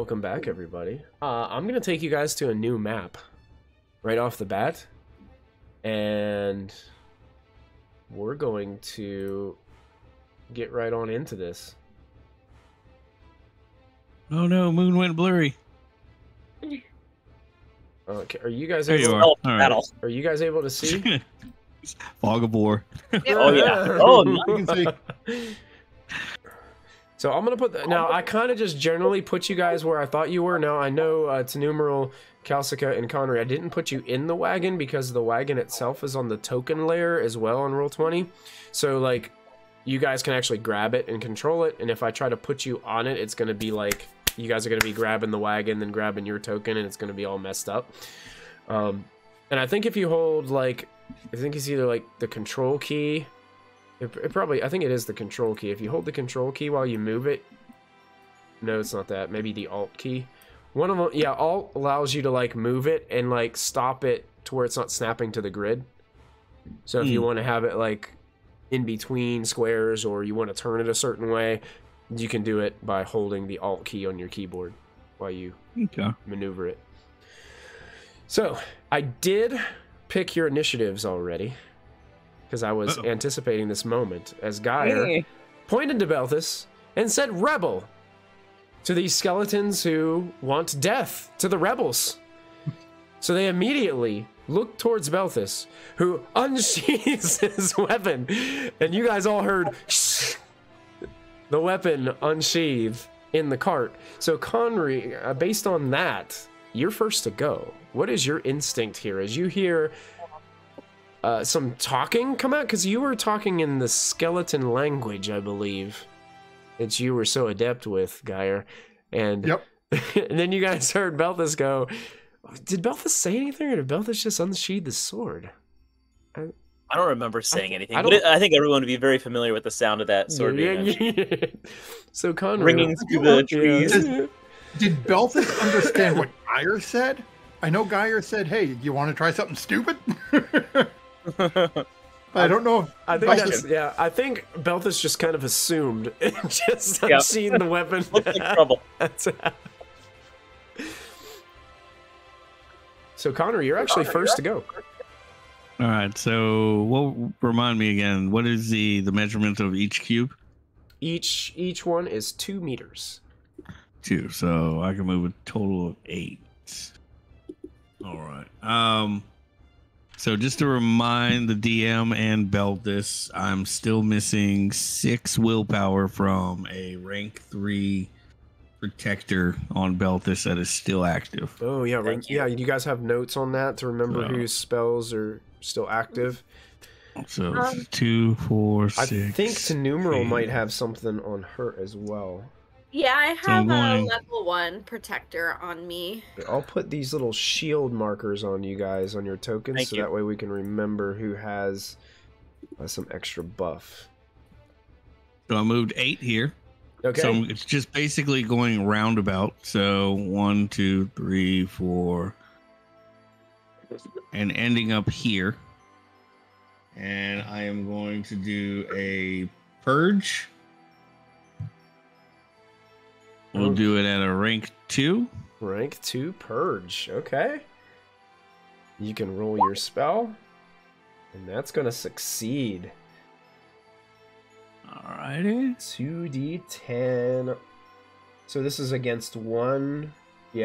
welcome back, everybody. I'm gonna take you guys to a new map right off the bat, and we're going to get right on into this. Oh no, moon went blurry. Okay, are you guys There able? you are. All right. Are you guys able to see? Fog of war. Oh yeah. Oh, you can see. So I'm gonna put now. I kind of just generally put you guys where I thought you were. Now I know Tenumeral, Calcica, and Connery. I didn't put you in the wagon because the wagon itself is on the token layer as well on Roll20. So like, you guys can actually grab it and control it. And if I try to put you on it, it's gonna be like you guys are gonna be grabbing the wagon, then grabbing your token, and it's gonna be all messed up. And I think if you hold like, I think it's either like the control key. It probably, I think it is the control key. If you hold the control key while you move it, no, it's not that. Maybe the alt key. One of them, yeah, alt allows you to like move it and like stop it to where it's not snapping to the grid. So if you want to have it like in between squares, or you want to turn it a certain way, you can do it by holding the alt key on your keyboard while you maneuver it. So I did pick your initiatives already, because I was anticipating this moment, as Geyer pointed to Belthus and said, "Rebel," to these skeletons who want death to the rebels. So they immediately look towards Belthus, who unsheathes his weapon, and you guys all heard the weapon unsheathe in the cart. So Connery, based on that, you're first to go. What is your instinct here as you hear some talking come out? Because you were talking in the skeleton language, I believe, that you were so adept with, Geyer. And, and then you guys heard Belthus go, did Belthus say anything, or did Belthus just unsheathe the sword? I don't remember saying anything, but I think everyone would be very familiar with the sound of that sword being So Connery, ringing through the trees. Did Belthus understand what Geyer said? I know Geyer said, "Hey, you want to try something stupid?" I don't know. I think I think Belthus just kind of assumed and just unsheathed the weapon. Looks like trouble. So Connery, you're actually first to go. All right. So, remind me again. What is the measurement of each cube? Each one is 2 meters. 2. So I can move a total of 8. All right. So just to remind the DM and Belthus, I'm still missing 6 willpower from a rank 3 protector on Belthus that is still active. Oh yeah, you guys have notes on that to remember whose spells are still active. So 2, 4, 6. I think Tenumeral might have something on her as well. Yeah, I have a level 1 protector on me. I'll put these little shield markers on you guys on your tokens, that way we can remember who has some extra buff. So I moved 8 here. Okay. So it's just basically going roundabout. So 1, 2, 3, 4, and ending up here. And I am going to do a purge. We'll do it at a rank 2. Rank 2 purge. Okay. You can roll your spell, and that's going to succeed. Alrighty. 2d10. So this is against one AA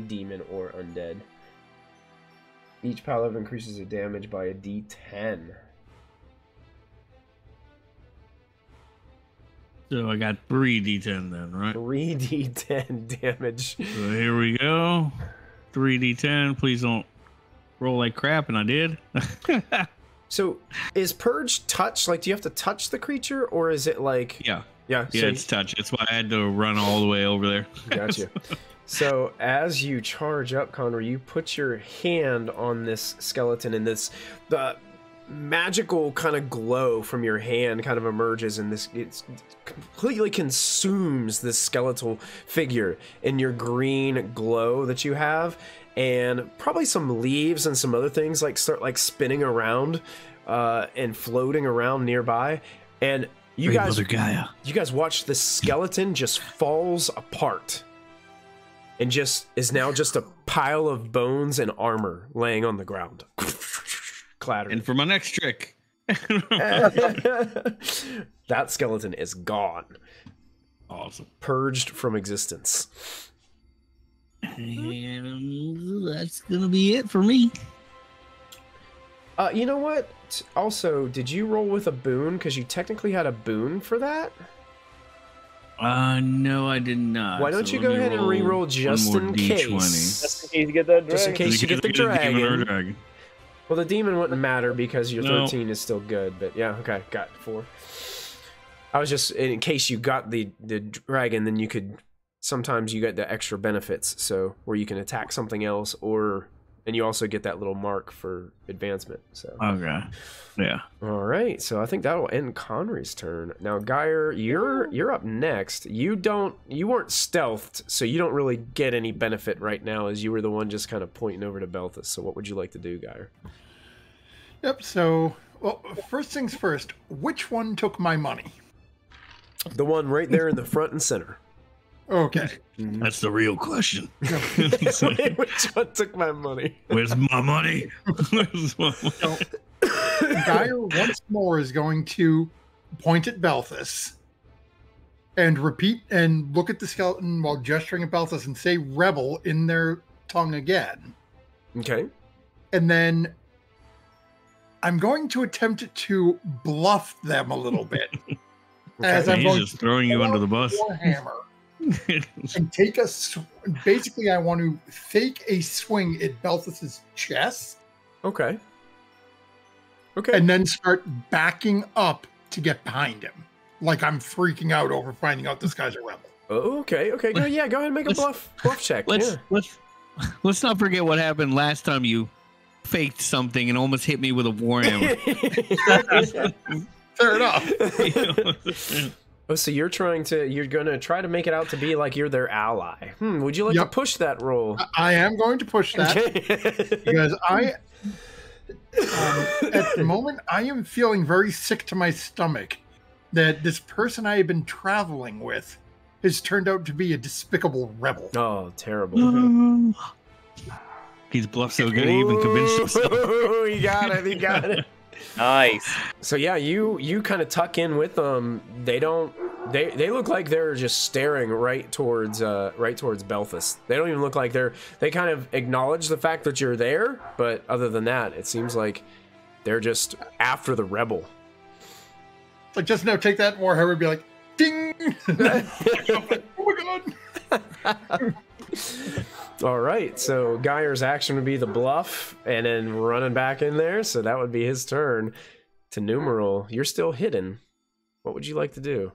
demon or undead. Each pile level increases the damage by a d10. So I got 3d10 then, right? 3d10 damage. So here we go. 3d10. Please don't roll like crap, and I did. So is purge touch? Like, do you have to touch the creature, or is it like... Yeah, so it's touch. That's why I had to run all the way over there. Gotcha. So as you charge up, Connery, you put your hand on this skeleton, and the magical kind of glow from your hand kind of emerges, and it completely consumes this skeletal figure in your green glow that you have, and probably some leaves and some other things start spinning around and floating around nearby, and you guys watch the skeleton just falls apart and is now just a pile of bones and armor laying on the ground. Clattering. And for my next trick. That skeleton is gone. Awesome. Purged from existence. And that's gonna be it for me. You know what? Also, did you roll with a boon? Because you technically had a boon for that. No, I did not. Why don't you go ahead and re-roll just in case? Just in case you get that dragon. Just in case you get the dragon. Well, the demon wouldn't matter because your No. 13 is still good. But yeah, okay, got 4. I was just in case you got the dragon, then you could sometimes you get the extra benefits, so where you can attack something else, and you also get that little mark for advancement. So okay, yeah. All right, so I think that will end Conry's turn. Now, Geyer, you're up next. You weren't stealthed, so you don't really get any benefit right now, as you were the one just kind of pointing over to Belthus. So what would you like to do, Geyer? Yep. So, well, first things first. Which one took my money? The one right there in the front and center. Okay. That's the real question. Which one took my money? Where's my money? Where's my money? So, Geyer once more is going to point at Belthus and repeat and look at the skeleton while gesturing at Belthus and say rebel in their tongue again. Okay. And then I'm going to attempt to bluff them a little bit. As I'm He's going just throwing you under the bus. Hammer and take basically I want to fake a swing at Belthus's chest. Okay. And then start backing up to get behind him. Like I'm freaking out over finding out this guy's a rebel. Okay. Go ahead and make a bluff check. Let's not forget what happened last time you faked something and almost hit me with a warhammer. Fair enough. Oh, so you're going to try to make it out to be like you're their ally. Would you like to push that roll? I am going to push that because at the moment, I am feeling very sick to my stomach that this person I have been traveling with has turned out to be a despicable rebel. Oh, terrible. He's bluffed so good he even convinced himself. He got it. Nice. So yeah, you kind of tuck in with them. They look like they're just staring right towards Belthus. They don't even look like they kind of acknowledge the fact that you're there, but other than that, it seems like they're just after the rebel. Like just now, take that Warhammer would be like, ding! Oh my god! All right, so Geyer's action would be the bluff and then running back in there, so that would be his turn. To Numeral, you're still hidden. What would you like to do?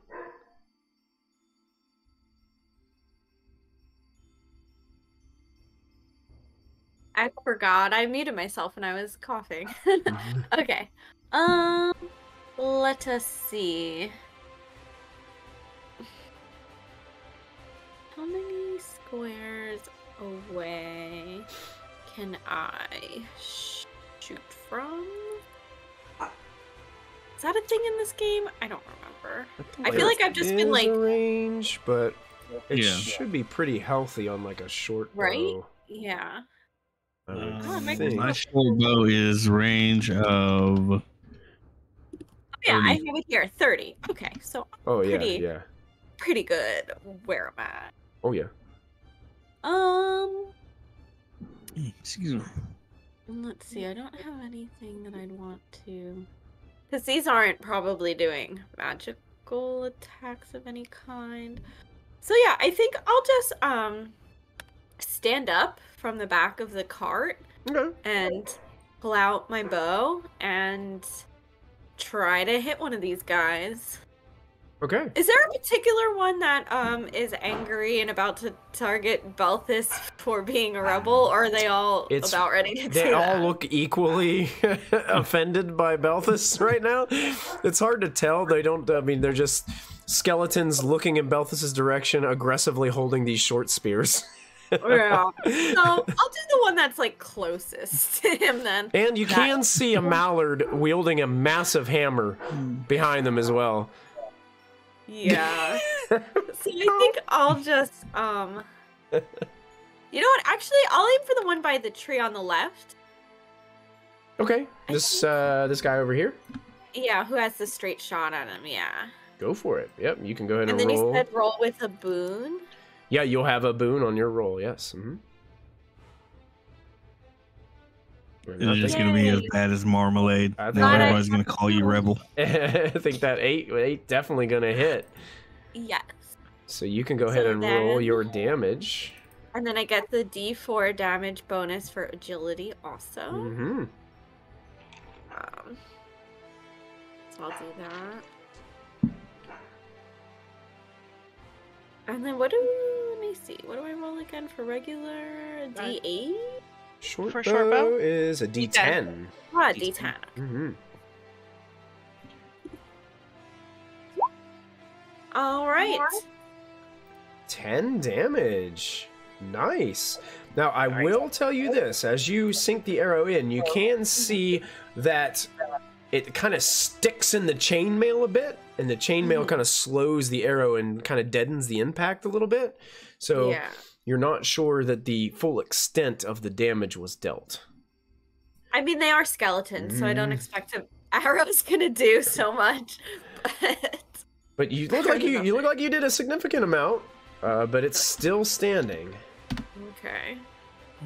I forgot. I muted myself when I was coughing. Okay. Let us see. How many squares away can I shoot from? Is that a thing in this game? I don't remember. I feel like I've just been like a range, but it Yeah. should be pretty healthy on like a short Right? bow. Yeah. My short bow is range of. Yeah, 30. I have it here. 30. Okay, so Oh yeah, pretty, yeah. pretty good where I'm at. Oh yeah. Excuse me. Let's see. I don't have anything that I'd want to, because these aren't probably doing magical attacks of any kind. So yeah, I think I'll just stand up from the back of the cart and pull out my bow and try to hit one of these guys. Okay. Is there a particular one that is angry and about to target Belthus for being a rebel, or are they all about ready to do They all that? look equally offended by Belthus right now. It's hard to tell. They don't. I mean, they're just skeletons looking in Belthus's direction, aggressively holding these short spears. Yeah. So I'll do the one that's like closest to him then. And you can see a mallard wielding a massive hammer behind them as well. Yeah. So I think I'll just You know what? Actually, I'll aim for the one by the tree on the left. Okay, this guy over here. Yeah, who has the straight shot at him? Yeah. Go for it. Yep, you can go ahead and then roll. You said roll with a boon. Yeah, you'll have a boon on your roll. Yes. Mm-hmm. It's just gonna be as bad as marmalade. Now everybody's gonna call you rebel. I think that eight definitely gonna hit. Yes. So you can go ahead and roll your damage. And then I get the D4 damage bonus for agility also. Mm-hmm. So I'll do that. And then let me see. What do I roll again for regular? D8? Short for bow short bow is a D10. Ah, D10. Mm-hmm. All right. 10 damage. Nice. Now, I will tell you this. As you sink the arrow in, you can see that it kind of sticks in the chainmail a bit, and the chainmail kind of slows the arrow and kind of deadens the impact a little bit. So you're not sure that the full extent of the damage was dealt. I mean, they are skeletons, so I don't expect an arrow's gonna do so much. But you look like you did a significant amount, but it's still standing. Okay.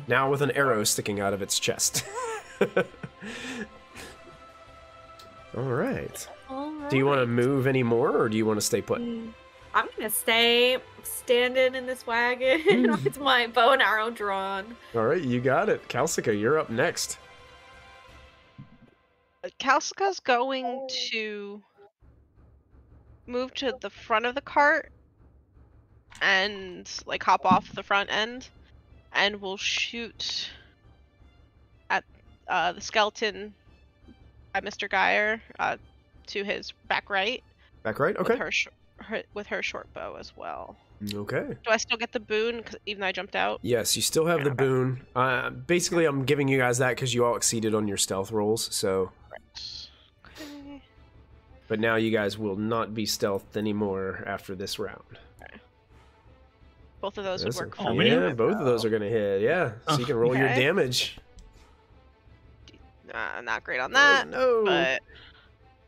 Now with an arrow sticking out of its chest. All right. Do you want to move any more, or do you want to stay put? I'm gonna stay standing in this wagon with my bow and arrow drawn. All right, you got it. Calcica, you're up next. Calcica's going to move to the front of the cart and like hop off the front end, and we'll shoot at the skeleton at Mr. Geyer to his back right. Back right? Okay. With her short bow as well. Okay. Do I still get the boon even though I jumped out? Yes, you still have the boon. Basically, I'm giving you guys that because you all exceeded on your stealth rolls, so... Okay. But now you guys will not be stealthed anymore after this round. Okay. Both of those would work for me. Yeah, both of those are going to hit, yeah. So you can roll your damage. Not great on that. Oh, no. But...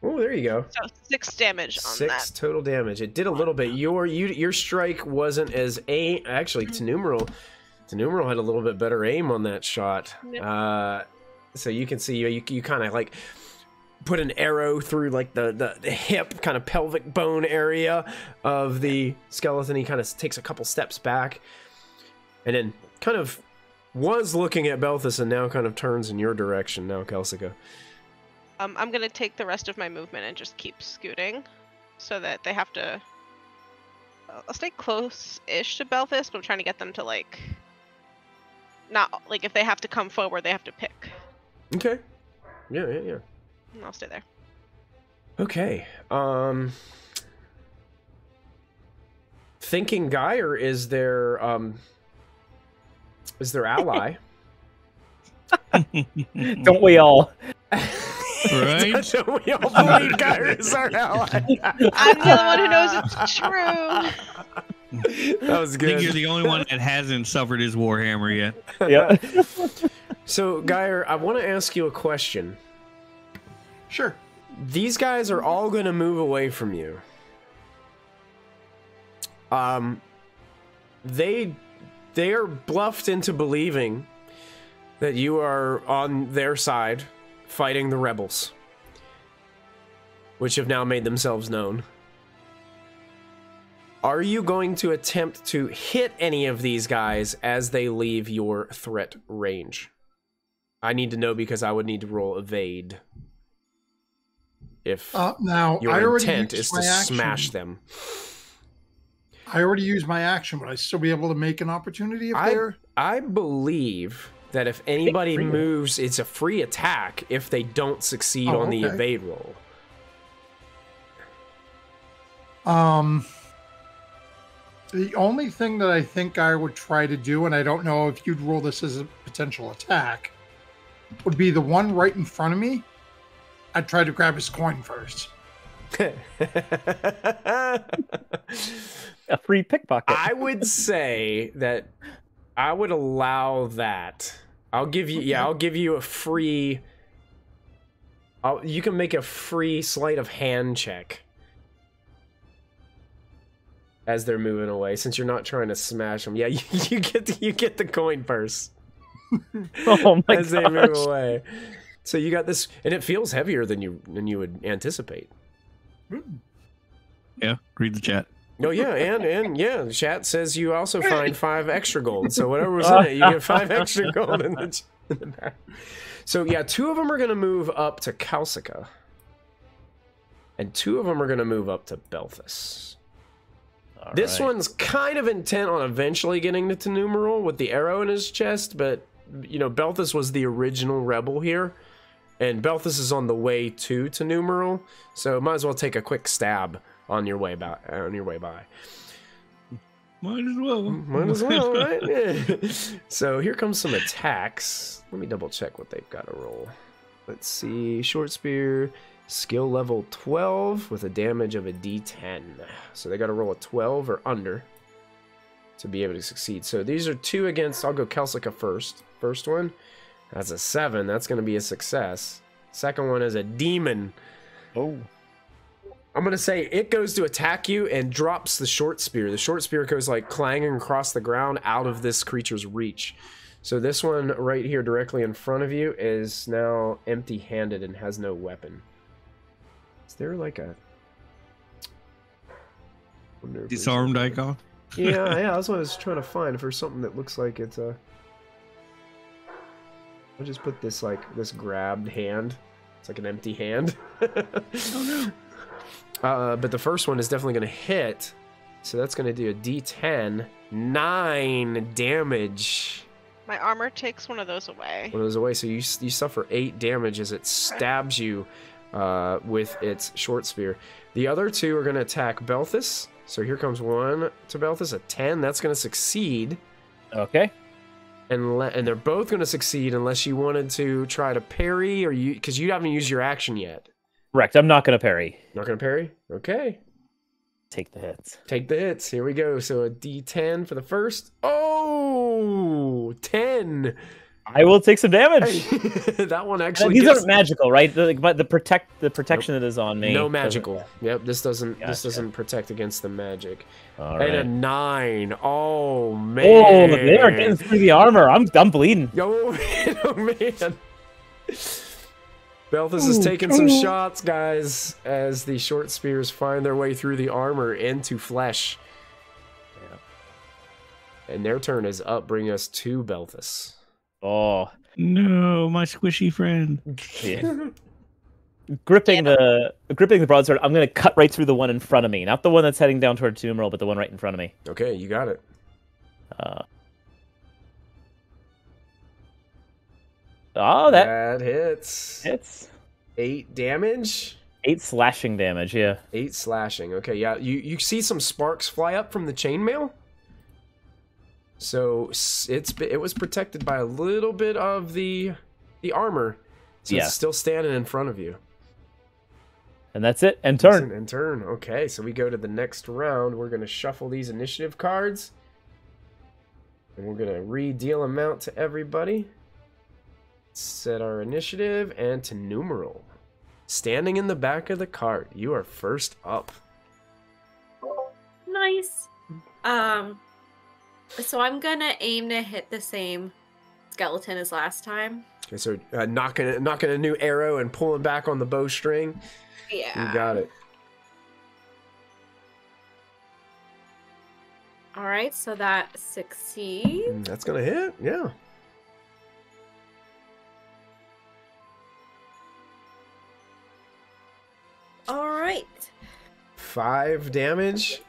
Oh, there you go. So 6 damage on that. 6 total damage. It did a little bit. Your strike wasn't as actually Tenumeral had a little bit better aim on that shot. Yep. So you can see you kind of like put an arrow through like the hip kind of pelvic bone area of the skeleton. He kind of takes a couple steps back and then kind of was looking at Belthus and now kind of turns in your direction now, Calcica. I'm gonna take the rest of my movement and just keep scooting, so that they have to. I'll stay close-ish to Belthus, but I'm trying to get them to like. Not like if they have to come forward, they have to pick. Okay. Yeah. And I'll stay there. Okay. Thinking Geyer is their ally. Don't we all? Right? Don't we all believe Geyer is our ally? I'm the only one who knows it's true. That was good. I think you're the only one that hasn't suffered his warhammer yet. Yeah. So, Geyer, I want to ask you a question. Sure. These guys are all going to move away from you. They are bluffed into believing that you are on their side fighting the rebels, which have now made themselves known. Are you going to attempt to hit any of these guys as they leave your threat range? I need to know because I would need to roll evade. If now your intent is to smash them. I already used my action, but I still be able to make an opportunity if they're... I believe that if anybody moves, it's a free attack if they don't succeed on the evade roll. The only thing that I think I would try to do, and I don't know if you'd roll this as a potential attack, would be the one right in front of me. I'd try to grab his coin first. A free pickpocket. I would say that I would allow that. I'll give you. Yeah, I'll give you a free. You can make a free sleight of hand check as they're moving away, since you're not trying to smash them. Yeah, you get the coin purse. Oh my as they move away. So you got this, and it feels heavier than you would anticipate. Yeah, read the chat. Oh yeah, and yeah, the chat says you also find 5 extra gold. So whatever was in it, you get 5 extra gold in the back. So yeah, 2 of them are gonna move up to Calcica, and 2 of them are gonna move up to Belthus. This one's kind of intent on eventually getting to Numeral with the arrow in his chest, but you know, Belthus was the original rebel here, and Belthus is on the way to Numeral, so might as well take a quick stab on your way by. Might as well. Might as well, right? Yeah. So here comes some attacks. Let me double check what they've got to roll. Let's see. Short spear, skill level 12 with a damage of a D10. So they got to roll a 12 or under to be able to succeed. So these are 2 against. I'll go Calcica first. First one, that's a 7. That's going to be a success. Second one is a demon. Oh. I'm going to say it goes to attack you and drops the short spear. The short spear goes like clanging across the ground out of this creature's reach. So this one right here directly in front of you is now empty-handed and has no weapon. Is there like a... Disarmed icon? Yeah, that's what I was trying to find. For something that looks like it's a... I'll just put this like this grabbed hand. It's like an empty hand. Oh no. But the first one is definitely going to hit. So that's going to do a D10. 9 damage. My armor takes one of those away. One of those away. So you suffer 8 damage as it stabs you with its short spear. The other 2 are going to attack Belthus. So here comes one to Belthus. A 10. That's going to succeed. Okay. And they're both going to succeed unless you wanted to try to parry, or because you haven't used your action yet. Correct. I'm not going to parry. Not going to parry? Okay. Take the hits. Take the hits. Here we go. So a D10 for the first. Oh, 10. I will take some damage. That one actually. These aren't magical, right? But the protection that is on me. No magical. Yep. This doesn't protect against the magic. All right. And a 9. Oh man. Oh, they are getting through the armor. I'm bleeding. Oh man. Belthus is taking some shots, guys, as the short spears find their way through the armor into flesh. Yeah. And their turn is up, bringing us to Belthus. Oh no, my squishy friend. Yeah. Gripping the broadsword, I'm gonna cut right through the one in front of me. Not the one that's heading down towards Numeral, but the one right in front of me. Okay, you got it. That hits. Hits. 8 damage. 8 slashing damage, yeah. 8 slashing. Okay, yeah. You see some sparks fly up from the chainmail. So it was protected by a little bit of the armor. So it's still standing in front of you. And that's it. And turn. And turn. Okay, so we go to the next round. We're going to shuffle these initiative cards. And we're going to re-deal them out to everybody. Set our initiative and to Numeral. Standing in the back of the cart. You are first up. Nice. So I'm gonna aim to hit the same skeleton as last time. Okay, so knocking a new arrow and pulling back on the bowstring. Yeah. You got it. All right, so that succeeds. That's gonna hit. Yeah. All right. 5 damage.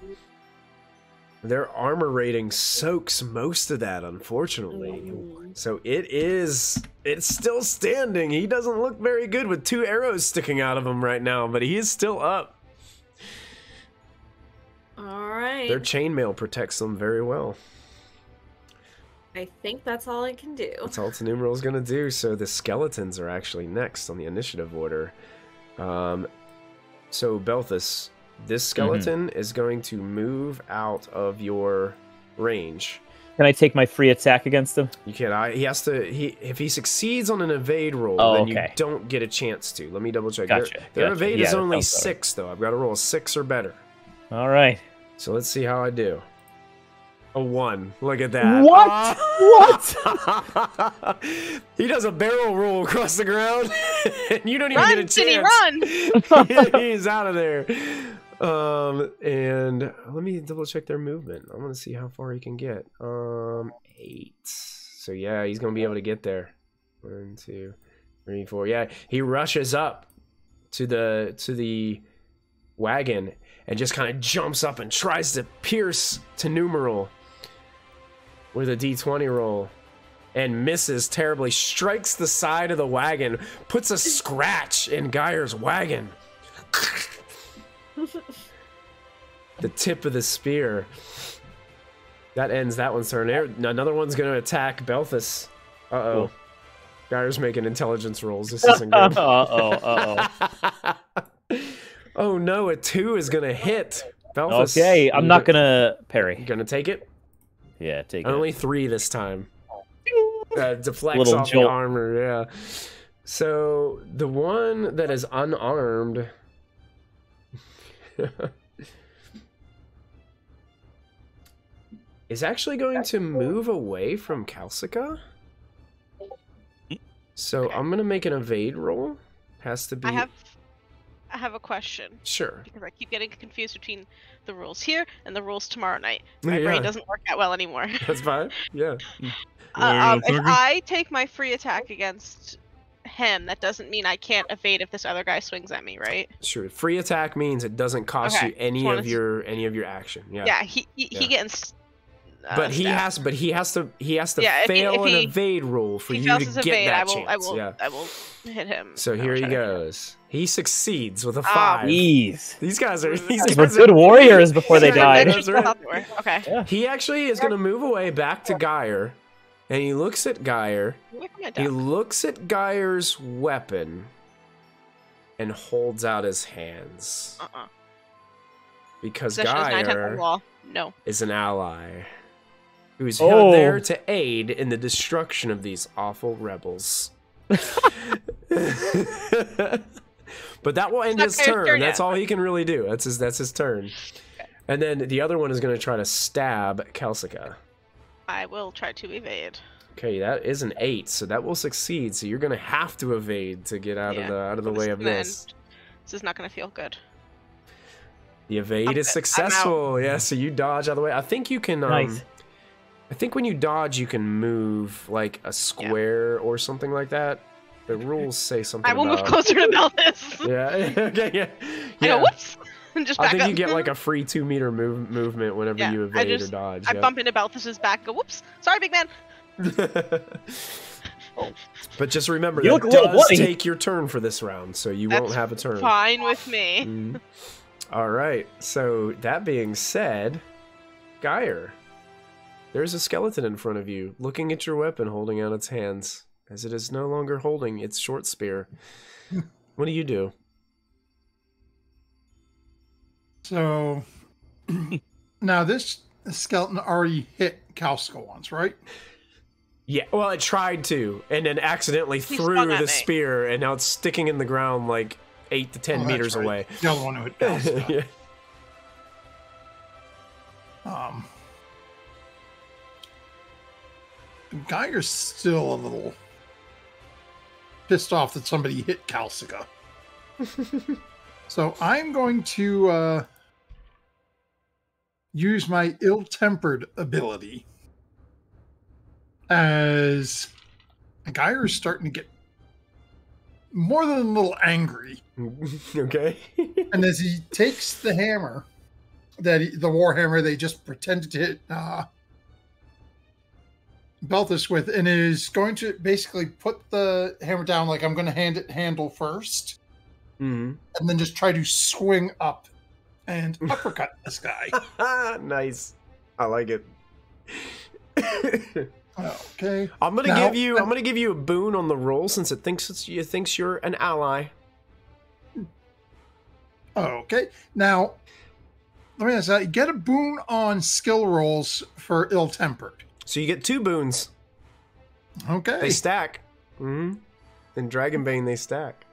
Their armor rating soaks most of that, unfortunately. So it's still standing. He doesn't look very good with 2 arrows sticking out of him right now, but he is still up. All right. Their chainmail protects them very well. I think that's all I can do. That's all Numeral is going to do. So the skeletons are actually next on the initiative order. So Belthus, this skeleton is going to move out of your range. Can I take my free attack against him? You can. He has to. If he succeeds on an evade roll, then you don't get a chance to. Let me double check. Gotcha. Their evade is only 6, though. I've got to roll a 6 or better. All right. So let's see how I do. A 1. Look at that. What? What? He does a barrel roll across the ground, and you don't even get a chance. Run! He's out of there. And let me double check their movement. I want to see how far he can get. 8. So yeah, he's gonna be able to get there. 1, 2, 3, 4. Yeah, he rushes up to the wagon and just kind of jumps up and tries to pierce to numeral with a d20 roll and misses terribly. Strikes the side of the wagon, puts a scratch in Geyer's wagon. The tip of the spear. That ends that one's turn. Another one's going to attack Belthus. Uh-oh. Geyer's making intelligence rolls. This isn't good. Oh no, a 2 is going to hit Belthus. Okay, I'm not going to parry. You going to take it? Yeah, take it. Only 3 this time. Deflects off the armor, yeah. So, the one that is unarmed... is actually going to move away from Calcica. So I'm gonna make an evade roll. Has to be. I have a question. Sure. Because I keep getting confused between the rules here and the rules tomorrow night. My brain doesn't work that well anymore. That's fine. Yeah. If I take my free attack against him, that doesn't mean I can't evade if this other guy swings at me, right? Sure. Free attack means it doesn't cost you any of your action. Yeah. Yeah. He gets. But he has to fail an evade roll for you to get that chance. I will hit him. So here he goes. He succeeds with a 5. These guys are good warriors before they died. Okay. Yeah. He actually is going to move away back to Geyer, and he looks at Geyer. He looks at Geyer's weapon and holds out his hands. Because Geyer is an ally who's there to aid in the destruction of these awful rebels. But that will end his turn. That's all he can really do. That's his turn. Okay. And then the other one is going to try to stab Calcica. I will try to evade. Okay, that is an 8, so that will succeed. So you're going to have to evade to get out of the way of this. This is not going to feel good. The evade is successful. Yeah, so you dodge out of the way. I think you can. Nice. I think when you dodge, you can move like a square or something like that. The rules say something. I will move closer to Belthus. Yeah. Okay. Yeah. I go whoops. And just back I think up. you get like a free 2 meter movement whenever you evade or dodge. I bump into Belthus's back. Go whoops. Sorry, big man. But just remember that does take your turn for this round, so you won't have a turn. Fine with me. All right. So that being said, Geyer, there's a skeleton in front of you, looking at your weapon, holding out its hands, as it is no longer holding its short spear. What do you do? So now this skeleton already hit Calcica once, right? Yeah, well, it tried to, and then accidentally threw the spear, and now it's sticking in the ground like 8 to 10 meters away. The other one who hit Calcica. Geyer's still a little pissed off that somebody hit Calcica. So I'm going to use my ill-tempered ability as Geyer's starting to get more than a little angry. Okay. And as he takes the hammer, the warhammer they just pretended to hit Belthus with, and is going to basically put the hammer down like I'm going to handle first, and then just try to swing up and uppercut this guy. Nice. I like it. Okay. I'm gonna give you a boon on the roll since it thinks you're an ally. Okay. Now, let me ask you, get a boon on skill rolls for ill-tempered. So you get 2 boons. Okay. They stack. In Dragonbane, they stack.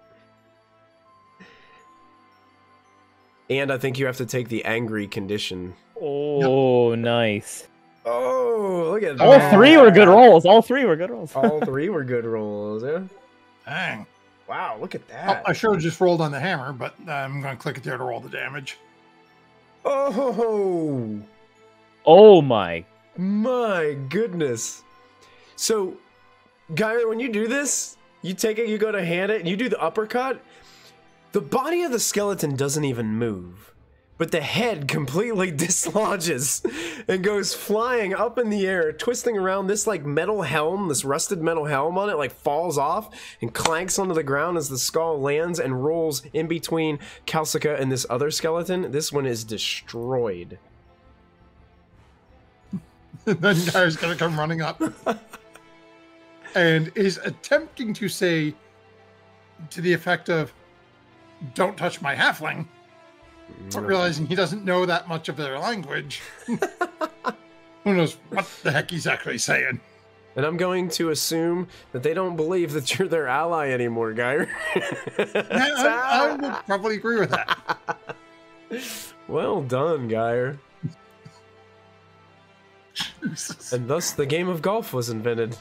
And I think you have to take the angry condition. Oh, nice. Oh, look at that. All 3 were good rolls. All 3 were good rolls. All 3 were good rolls, yeah. Dang. Wow, look at that. I should have just rolled on the hammer, but I'm going to click it there to roll the damage. Oh. Oh my. My goodness. So, Gyre, when you do this, you take it, you go to hand it, and you do the uppercut. The body of the skeleton doesn't even move, but the head completely dislodges and goes flying up in the air, twisting around. This like metal helm, this rusted metal helm on it, like falls off and clanks onto the ground as the skull lands and rolls in between Calcica and this other skeleton. This one is destroyed. Then Gyre's going to come running up and is attempting to say to the effect of, "Don't touch my halfling," but realizing he doesn't know that much of their language. Who knows what the heck he's actually saying. And I'm going to assume that they don't believe that you're their ally anymore, Gyre. I would probably agree with that. Well done, Gyre. And thus the game of golf was invented.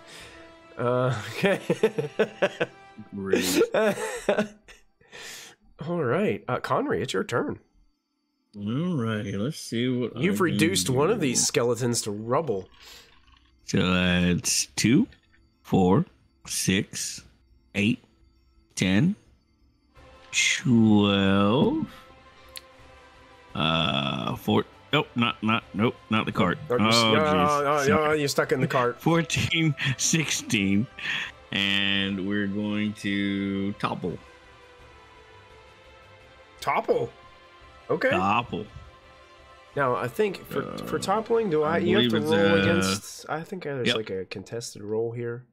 Okay. Great. All right, Connery, it's your turn. All right, let's see what You've I reduced can one of do. these skeletons to rubble. So that's 2, 4, 6, 8, 10, 12, 4. Nope, not the cart. Oh, jeez. You're stuck in the cart. 14, 16, and we're going to topple. Topple. Okay. Topple. Now I think for toppling, you have believe to it's, roll against? I think there's yep. like a contested roll here.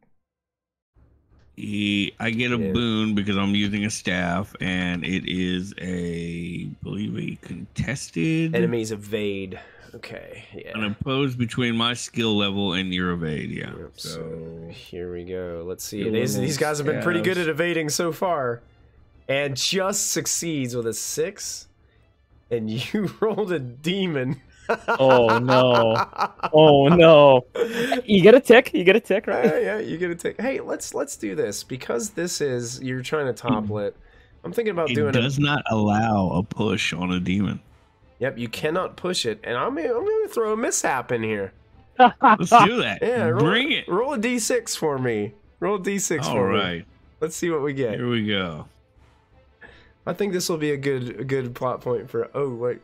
I get a boon because I'm using a staff, and it is I believe a contested. Enemies evade. Okay, yeah. An opposed between my skill level and your evade, yeah. Yep, so here we go. Let's see. Skill These guys have been pretty good staffs. at evading so far, and just succeeds with a 6. And you rolled a demon. Oh no. Oh no. You get a tick. You get a tick, right? Yeah, you get a tick. Hey, let's do this because this is you're trying to topple it. I'm thinking about It doing does not allow a push on a demon. Yep, you cannot push it, and I'm gonna throw a mishap in here. Let's do that. Yeah, Bring it. Roll a d6 for me. Roll a d6 All for me. right. Let's see what we get. Here we go. I think this will be a good plot point for. Oh wait.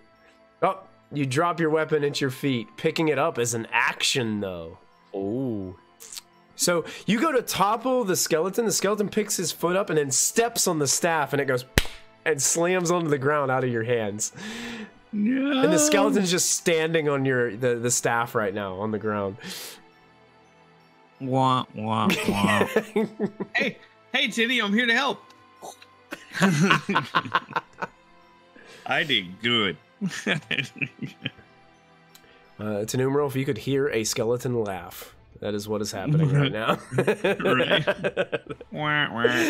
Oh, you drop your weapon at your feet. Picking it up is an action though. Oh. So you go to topple the skeleton. The skeleton picks his foot up and then steps on the staff, and it goes and slams onto the ground out of your hands. No. And the skeleton's just standing on the staff right now on the ground. Wah, wah, wah. hey, Tinny, I'm here to help. I did good. To numeral, if you could hear a skeleton laugh, that is what is happening right now. Wah, wah.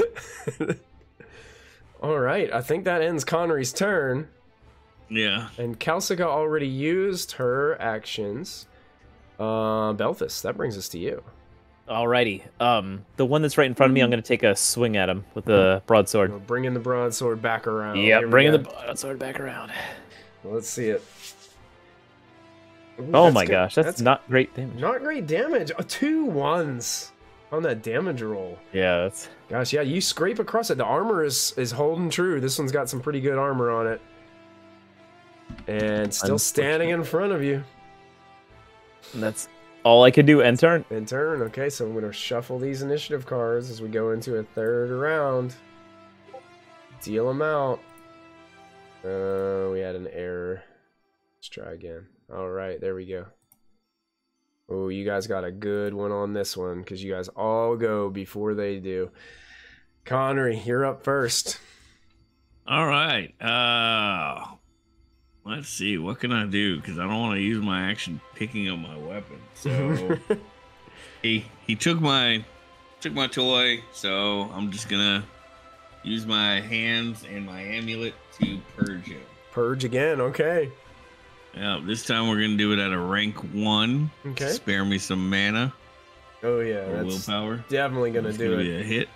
All right, I think that ends Connery's turn. Yeah. And Calcica already used her actions. Belthus, that brings us to you. Alrighty. The one that's right in front of me, I'm going to take a swing at him with the broadsword. We're bringing the broadsword back around. Yeah, bringing the broadsword back around. Let's see it. Ooh, Oh that's my good. gosh, that's not great damage. Not great damage. 2 1s on that damage roll. Yeah, that's... Gosh, yeah, you scrape across it. The armor is holding true. This one's got some pretty good armor on it. And still standing in front of you. That's all I could do. End turn. In turn. Okay, so I'm going to shuffle these initiative cards as we go into a third round. Deal them out. We had an error. Let's try again. All right, there we go. Oh, you guys got a good one on this one because you guys all go before they do. Connery, you're up first. All right. What Let's see. What can I do? Because I don't want to use my action picking up my weapon. So he took my toy. So I'm just gonna use my hands and my amulet to purge him. Purge again. Okay. Yeah. This time we're gonna do it at a rank 1. Okay. To spare me some mana. Oh yeah. Or That's willpower. definitely gonna do it. Be a hit.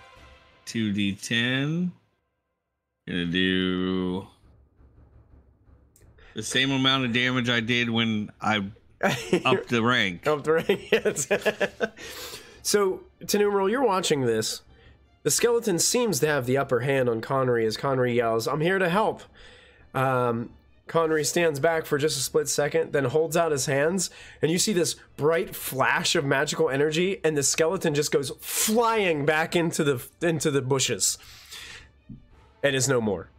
2d10. Gonna do the same amount of damage I did when I upped the rank. Up the rank. Yes. So, Tenumeral, you're watching this. The skeleton seems to have the upper hand on Connery as Connery yells, "I'm here to help." Connery stands back for just a split second, then holds out his hands, and you see this bright flash of magical energy, and the skeleton just goes flying back into the bushes, and is no more.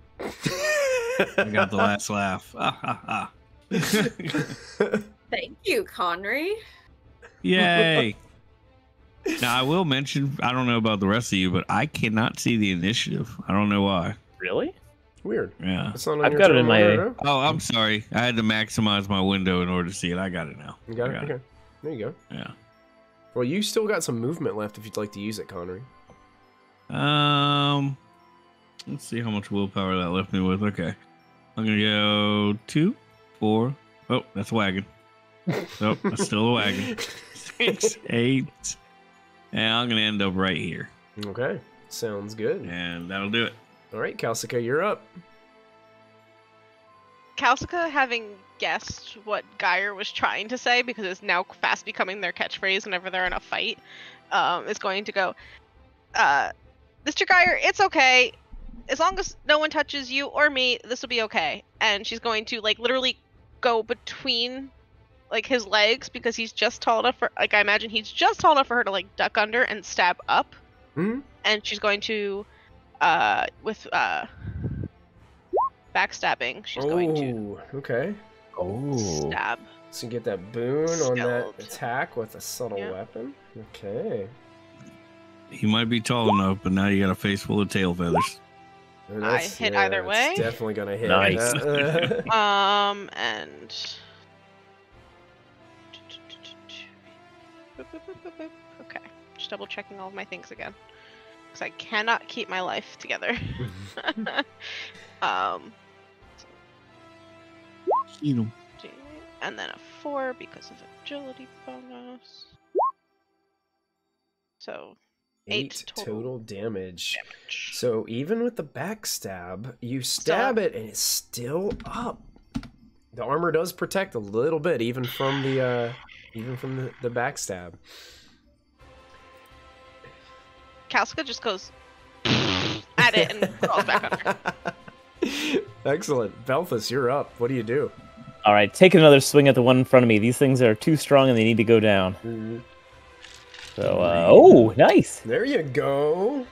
I got the last laugh. Thank you, Connery. Yay! Now I will mention, I don't know about the rest of you, but I cannot see the initiative. I don't know why. Really? Weird. Yeah. It's not on I've your got it turn in my- order, no? Oh, I'm sorry. I had to maximize my window in order to see it. I got it now. You got I it? Okay. There you go. Yeah. Well, you still got some movement left if you'd like to use it, Connery. Let's see how much willpower that left me with. Okay. I'm gonna go 2, 4. Oh, that's a wagon. Nope, that's still a wagon. 6, 8. And I'm gonna end up right here. Okay. Sounds good. And that'll do it. All right, Calcica, you're up. Calcica, having guessed what Geyer was trying to say, because it's now fast becoming their catchphrase whenever they're in a fight, is going to go, Mr. Geyer, it's okay. As long as no one touches you or me, this will be okay. And she's going to, like, literally go between, like, his legs, because he's just tall enough for, like, I imagine he's just tall enough for her to, like, duck under and stab up. Mm-hmm. And she's going to, with backstabbing, she's going to okay. stab. So you get that boon on that Skeleton. attack with a subtle Yeah. weapon. Okay. He might be tall enough, but now you got a face full of tail feathers. And I hit either it's way. Definitely gonna hit. Nice. And okay, just double checking all of my things again, because I cannot keep my life together. And then a 4 because of agility bonus. So 8 total damage. So even with the backstab, you stab it and it's still up. The armor does protect a little bit, even from the backstab. Calcica just goes at it and crawls back under. Excellent. Belfus, you're up. What do you do? All right, take another swing at the one in front of me. These things are too strong and they need to go down. Mm-hmm. So, oh, nice. There you go.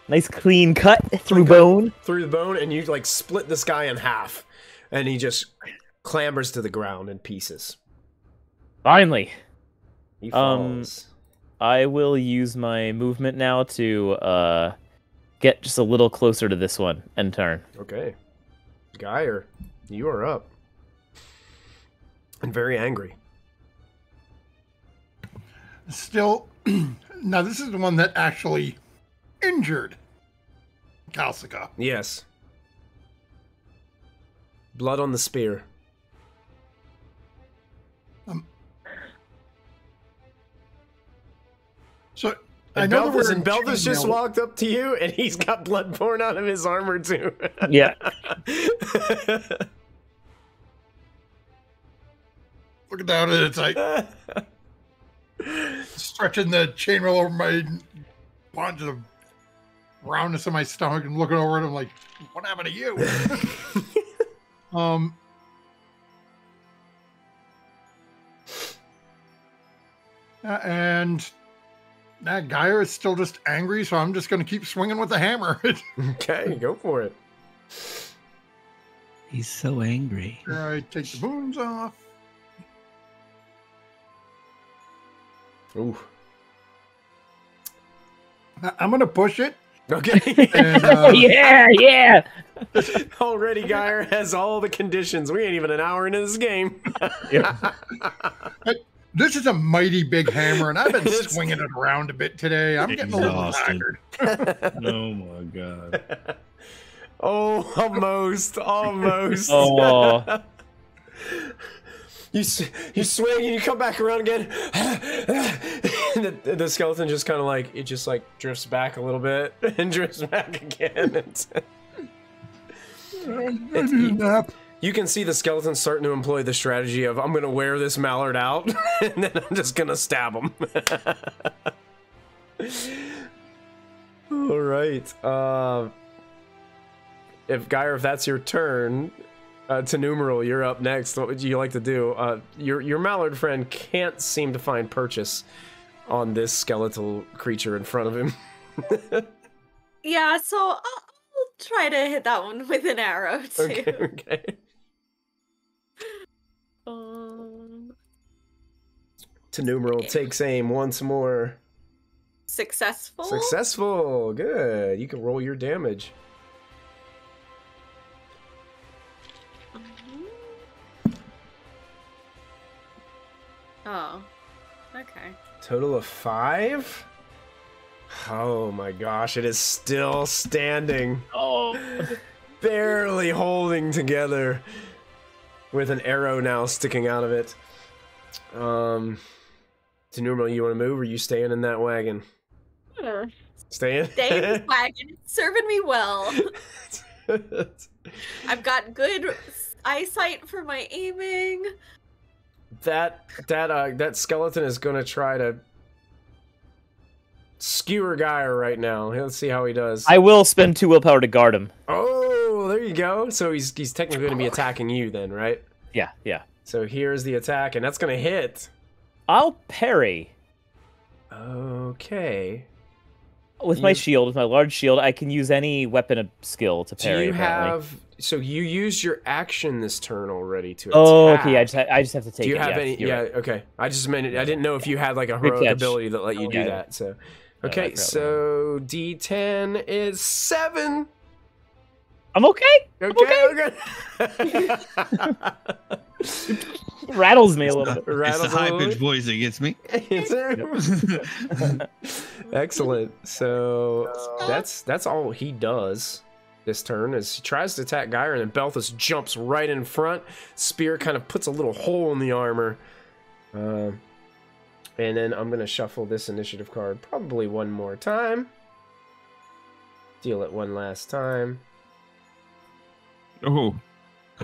Nice clean cut through bone. Through the bone, and you like split this guy in half, and he just clambers to the ground in pieces. Finally. He falls. I will use my movement now to get just a little closer to this one and turn. Okay. Geyer, you are up. And very angry. Still, now this is the one that actually injured Calcica. Yes. Blood on the spear. So And I know that we're in Belfus just chainmail. walked up to you, and he's got blood pouring out of his armor too. Yeah. Looking down at it, it's like stretching the chainmail over my paunch to the roundness of my stomach and looking over it. I'm like, what happened to you? And that Geyer is still just angry, so I'm just going to keep swinging with the hammer. Okay, go for it. He's so angry. Here I take the boons off. Ooh. I'm going to push it Okay. And, yeah. Already, Geyer has all the conditions. We ain't even an hour into this game. this is a mighty big hammer, and I've been swinging it around a bit today. I'm getting a little tired. Oh my god. Oh, almost. Oh. You swing and you come back around again. And the skeleton just kind of like, it just like drifts back a little bit and drifts back again. You can see the skeleton starting to employ the strategy of, I'm going to wear this mallard out and then I'm just going to stab him. All right. If Geyer, if that's your turn, to numeral, you're up next. What would you like to do? Your mallard friend can't seem to find purchase on this skeletal creature in front of him. Yeah, so I'll try to hit that one with an arrow too. Okay. To numeral, takes aim once more. Successful. Successful. Good. You can roll your damage. Oh, okay. Total of 5? Oh my gosh, it is still standing. Oh. Barely holding together. With an arrow now sticking out of it. To numeral, you want to move or you staying in that wagon? Staying? Stay in this wagon. It's serving me well. I've got good eyesight for my aiming. That skeleton is gonna try to skewer Geyer right now. Let's see how he does. I will spend 2 willpower to guard him. Oh, there you go. So he's technically gonna be attacking you then, right? Yeah. So here's the attack, and that's gonna hit. I'll parry. Okay. With my shield, with my large shield, I can use any weapon skill to parry. Do you apparently. have? So you used your action this turn already to attack. Oh, okay. I just have to take it. Do you have any? Yeah. Right. Okay. I just meant it. I didn't know if you had like a heroic ability that let you do that. So, okay. So D10 is 7. I'm okay. Okay. Rattles me a little bit. It's the high-pitched voice that gets me. Excellent. So that's all he does this turn is he tries to attack Geyer, and then Belthus jumps right in front. Spear kind of puts a little hole in the armor. And then I'm going to shuffle this initiative card probably one more time. Deal it one last time. Oh.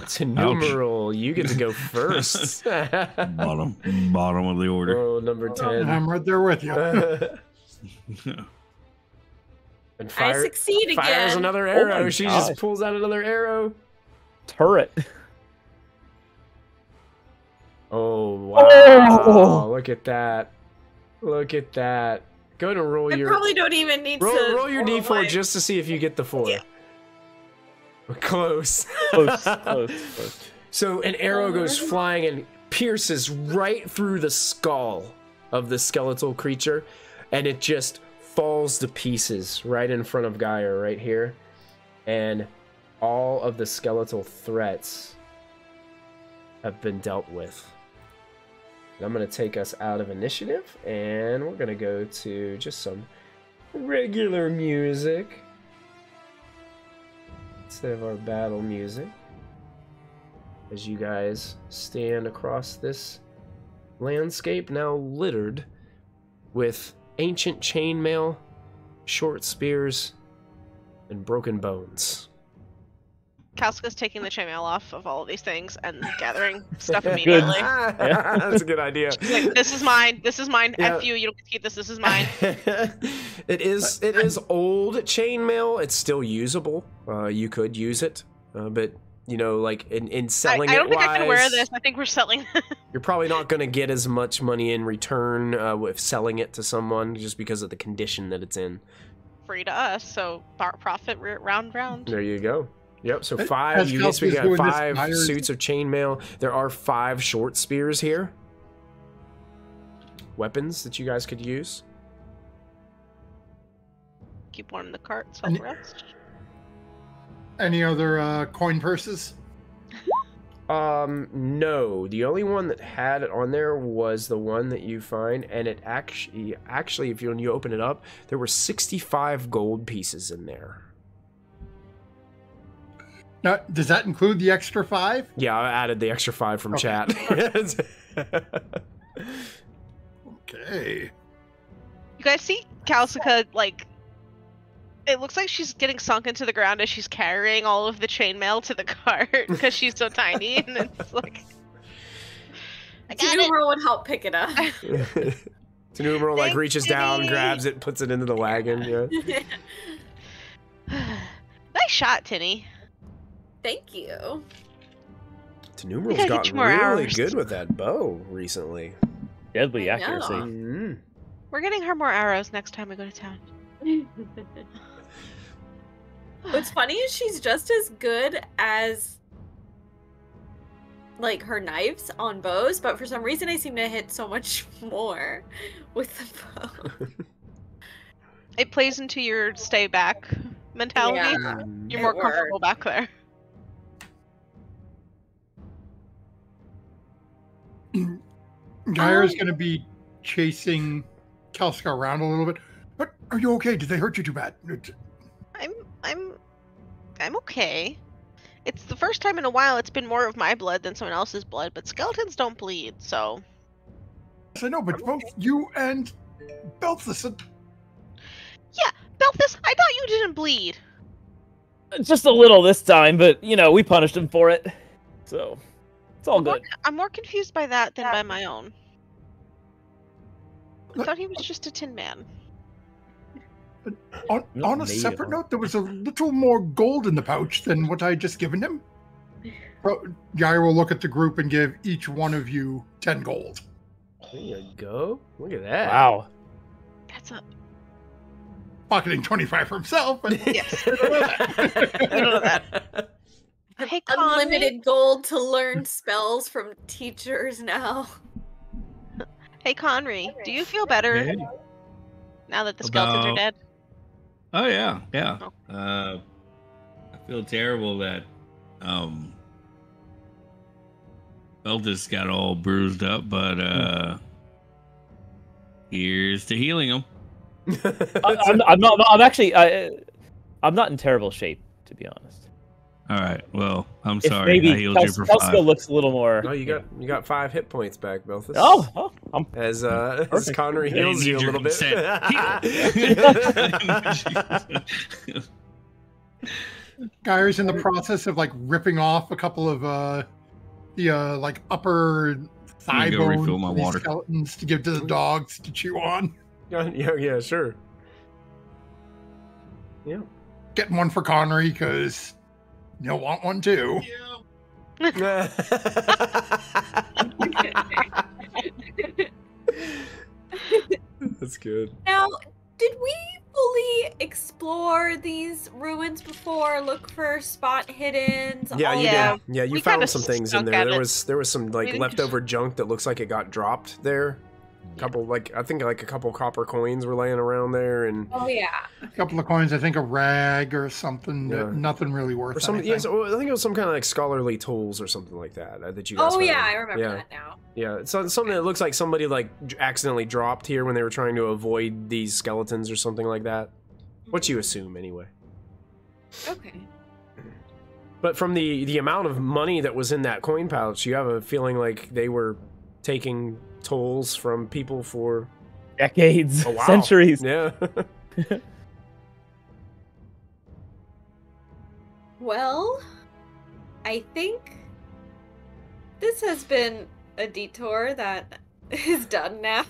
To numeral, you get to go first. bottom of the order. Oh, number 10. I'm right there with you. And I succeed again. Fires another arrow. Oh she gosh. just pulls out another arrow. Turret. Oh wow! Oh. Look at that! Look at that! Go to roll I your. probably don't even need to Roll your d4 away. just to see if you get the 4. Yeah. Close. Close. So an arrow goes flying and pierces right through the skull of the skeletal creature, and it just falls to pieces right in front of Geyer right here, and all of the skeletal threats have been dealt with. And I'm going to take us out of initiative, and we're going to go to just some regular music instead of our battle music, as you guys stand across this landscape now littered with ancient chainmail, short spears, and broken bones. Kalska's taking the chainmail off of all of these things and gathering stuff immediately. That's a good idea. She's like, this is mine. Yeah. F you. You don't get to keep this. This is mine. It is old chainmail. It's still usable. You could use it, but you know, like in selling I don't think wise, I can wear this. I think we're selling. You're probably not going to get as much money in return with selling it to someone just because of the condition that it's in. Free to us, so profit round. There you go. Yep. So 5. As You guys got doing this 5 fire- suits of chainmail. There are 5 short spears here. Weapons that you guys could use. keep one in the cart. So I'll rest. Any other coin purses? No. The only one that had it on there was the one that you find, and it actually, if you open it up, there were 65 gold pieces in there. Now, does that include the extra 5? Yeah, I added the extra 5 from chat. Okay. You guys see Calcica, like, it looks like she's getting sunk into the ground as she's carrying all of the chainmail to the cart because she's so tiny, and it's like... Numeral would help pick it up. Numeral like reaches down, Tinny. grabs it, puts it into the wagon. Yeah. Nice shot, Tinny. Thank you. Numeral's gotta get gotten you more really arrows. good with that bow recently. Deadly I know. accuracy. Mm-hmm. We're getting her more arrows next time we go to town. What's funny is she's just as good as like her knives on bows, but for some reason I seem to hit so much more with the bow. It plays into your stay back mentality. Yeah. You're It more comfortable back there. Gyra's going to be chasing Calcica around a little bit. But are you okay? Did they hurt you too bad? I'm okay. It's the first time in a while it's been more of my blood than someone else's blood, but skeletons don't bleed, so... Yes, I know, but both you and Belthus... Yeah, Belthus, I thought you didn't bleed. Just a little this time, but, you know, we punished him for it. So, it's all good. I'm more confused by that than by my own. I thought he was just a tin man. On a Maybe separate not. note, there was a little more gold in the pouch than what I had just given him. Gyra will look at the group and give each one of you 10 gold. There you go. Look at that. Wow. That's a... Pocketing 25 for himself, but Yes. I don't know that. Hey, Conley. Unlimited gold to learn spells from teachers now. Hey, Conry, do you feel better Hey. now that the skeletons are About- dead? Oh yeah, yeah. Oh. I feel terrible that Beltis got all bruised up, but here's to healing him. I'm not. I'm actually. I'm not in terrible shape, to be honest. All right. Well, I'm If sorry. maybe I healed you for Kelsko 5. looks a little more. No, you got 5 hit points back, Belthus. Oh, I'm As Perfect. Connery I didn't heals you a need your little bit. Gyra's in the process of like ripping off a couple of the like upper thigh I'm gonna go bones refill my of these water. skeletons to give to the dogs to chew on. yeah, sure. Yeah. Getting one for Connery because you'll want one too. That's good. Now, did we fully explore these ruins before? Look for spot hiddens? Yeah, all you Yeah. did. Yeah, you We found kinda some things in stunk there. at it. There was some like didn't- leftover junk that looks like it got dropped there. Couple like I think like a couple copper coins were laying around there, and Oh yeah. A couple of coins, I think a rag or something, Yeah. but nothing really worth or some anything. yes, I think it was some kind of like scholarly tools or something like that that you guys. Oh found. yeah, I remember Yeah. that now. Yeah, it's something that looks like somebody like accidentally dropped here when they were trying to avoid these skeletons or something like that. What you assume anyway. Okay. But from the amount of money that was in that coin pouch, you have a feeling like they were taking tolls from people for decades, oh, wow. centuries. Yeah. Well, I think this has been a detour that is done now.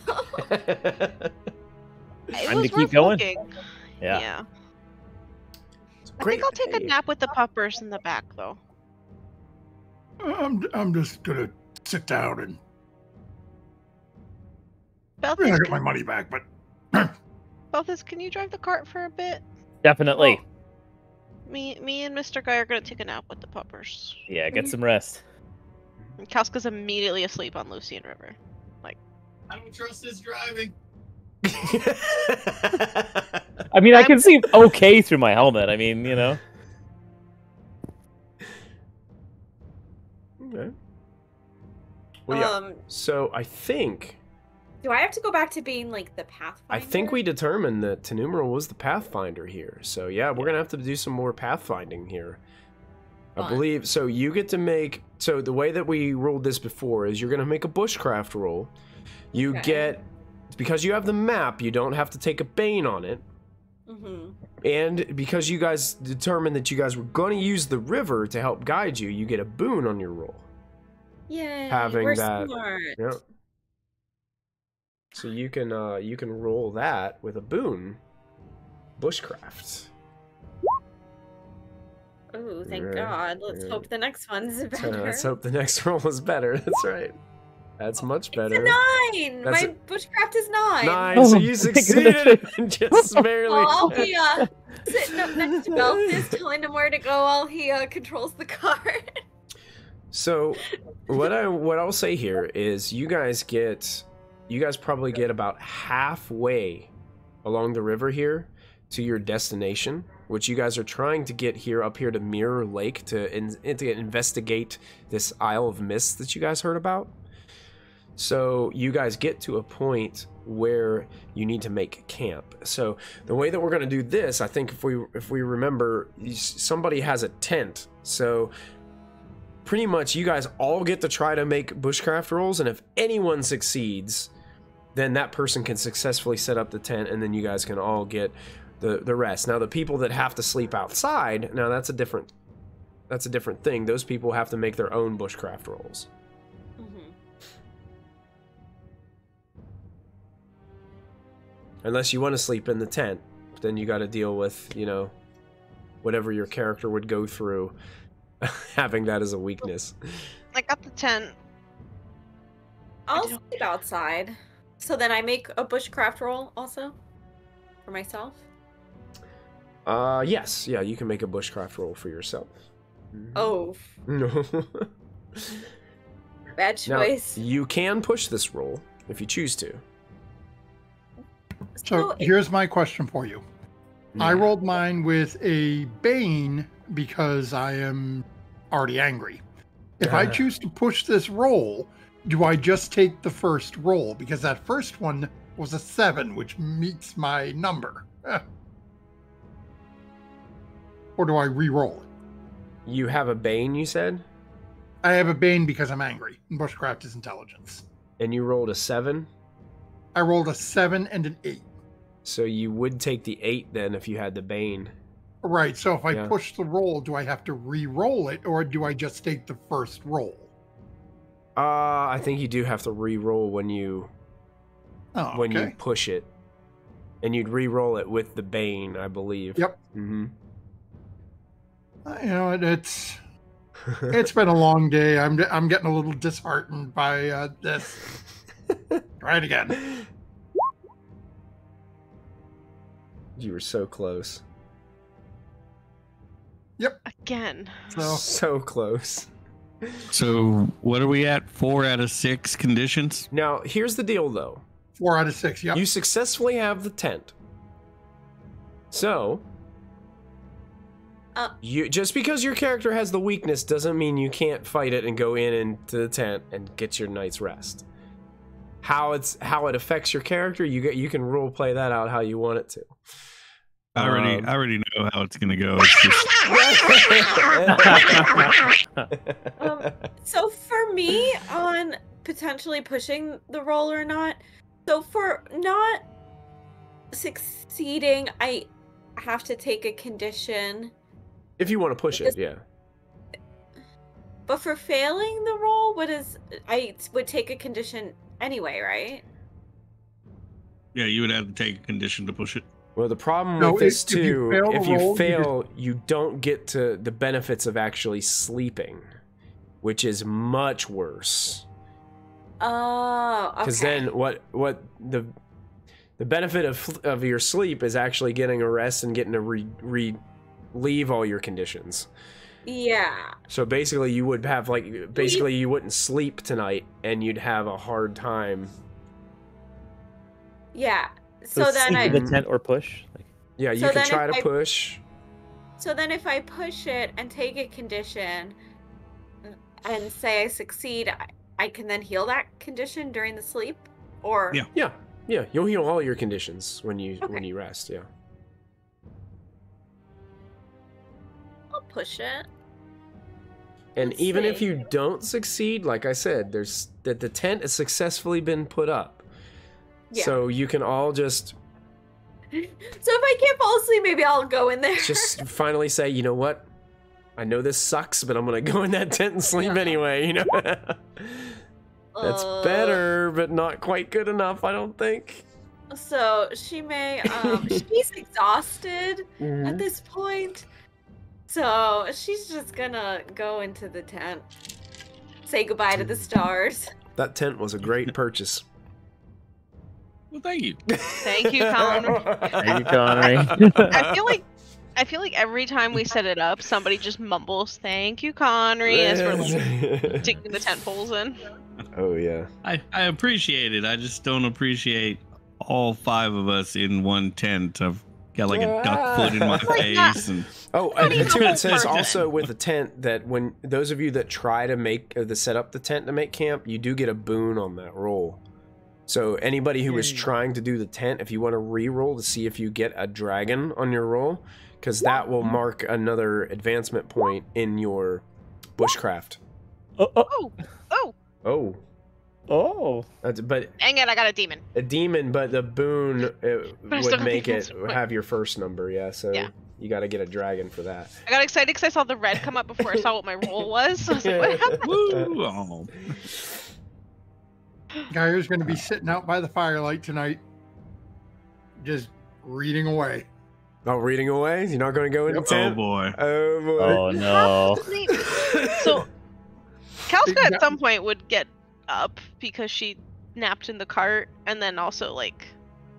It Time was to keep worth going. looking. Yeah. Yeah. I Great. think I'll take a nap with the puppers in the back, though. I'm just gonna sit down and Belthus, I get my money back, but Belthus, can you drive the cart for a bit? Definitely. Me and Mr. Guy are gonna take a nap with the puppers. Yeah, get some rest. And Kalska's immediately asleep on Lucian River. I don't trust his driving. I mean, I can see okay through my helmet. I mean, you know. Okay. Well, yeah. So I think. Do I have to go back to being like the Pathfinder? I think we determined that Tenumeral was the Pathfinder here. So yeah, we're gonna have to do some more pathfinding here. I believe so. You get to make. So the way that we ruled this before is you're gonna make a bushcraft roll. You get, because you have the map, you don't have to take a bane on it. And because you guys determined that you guys were going to use the river to help guide you, you get a boon on your roll. Yay, Having we're that. smart. Yeah. So you can roll that with a boon. Bushcraft. Oh, thank God. Let's hope the next one's better. Let's hope the next roll is better. That's right. That's much better. It's a 9! My bushcraft is 9. 9, so you succeeded just barely. I'll be sitting up next to Belfast, telling him where to go while he controls the cart. So, what I'll say here is you guys probably get about halfway along the river here to your destination, which you guys are trying to get up here to Mirror Lake to investigate this Isle of Mist that you guys heard about. So you guys get to a point where you need to make camp. So the way that we're going to do this, I think if we remember, somebody has a tent. So pretty much you guys all get to try to make bushcraft rolls, and if anyone succeeds, then that person can successfully set up the tent, and then you guys can all get the rest. Now the people that have to sleep outside, now that's a different thing. Those people have to make their own bushcraft rolls. Unless you want to sleep in the tent, then you got to deal with, whatever your character would go through, having that as a weakness. I got the tent. I'll sleep outside. So then I make a bushcraft roll also for myself? Yes. Yeah, you can make a bushcraft roll for yourself. Oh. No. Bad choice. Now, you can push this roll if you choose to. So here's my question for you. I rolled mine with a Bane because I am already angry. If I choose to push this roll, do I just take the first roll? Because that first one was a 7, which meets my number. Or do I re-roll it? You have a Bane, you said? I have a Bane because I'm angry. And Bushcraft is intelligence. And you rolled a 7? I rolled a 7 and an 8. So you would take the 8 then if you had the Bane. Right, so if I push the roll, do I have to re-roll it, or do I just take the first roll? I think you do have to re-roll when you you push it. And you'd re-roll it with the Bane, I believe. Yep. Mm-hmm. It's been a long day. I'm getting a little disheartened by this. Try it again. You were so close. Yep. Again. So close. So what are we at? 4 out of 6 conditions? Now, here's the deal, though. 4 out of 6, yep. You successfully have the tent. So, just because your character has the weakness doesn't mean you can't fight it and go into the tent and get your night's rest. How it affects your character, you can role play that out how you want it to. I already know how it's gonna go. It's just... so for me, on potentially pushing the roll or not, so for not succeeding, I have to take a condition. If you want to push it, yeah. But for failing the roll, I would take a condition anyway, right? Yeah, you would have to take a condition to push it. Well, the problem with this too, if you fail, you don't get to the benefits of actually sleeping, which is much worse. Oh, okay. Because then what the benefit of your sleep is actually getting a rest and getting to relieve all your conditions. Yeah. So basically you would have you wouldn't sleep tonight and you'd have a hard time. Yeah. So then sleep in the tent or push. Yeah, you So can then try if to push. So then if I push it and take a condition and say I succeed, I can then heal that condition during the sleep? Or Yeah. Yeah, you'll heal all your conditions when you Okay. rest, yeah. I'll push it. And Let's even if see. you don't succeed, like I said, there's the tent has successfully been put up. Yeah. So you can all just So if I can't fall asleep, maybe I'll go in there. finally say, you know what? I know this sucks, but I'm gonna go in that tent and sleep anyway, you know? That's better, but not quite good enough, I don't think. So she may she's exhausted Mhm. at this point. So she's just gonna go into the tent. Say goodbye to the stars. That tent was a great purchase. Well, thank you. Thank you, Connery. Thank you, Connery. I feel like every time we set it up, somebody just mumbles, "Thank you, Connery," as we're like digging the tent poles in. Oh yeah. I appreciate it. I just don't appreciate all 5 of us in one tent. I've got like a duck foot in my face, and Oh, and even too, a whole it says person. also with the tent that when those of you that try to make set up the tent to make camp, you do get a boon on that roll. So anybody who is trying to do the tent, if you want to re-roll to see if you get a dragon on your roll, because that will mark another advancement point in your bushcraft. Oh, Oh, Oh. but dang it! I got a demon. a demon, but the boon I still would got make the it advancement point. have your first number. Yeah, so Yeah. you got to get a dragon for that. I got excited because I saw the red come up before I saw what my roll was. I was like, "What happened?" woo! Oh. Guyer's going to be sitting out by the firelight tonight, just reading away. Oh, reading away? You're not going to go in the Oh tent? boy. Oh boy. Oh no. Sleep. So, Kalska at some point would get up because she napped in the cart and then also like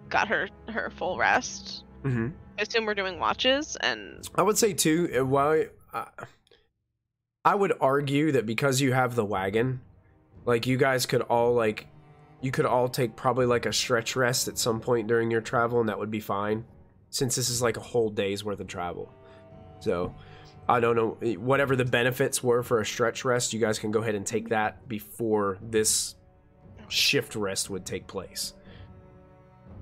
got her full rest. Mm-hmm. I assume we're doing watches and I would say too, while I would argue that because you have the wagon, like you guys could all you could all take probably like a stretch rest at some point during your travel, and that would be fine, since this is like a whole day's worth of travel. So I don't know, whatever the benefits were for a stretch rest, you guys can go ahead and take that before this shift rest would take place.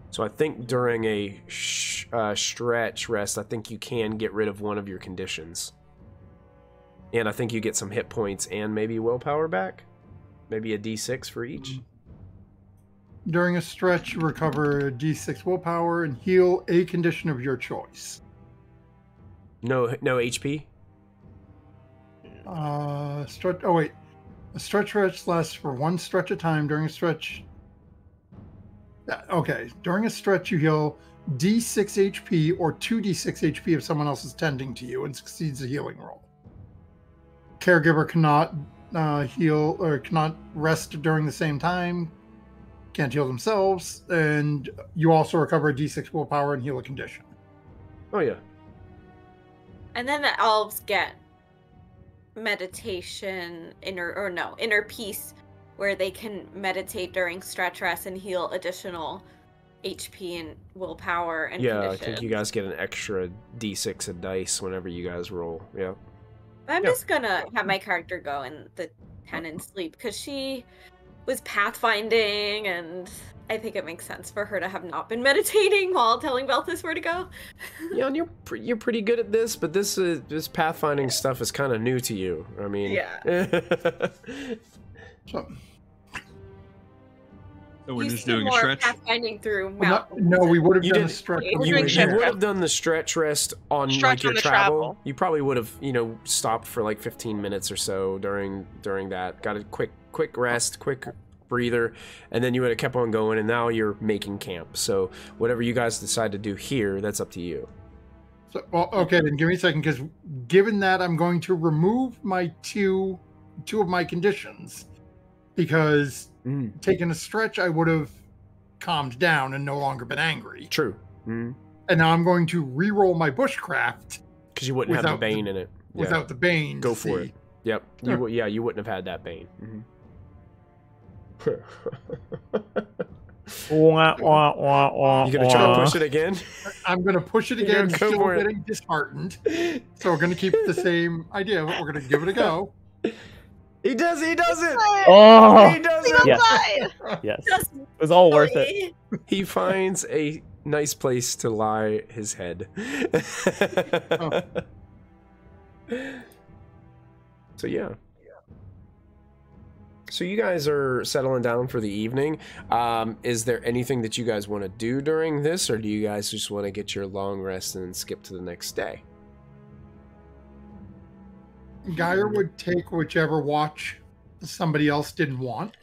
So I think during a stretch rest, I think you can get rid of one of your conditions. And I think you get some hit points and maybe willpower back. Maybe a d6 for each. During a stretch, recover a d6 willpower and heal a condition of your choice. No HP? Stretch. Oh wait, a stretch rest lasts for one stretch at a time. During a stretch, okay. During a stretch, you heal d6 HP or 2d6 HP if someone else is tending to you and succeeds a healing roll. Caregiver cannot heal or cannot rest during the same time. Can't heal themselves, and you also recover a d6 willpower and heal a condition. Oh yeah. And then the elves get meditation, inner peace, where they can meditate during stretch rest and heal additional HP and willpower and Yeah, conditions. I think you guys get an extra d6 of dice whenever you guys roll. Yeah. I'm just gonna have my character go in the tent and sleep because she was pathfinding, and I think it makes sense for her to have not been meditating while telling Belthus where to go. Yeah, and you're pretty good at this, but this pathfinding stuff is kind of new to you. I mean, Yeah. So, we're You just see doing a more stretch. pathfinding through no, mountains. no, we would have You done a did- stretch. We're you doing would shift have done the stretch rest on Stretch like your on the travel. travel. You probably would have, stopped for like 15 minutes or so during that. Got a quick rest, quick breather, and then you would have kept on going, and now you're making camp. So whatever you guys decide to do here, that's up to you. So, well, okay, then give me a second, because given that I'm going to remove my two of my conditions, because taking a stretch, I would have calmed down and no longer been angry. True. And now I'm going to re-roll my bushcraft Because you wouldn't have the Bane in it. Yeah. without the Bane. Go to for see. it. Yep. You wouldn't have had that Bane. Wah, wah, wah, wah, You gonna try to wah. push it again? I'm going to push it You're again, gonna go still for it. getting disheartened. So we're going to keep the same idea, but we're going to give it a go. He does it! Oh, He does Single it! side. yes. Just It was all worth it. He finds a nice place to lie his head. Oh. So yeah. So you guys are settling down for the evening. Is there anything that you guys want to do during this, or do you guys just want to get your long rest and then skip to the next day? Geyer would take whichever watch somebody else didn't want.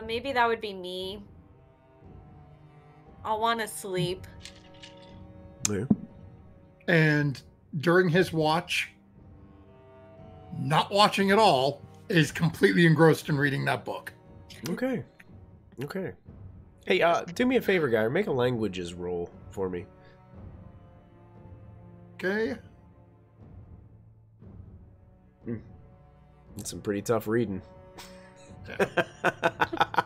Maybe that would be me. I'll want to sleep. Yeah. And during his watch, not watching at all, is completely engrossed in reading that book. Okay. Okay. Hey, do me a favor, guy. Make a languages roll for me. Okay. It's some pretty tough reading.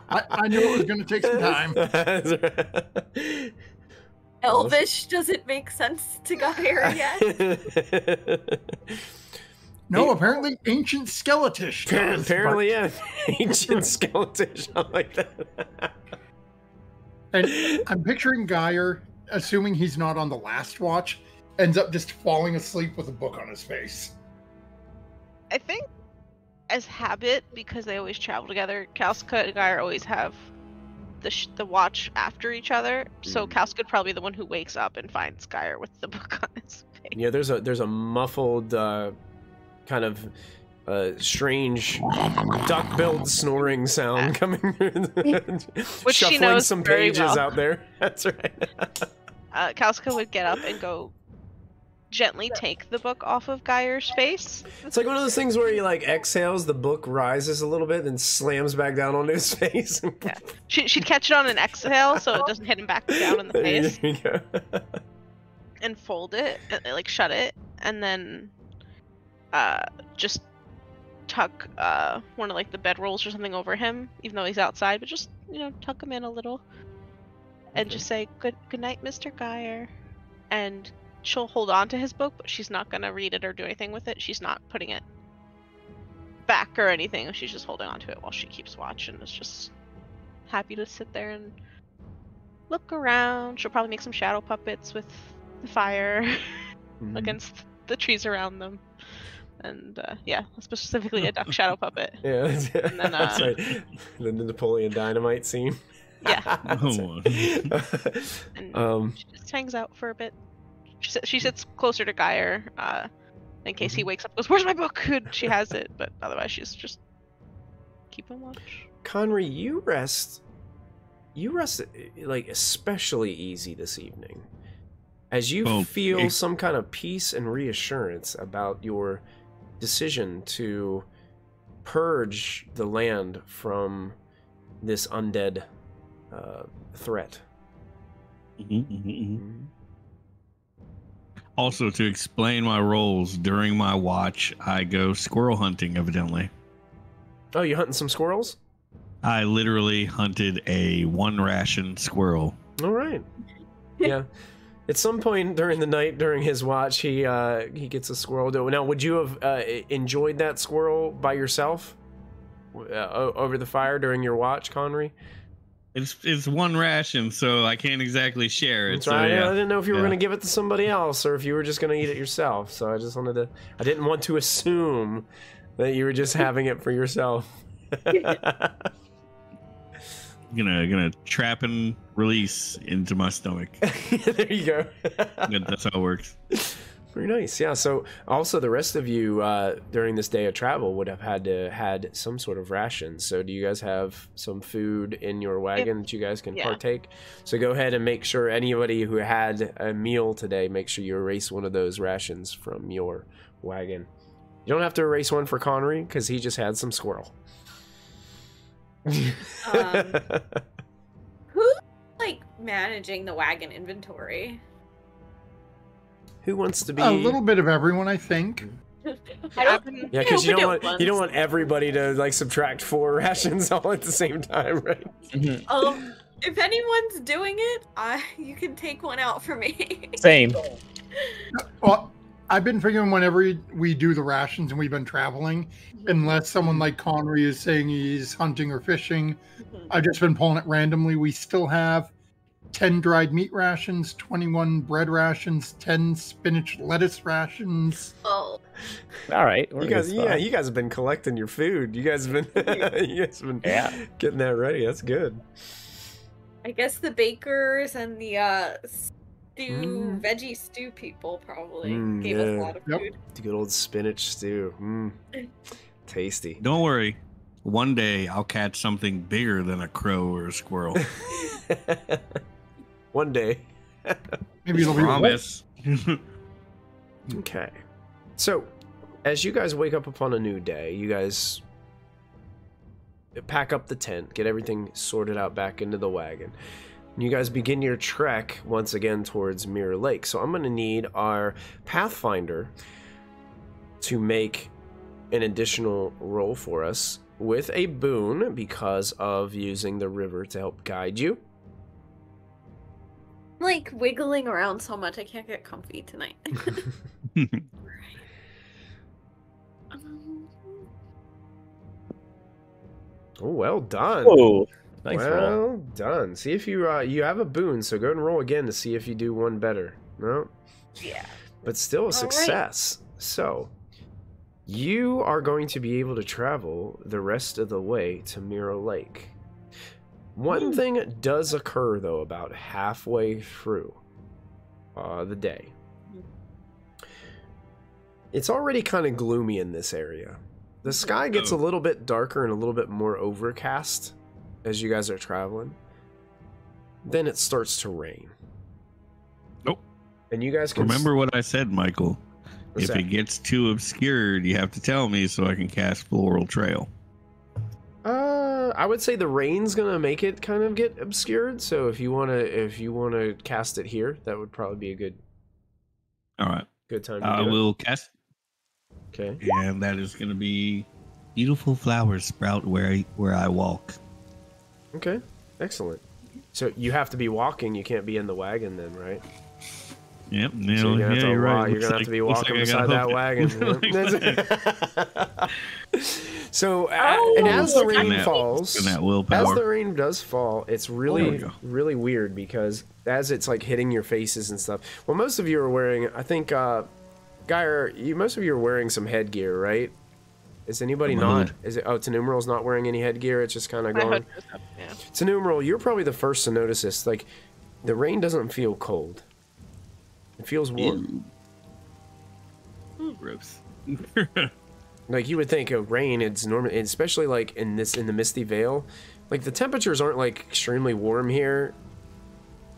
I knew it was going to take some time. Elvish doesn't make sense to Geyer yet. No, apparently ancient skeletish. does, Apparently, yeah. Ancient skeletish. I like that. And I'm picturing Geyer, assuming he's not on the last watch, ends up just falling asleep with a book on his face. I think as habit, because they always travel together, Kalska and Geyer always have the watch after each other. So Kalska would probably be the one who wakes up and finds Geyer with the book on his face. Yeah, there's a muffled kind of strange duck-billed snoring sound coming through, Which she shuffling knows some very pages well. out there. That's right. Kalska would get up and go gently take the book off of Geyer's face. It's like one of those things where he like exhales, the book rises a little bit, then slams back down onto his face. Yeah. She'd catch it on an exhale so it doesn't hit him back down in the face. There you go. And fold it, and, like shut it, and then just tuck one of like the bedrolls or something over him, even though he's outside, but just, you know, tuck him in a little. And just say, good night, Mr. Geyer. And she'll hold on to his book, but she's not gonna read it or do anything with it. She's not putting it back or anything. She's just holding on to it while she keeps watch, and is just happy to sit there and look around. She'll probably make some shadow puppets with the fire against the trees around them. And yeah, specifically a duck shadow puppet. Yeah, And then, that's right. The Napoleon Dynamite scene. Yeah. That's it. And she just hangs out for a bit. She sits closer to Geyer in case he wakes up and goes, "Where's my book?" She has it, but otherwise she's just keeping watch. Conry, you rest like especially easy this evening, as you feel some kind of peace and reassurance about your decision to purge the land from this undead threat. Also, to explain my roles during my watch, I go squirrel hunting, evidently. Oh, you hunting some squirrels? I literally hunted a 1 ration squirrel. All right. Yeah. At some point during the night, during his watch, he gets a squirrel. Now, would you have enjoyed that squirrel by yourself over the fire during your watch, Conry? It's 1 ration, so I can't exactly share it. That's so, right. yeah. I didn't know if you were going to give it to somebody else or if you were just going to eat it yourself. So I just wanted to. I didn't want to assume that you were just having it for yourself. Gonna trap and release into my stomach. There you go. That's how it works. Very nice. Yeah. So also the rest of you during this day of travel would have had some sort of ration. So do you guys have some food in your wagon that you guys can partake? So go ahead and make sure anybody who had a meal today, make sure you erase one of those rations from your wagon. You don't have to erase one for Conry because he just had some squirrel. Who's like managing the wagon inventory? Who wants to be A little bit of everyone, I think. I've been- Yeah, because Yeah, you we don't did want everybody to like subtract 4 rations all at the same time, right? If anyone's doing it, you can take one out for me. Same. Well, I've been figuring whenever we do the rations and we've been traveling, unless someone like Connery is saying he's hunting or fishing, I've just been pulling it randomly. We still have 10 dried meat rations, 21 bread rations, 10 spinach lettuce rations. Oh. All right. You guys, you guys have been collecting your food. You guys have been, getting that ready. That's good. I guess the bakers and the veggie stew people probably gave us a lot of food. The good old spinach stew. Tasty. Don't worry. One day I'll catch something bigger than a crow or a squirrel. One day. Maybe it'll be Promise. Okay. So, as you guys wake up upon a new day, you guys pack up the tent, get everything sorted out back into the wagon. And you guys begin your trek once again towards Mirror Lake. So I'm going to need our Pathfinder to make an additional roll for us with a boon because of using the river to help guide you. I'm like wiggling around so much I can't get comfy tonight. Oh, well done. Oh, nice well roll. done. See if you you have a boon, so go and roll again to see if you do one better. No? Yeah. But still a success. So, you are going to be able to travel the rest of the way to Mirror Lake. One thing does occur, though, about halfway through the day. It's already kind of gloomy in this area. The sky gets a little bit darker and a little bit more overcast as you guys are traveling. Then it starts to rain. Nope. And you guys can... Remember what I said, Michael. What's If that? it gets too obscured, you have to tell me so I can cast Floral Trail. I would say the rain's gonna make it kind of get obscured. So if you wanna cast it here, that would probably be a good All right. time to I do will cast it. Okay. and that is going to be beautiful flowers sprout where I walk. Okay. Excellent. So you have to be walking. You can't be in the wagon then, right? Yep. So you're gonna have to you're right. You're gonna have to be walking beside that wagon. So, and as the rain falls, And that willpower. as the rain does fall, it's really, really weird because as it's like hitting your faces and stuff. Well, most of you are wearing, I think, Geyer, most of you are wearing some headgear, right? Is anybody not? Is it? Oh, Tenumeral's not wearing any headgear. It's just kind of going. Yeah. Tenumeral, you're probably the first to notice this. Like, the rain doesn't feel cold. It feels warm. Gross. Like you would think of rain, it's normal, especially like in the Misty Vale. Like the temperatures aren't like extremely warm here,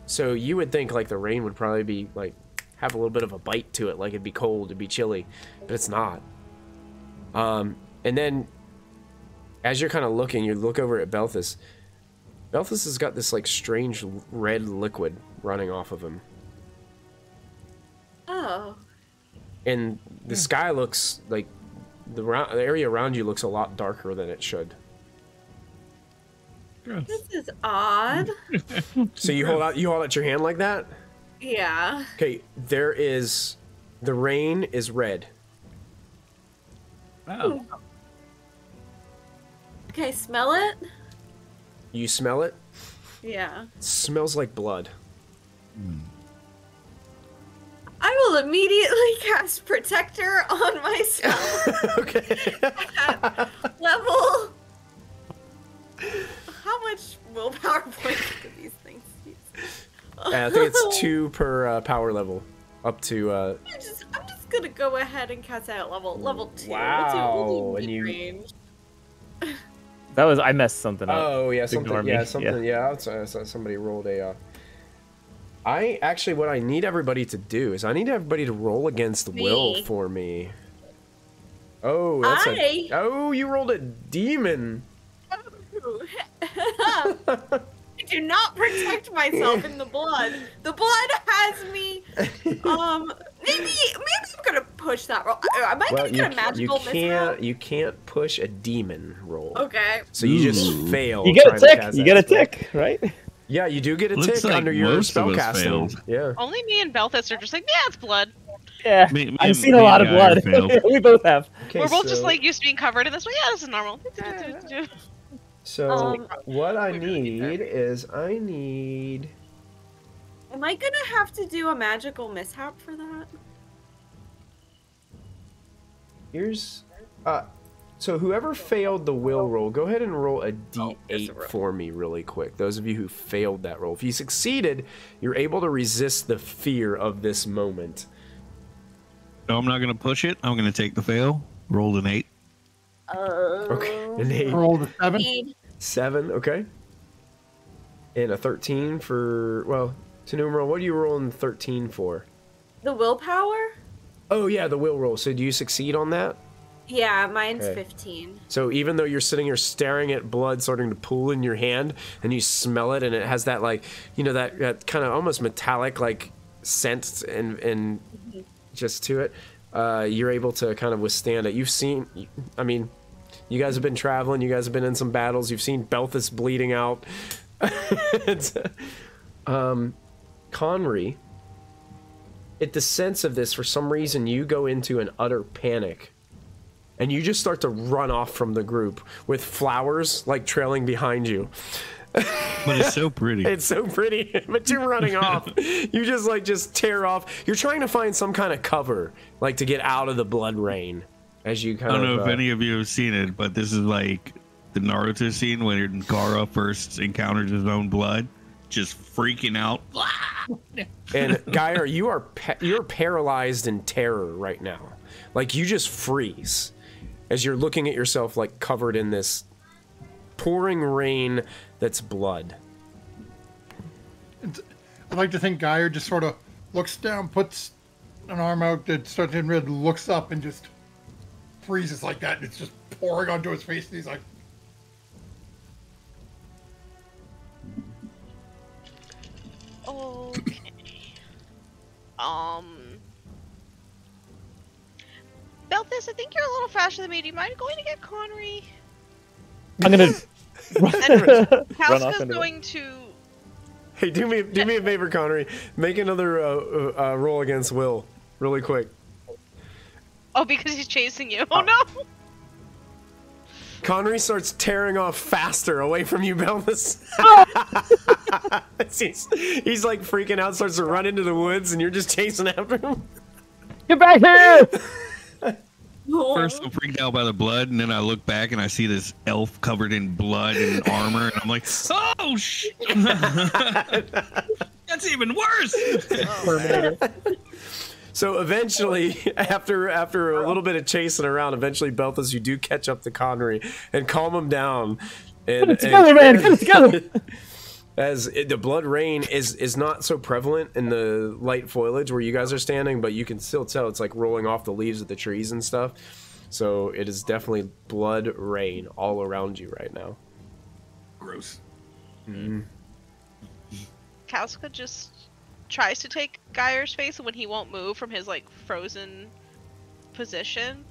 so you would think like the rain would probably be like have a little bit of a bite to it, like it'd be cold, it'd be chilly, but it's not. And then as you're kind of looking, you look over at Belthus. Belthus has got this like strange red liquid running off of him, Oh. and the sky looks like. The area around you looks a lot darker than it should. This is odd. So you hold out your hand like that? Yeah. Okay, the rain is red. Wow. Okay, smell it? You smell it? Yeah. It smells like blood. I will immediately cast Protector on myself. Okay. At level. How much willpower points do these things use? I think it's 2 per power level. Up to I'm just gonna go ahead and cast that at level 2. Wow, We'll do and you- mid-range. I messed something up. Oh yeah, Ignore me. somebody rolled a what I need everybody to do is I need everybody to roll against will for me. Oh, that's you rolled a demon. do not protect myself in the blood. The blood has me. Maybe I'm gonna push that roll. Am I gonna get a magical mishap? You can't push a demon roll. Okay. So you just fail. You get a tick. You get a tick, right? Yeah, you do get a Looks tick like under your most of us spellcasting. failed. Yeah. Only me and Belthus are just like, yeah, it's blood. Yeah, Me I've seen and a lot of Guy blood. failed. We both have. Okay, We're both just so- like used to being covered in this way. Yeah, this is normal. So what I need is I need. Am I gonna have to do a magical mishap for that? Here's. So whoever failed the will roll, go ahead and roll a d8 for me really quick. Those of you who failed that roll. If you succeeded, you're able to resist the fear of this moment. No, I'm not going to push it. I'm going to take the fail. Rolled an 8. Okay, an 8. Roll the 7. 7, okay. And a 13 for, well, to numeral, what are you rolling 13 for? The willpower? Oh yeah, the will roll. So do you succeed on that? Yeah, mine's Okay. 15. So even though you're sitting here staring at blood starting to pool in your hand, and you smell it, and it has that like, you know, that kind of almost metallic like scent and just to it, you're able to kind of withstand it. You've seen, I mean, you guys have been traveling, you guys have been in some battles, you've seen Belthus bleeding out. Conry, at the sense of this, for some reason, you go into an utter panic. And you just start to run off from the group with flowers like trailing behind you. But it's so pretty. It's so pretty, but you're running off. You just tear off. You're trying to find some kind of cover, like to get out of the blood rain. As you kind I of. don't know if any of you have seen it, but this is like the Naruto scene when Gaara first encounters his own blood, just freaking out. And Geyer, you're paralyzed in terror right now. Like you just freeze as you're looking at yourself like covered in this pouring rain that's blood. I'd like to think Geyer just sort of looks down, puts an arm out that starts in red, looks up, and just freezes like that. And it's just pouring onto his face, and he's like, Okay. Belthus, I think you're a little faster than me. Do you mind going to get Conry? I'm gonna And run off Kalska's into it. going to. Hey, do me a favor, Connery. Make another roll against Will, really quick. Oh, because he's chasing you. Oh no! Connery starts tearing off faster away from you, Belvis. he's like freaking out, starts to run into the woods, and you're just chasing after him. Get back here! First, I'm freaked out by the blood, and then I look back and I see this elf covered in blood and armor, and I'm like, "Oh shit! That's even worse." So eventually, after a little bit of chasing around, eventually Belthus, you do catch up to Connery and calm him down. And, Get it together, man! Get it together! As the blood rain is not so prevalent in the light foliage where you guys are standing, but you can still tell it's like rolling off the leaves of the trees and stuff. So it is definitely blood rain all around you right now. Gross. Kalska just tries to take Geyer's face, and when he won't move from his like frozen position,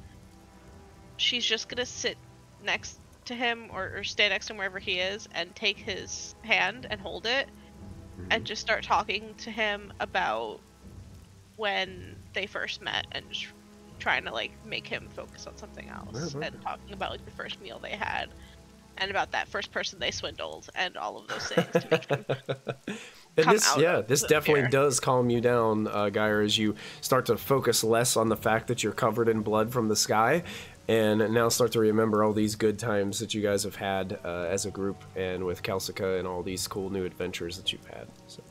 she's just gonna sit next to him or stay next to him wherever he is and take his hand and hold it and just start talking to him about when they first met and just trying to like make him focus on something else and talking about like the first meal they had and about that first person they swindled and all of those things to make him And this definitely fear. does calm you down, Geyer, as you start to focus less on the fact that you're covered in blood from the sky, and now start to remember all these good times that you guys have had as a group, and with Kalsika and all these cool new adventures that you've had. So.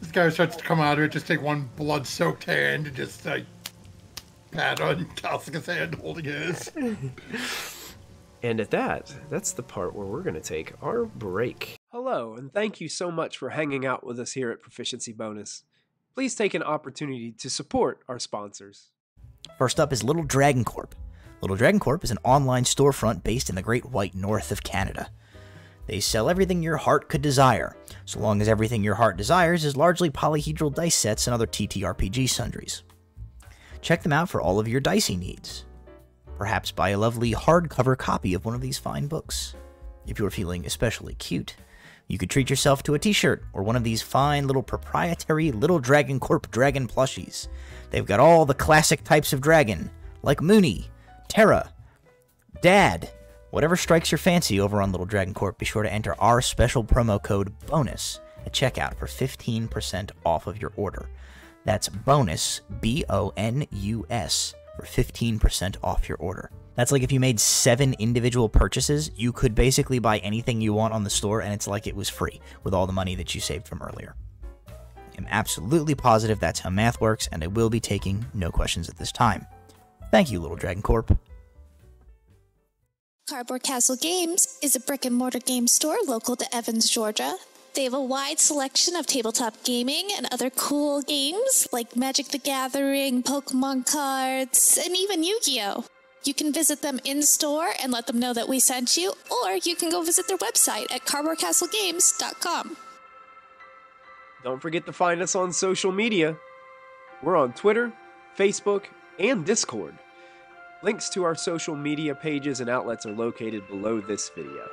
this guy starts to come out of it, just take one blood-soaked hand and just like pat on Kalsika's hand, holding his. And at that's the part where we're going to take our break. Hello, and thank you so much for hanging out with us here at Proficiency Bonus. Please take an opportunity to support our sponsors. First up is Little Dragon Corp. Little Dragon Corp is an online storefront based in the Great White North of Canada. They sell everything your heart could desire, so long as everything your heart desires is largely polyhedral dice sets and other TTRPG sundries. Check them out for all of your dicey needs. Perhaps buy a lovely hardcover copy of one of these fine books. If you're feeling especially cute, you could treat yourself to a t-shirt or one of these fine little proprietary Little Dragon Corp dragon plushies. They've got all the classic types of dragon, like Mooney, Terra, Dad. Whatever strikes your fancy over on Little Dragon Corp, be sure to enter our special promo code BONUS at checkout for 15% off of your order. That's BONUS, B-O-N-U-S, for 15% off your order. That's like if you made 7 individual purchases, you could basically buy anything you want on the store and it's like it was free with all the money that you saved from earlier. I'm absolutely positive that's how math works, and I will be taking no questions at this time. Thank you, Little Dragon Corp. Cardboard Castle Games is a brick-and-mortar game store local to Evans, Georgia. They have a wide selection of tabletop gaming and other cool games like Magic the Gathering, Pokemon cards, and even Yu-Gi-Oh! You can visit them in-store and let them know that we sent you, or you can go visit their website at cardboardcastlegames.com. Don't forget to find us on social media. We're on Twitter, Facebook, and Discord. Links to our social media pages and outlets are located below this video.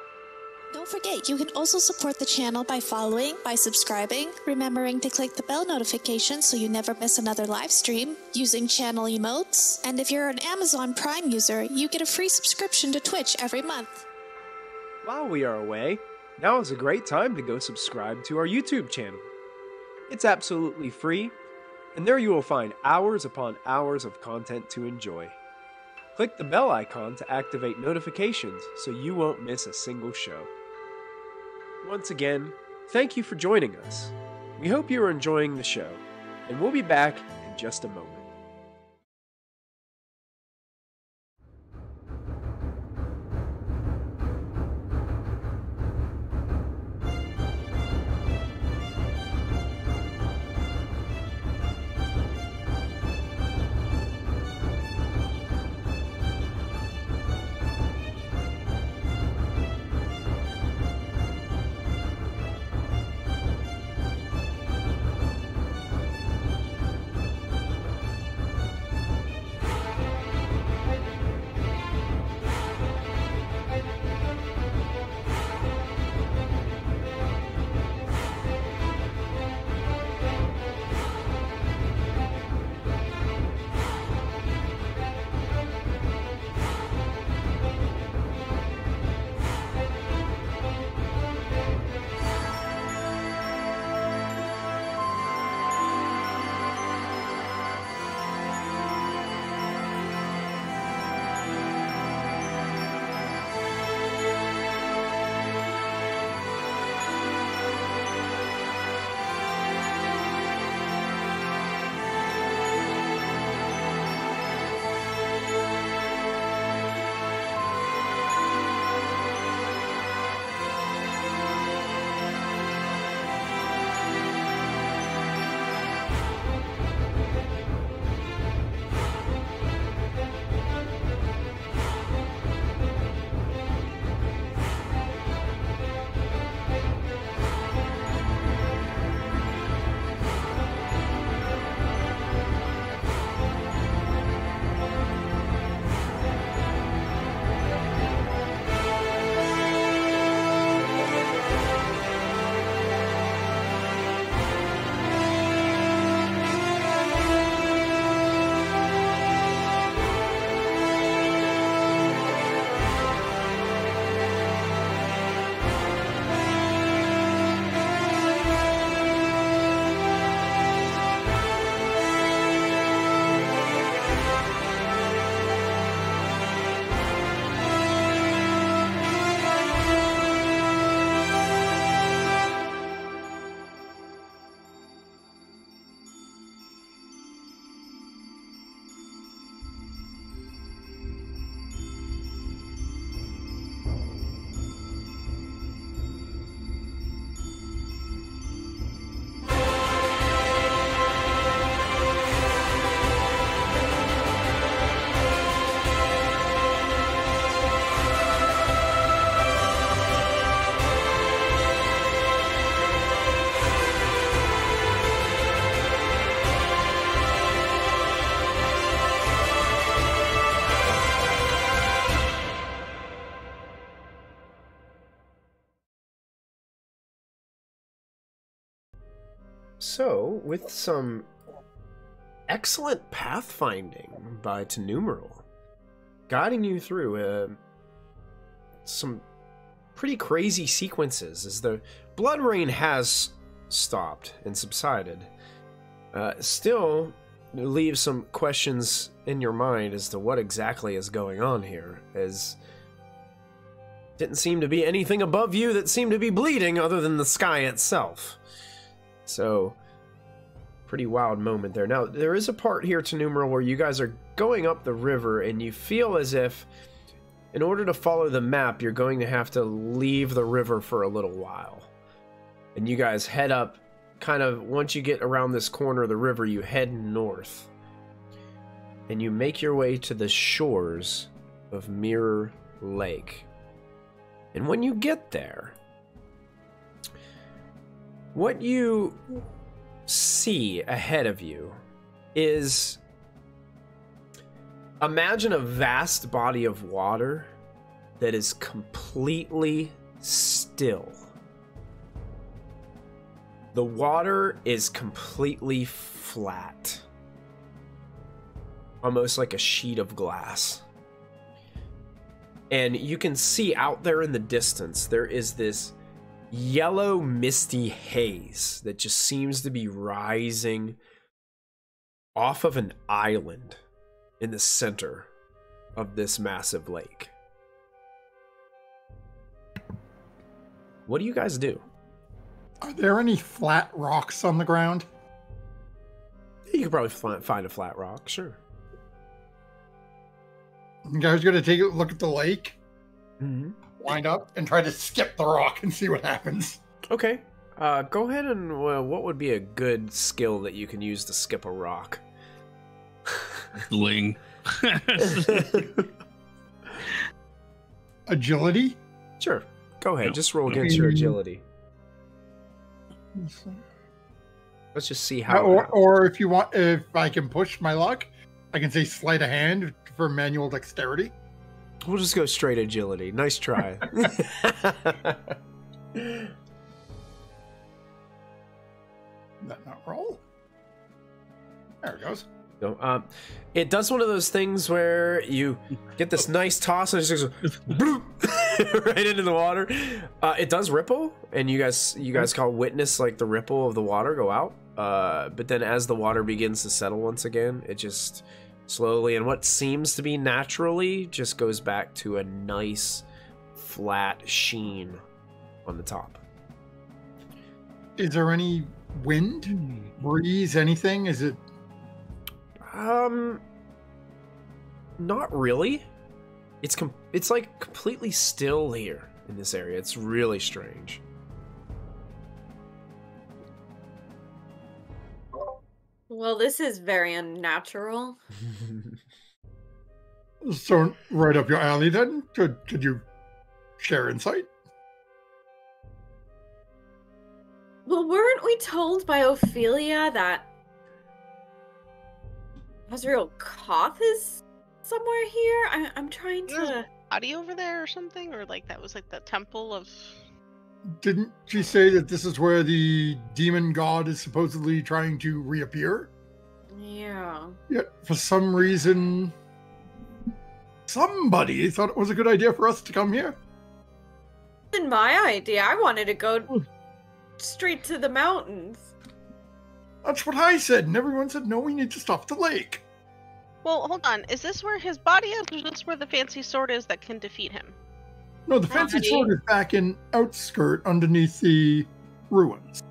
Don't forget, you can also support the channel by following, by subscribing, remembering to click the bell notification so you never miss another live stream, using channel emotes, and if you're an Amazon Prime user, you get a free subscription to Twitch every month. While we are away, now is a great time to go subscribe to our YouTube channel. It's absolutely free, and there you will find hours upon hours of content to enjoy. Click the bell icon to activate notifications so you won't miss a single show. Once again, thank you for joining us. We hope you are enjoying the show, and we'll be back in just a moment. So, with some excellent pathfinding by Tenumeral, guiding you through some pretty crazy sequences as the blood rain has stopped and subsided, still leaves some questions in your mind as to what exactly is going on here, as didn't seem to be anything above you that seemed to be bleeding other than the sky itself. So, pretty wild moment there. Now, there is a part here, Tenumeral, where you guys are going up the river and you feel as if in order to follow the map, you're going to have to leave the river for a little while. And you guys head up, kind of, once you get around this corner of the river, you head north. And you make your way to the shores of Mirror Lake. And when you get there, what you see ahead of you is, imagine a vast body of water that is completely still. The water is completely flat, almost like a sheet of glass. And you can see out there in the distance, there is this yellow misty haze that just seems to be rising off of an island in the center of this massive lake. What do you guys do? Are there any flat rocks on the ground? You could probably find a flat rock, sure. You guys going to take a look at the lake, Mm-hmm. wind up, and try to skip the rock and see what happens. Okay. Go ahead and what would be a good skill that you can use to skip a rock? Ling. Agility? Sure. Go ahead. No. Just roll against your agility. Let's just see how. Or if you want, if I can push my luck, I can say sleight of hand for manual dexterity. We'll just go straight agility. Nice try. That not roll? There it goes. So, it does one of those things where you get this nice toss and it just goes bloop, right into the water. It does ripple, and you guys can witness like the ripple of the water go out. But then as the water begins to settle once again, it just slowly, and what seems to be naturally, just goes back to a nice flat sheen on the top. Is there any wind, breeze, anything? Is it? Not really. It's like completely still here in this area. It's really strange. Well, this is very unnatural. So right up your alley then? Could you share insight? Well, weren't we told by Ophelia that Azrael Koth is somewhere here? I'm trying to... Body over there or something? Or like that was like the temple of... Didn't she say that this is where the demon god is supposedly trying to reappear? Yeah. Yet for some reason, somebody thought it was a good idea for us to come here. It wasn't my idea. I wanted to go straight to the mountains. That's what I said, and everyone said, no, we need to stop the lake. Well, hold on. Is this where his body is, or is this where the fancy sword is that can defeat him? No, the fancy sword is back in outskirt underneath the ruins.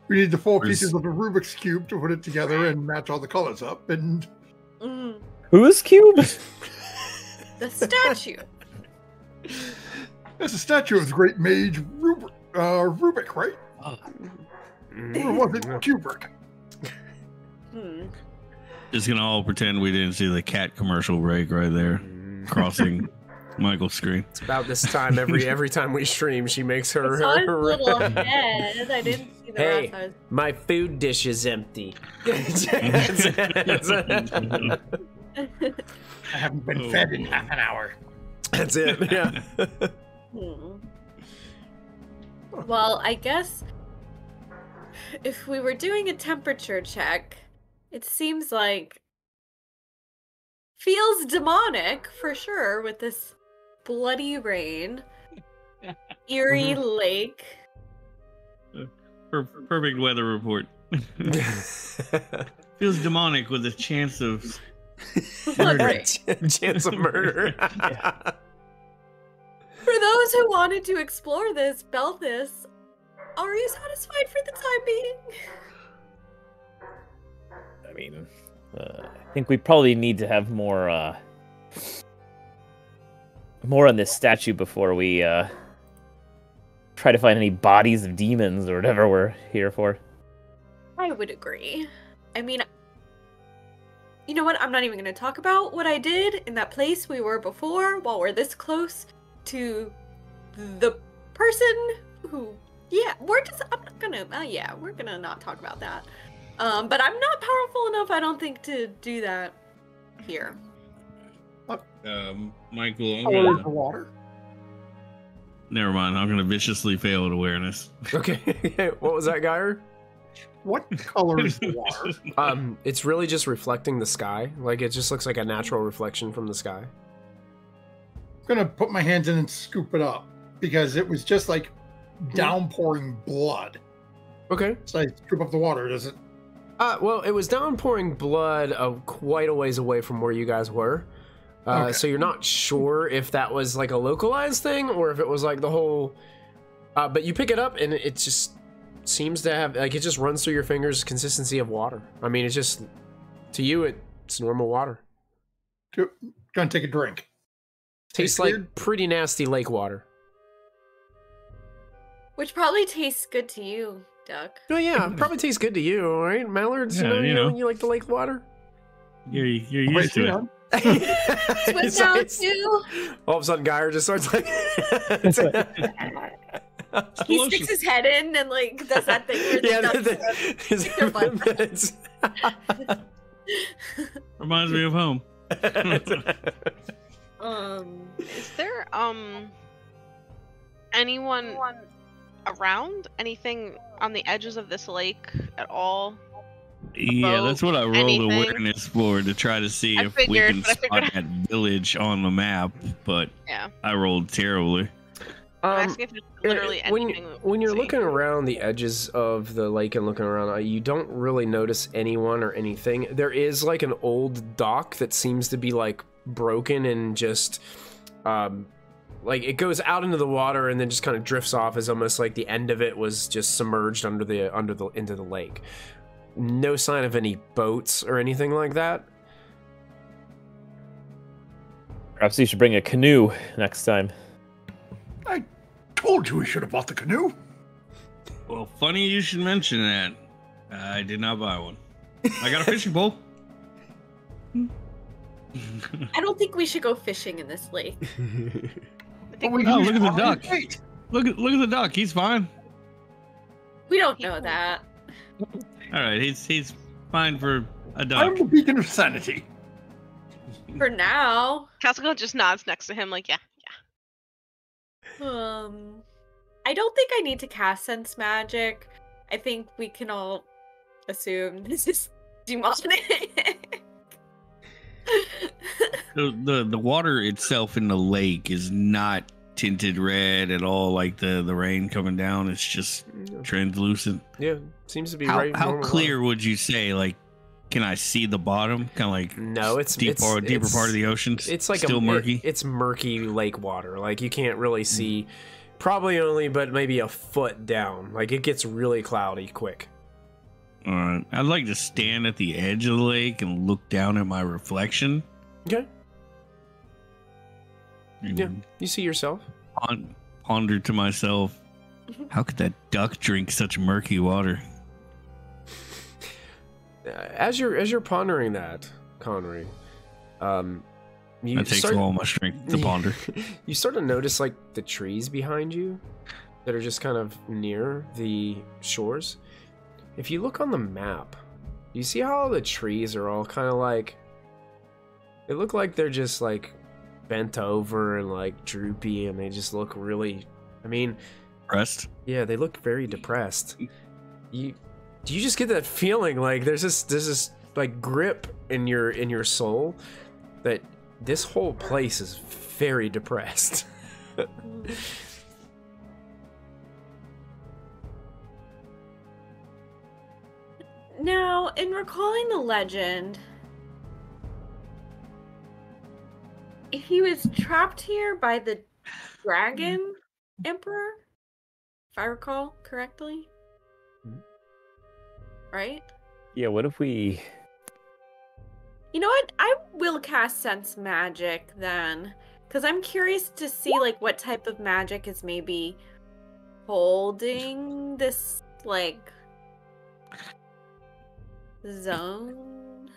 We need the 4 pieces of the Rubik's Cube to put it together and match all the colors up, and... Whose cube? The statue. It's a statue of the great mage Rubik, right? Or was it Kubrick? Just gonna all pretend we didn't see the cat commercial break right there, crossing Michael's screen. It's about this time every time we stream, she makes her. It's on his little head. I didn't see the Hey, rest. my food dish is empty. I haven't been fed in half an hour. That's it. Yeah. Well, I guess if we were doing a temperature check, it seems like feels demonic for sure with this bloody rain, eerie lake. Perfect weather report. Feels demonic with a chance of murder. Chance of murder. For those who wanted to explore this, Belthus, are you satisfied for the time being? I mean, I think we probably need to have more on this statue before we try to find any bodies of demons or whatever we're here for. I would agree. I mean, you know what? I'm not even going to talk about what I did in that place we were before while we're this close to the person who, we're gonna not talk about that. But I'm not powerful enough, I don't think, to do that here. Michael, The water. Never mind. I'm gonna viciously fail at awareness. Okay. What was that, Geyer? What color is the water? It's really just reflecting the sky. Like, it just looks like a natural reflection from the sky. I'm gonna put my hands in and scoop it up because it was just like downpouring blood. Okay. So I scoop up the water. Does it? Well, it was downpouring blood quite a ways away from where you guys were. Okay. So you're not sure if that was like a localized thing or if it was like the whole... but you pick it up and it just seems to have... Like, it just runs through your fingers, consistency of water. I mean, it's just... To you, it's normal water. Gonna take a drink. Tastes like pretty nasty lake water. Which probably tastes good to you, Duck. Oh yeah, probably tastes good to you, right? Mallards, Yeah, you know, you like the lake water? You're used to it. Swim down too. All of a sudden, Geyer just starts like... He sticks his head in and like does that thing where the ducks Reminds me of home. Is there anyone around? Anything on the edges of this lake at all? Yeah, that's what I rolled anything? awareness for, to try to see if we can spot that village on the map, but yeah, I rolled terribly. I'm asking if there's literally anything. When you're looking around the edges of the lake and looking around, you don't really notice anyone or anything. There is like an old dock that seems to be like broken and just like it goes out into the water and then just kind of drifts off, as almost like the end of it was just submerged into the lake. No sign of any boats or anything like that. Perhaps you should bring a canoe next time. I told you we should have bought the canoe. Well, funny you should mention that. I did not buy one. I got a fishing pole. I don't think we should go fishing in this lake. Oh, look at the duck. Look at the duck. He's fine. We don't know that. All right, he's fine for a duck. I'm the beacon of sanity. For now. Casico just nods next to him like, yeah. I don't think I need to cast sense magic. I think we can all assume this is demonic. The water itself in the lake is not tinted red at all, like the rain coming down. It's just translucent. Yeah, seems to be how normal clear water. would you say? Like, can I see the bottom? Kind of like no, it's deeper part of the ocean. It's like still murky. It's murky lake water. Like you can't really see, probably only, but maybe a foot down. Like it gets really cloudy quick. All right, I'd like to stand at the edge of the lake and look down at my reflection. Okay. Yeah, you see yourself. Ponder to myself, how could that duck drink such murky water? As you're pondering that, Connery, that takes all my strength to ponder. You start to notice like the trees behind you that are just kind of near the shores. If you look on the map, you see how all the trees are all kind of like, they look like they're just like bent over and like droopy, and they just look really, I mean, depressed. Yeah, they look very depressed. do you just get that feeling like there's this like grip in your soul that this whole place is very depressed. Now, in recalling the legend, he was trapped here by the Dragon Emperor, if I recall correctly. Right? Yeah, what if we... You know what? I will cast Sense Magic then. Because I'm curious to see, like, what type of magic is maybe holding this, like, zone.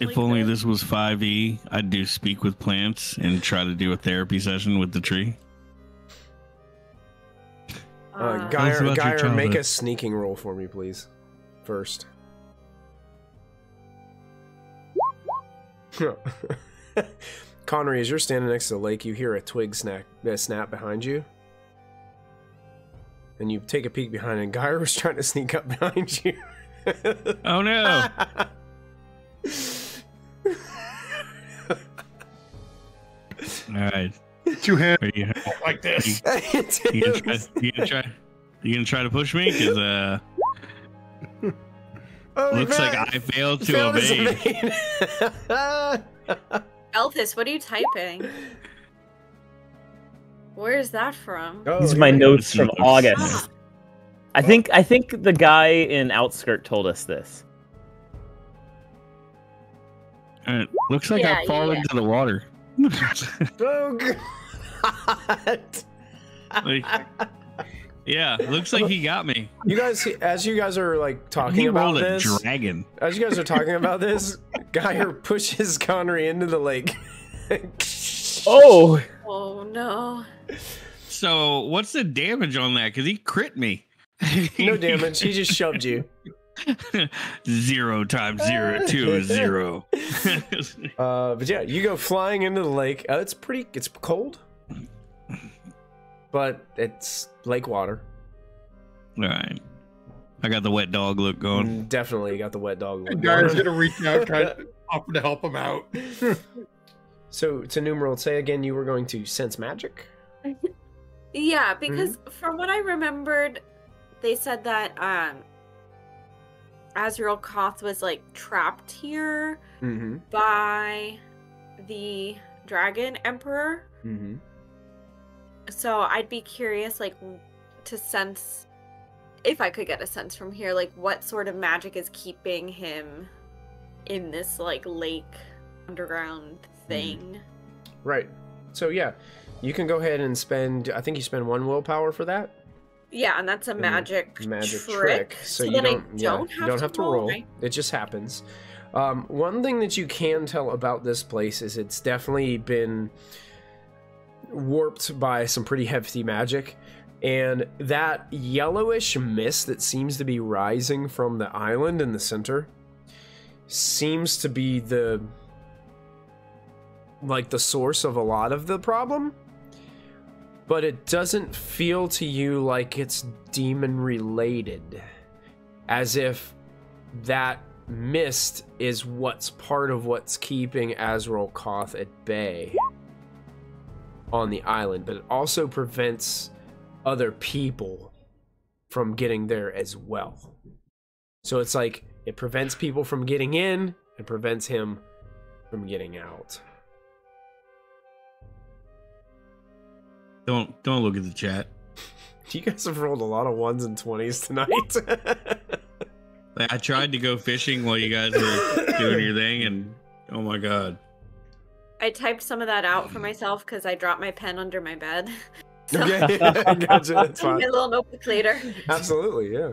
If like only this. this was 5e, I'd do speak with plants and try to do a therapy session with the tree. Geyer, about your make childhood. a sneaking roll for me, please. First. Connery, as you're standing next to the lake, you hear a twig snap behind you. And you take a peek behind, and Geyer was trying to sneak up behind you. Oh no! All right. Two hands Are you, like this. you gonna try to push me? Because looks like I failed to evade. Elthis, what are you typing? Where's that from? Oh, These are my here we go. notes from August. I think the guy in Outskirt told us this. Looks like Yeah, I fall yeah. into the water. Oh, God. Like, yeah, looks like he got me. You guys, as you guys are like talking He about rolled a this, dragon. as you guys are talking about this, Geyer pushes Connery into the lake. Oh! Oh no. So what's the damage on that? Because he crit me. No damage. He just shoved you. 0 times 0 2 is 0. But yeah, you go flying into the lake. It's cold, but it's lake water. All right. I got the wet dog look going. Definitely got the wet dog look. And Guy's gonna reach out, try to offer to help him out. So to numeral, say again, you were going to sense magic. Yeah, because from what I remembered, they said that Azrael Koth was like trapped here by the Dragon Emperor. So I'd be curious, like, to sense, if I could get a sense from here, like, what sort of magic is keeping him in this, like, lake underground thing. Right. So yeah, you can go ahead and spend, I think you spend 1 willpower for that. Yeah, and that's a magic trick. So you then don't, I don't have to roll. right? It just happens. One thing that you can tell about this place is it's definitely been warped by some pretty hefty magic, and that yellowish mist that seems to be rising from the island in the center seems to be the source of a lot of the problem, but it doesn't feel to you like it's demon related, as if that mist is what's part of what's keeping Azrael Koth at bay on the island, but it also prevents other people from getting there as well. So it's like it prevents people from getting in, it prevents him from getting out. Don't look at the chat. You guys have rolled a lot of 1s and 20s tonight. I tried to go fishing while you guys were doing your thing, and oh my god. I typed some of that out for myself because I dropped my pen under my bed. Okay, gotcha. That's fine. Get a little notebook later. Absolutely, yeah.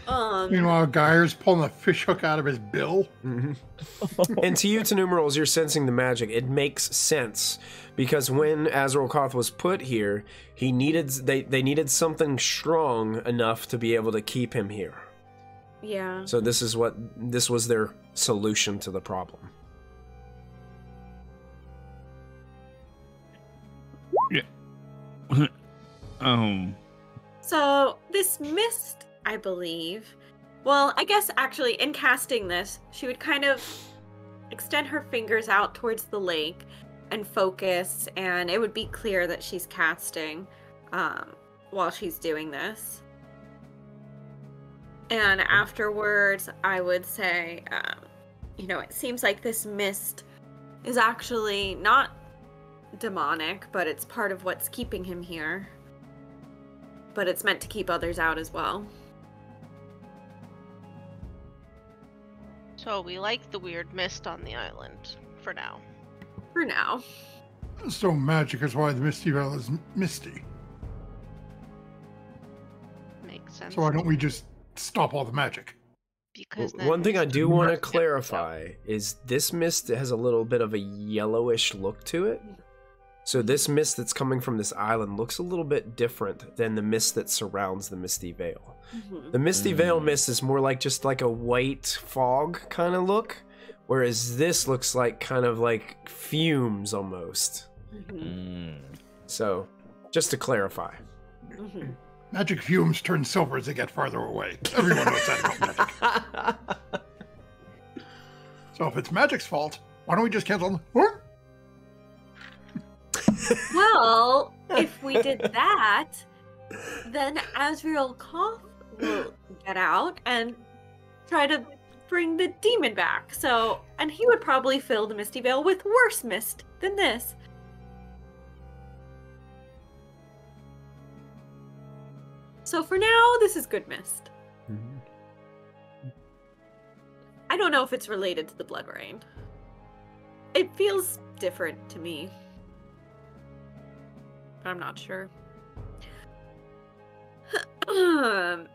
Meanwhile, Geyer's pulling a fish hook out of his bill. And to you, to numerals, you're sensing the magic. It makes sense because when Azrael Koth was put here, they needed something strong enough to be able to keep him here. Yeah. So this was their solution to the problem. Yeah. So this mist, I believe, Well, I guess actually in casting this, she would kind of extend her fingers out towards the lake and focus, and it would be clear that she's casting while she's doing this. And afterwards, I would say, you know, it seems like this mist is actually not demonic, but it's part of what's keeping him here. But it's meant to keep others out as well. So we like the weird mist on the island for now. For now. So magic is why the Misty Vale is misty. Makes sense. So why don't we just stop all the magic? Because one thing I do want to clarify is this mist has a little bit of a yellowish look to it. So this mist that's coming from this island looks a little bit different than the mist that surrounds the Misty Vale. Mm-hmm. The Misty Vale mist is more like just like a white fog kind of look, whereas this looks like kind of like fumes almost. Mm-hmm. So, just to clarify. Mm-hmm. Magic fumes turn silver as they get farther away. Everyone knows that about magic. So if it's magic's fault, why don't we just cancel them? What? Well, if we did that, then Azrael Koth will get out and try to bring the demon back. So, and he would probably fill the Misty Vale with worse mist than this. So for now, this is good mist. Mm-hmm. I don't know if it's related to the blood rain. It feels different to me. I'm not sure. On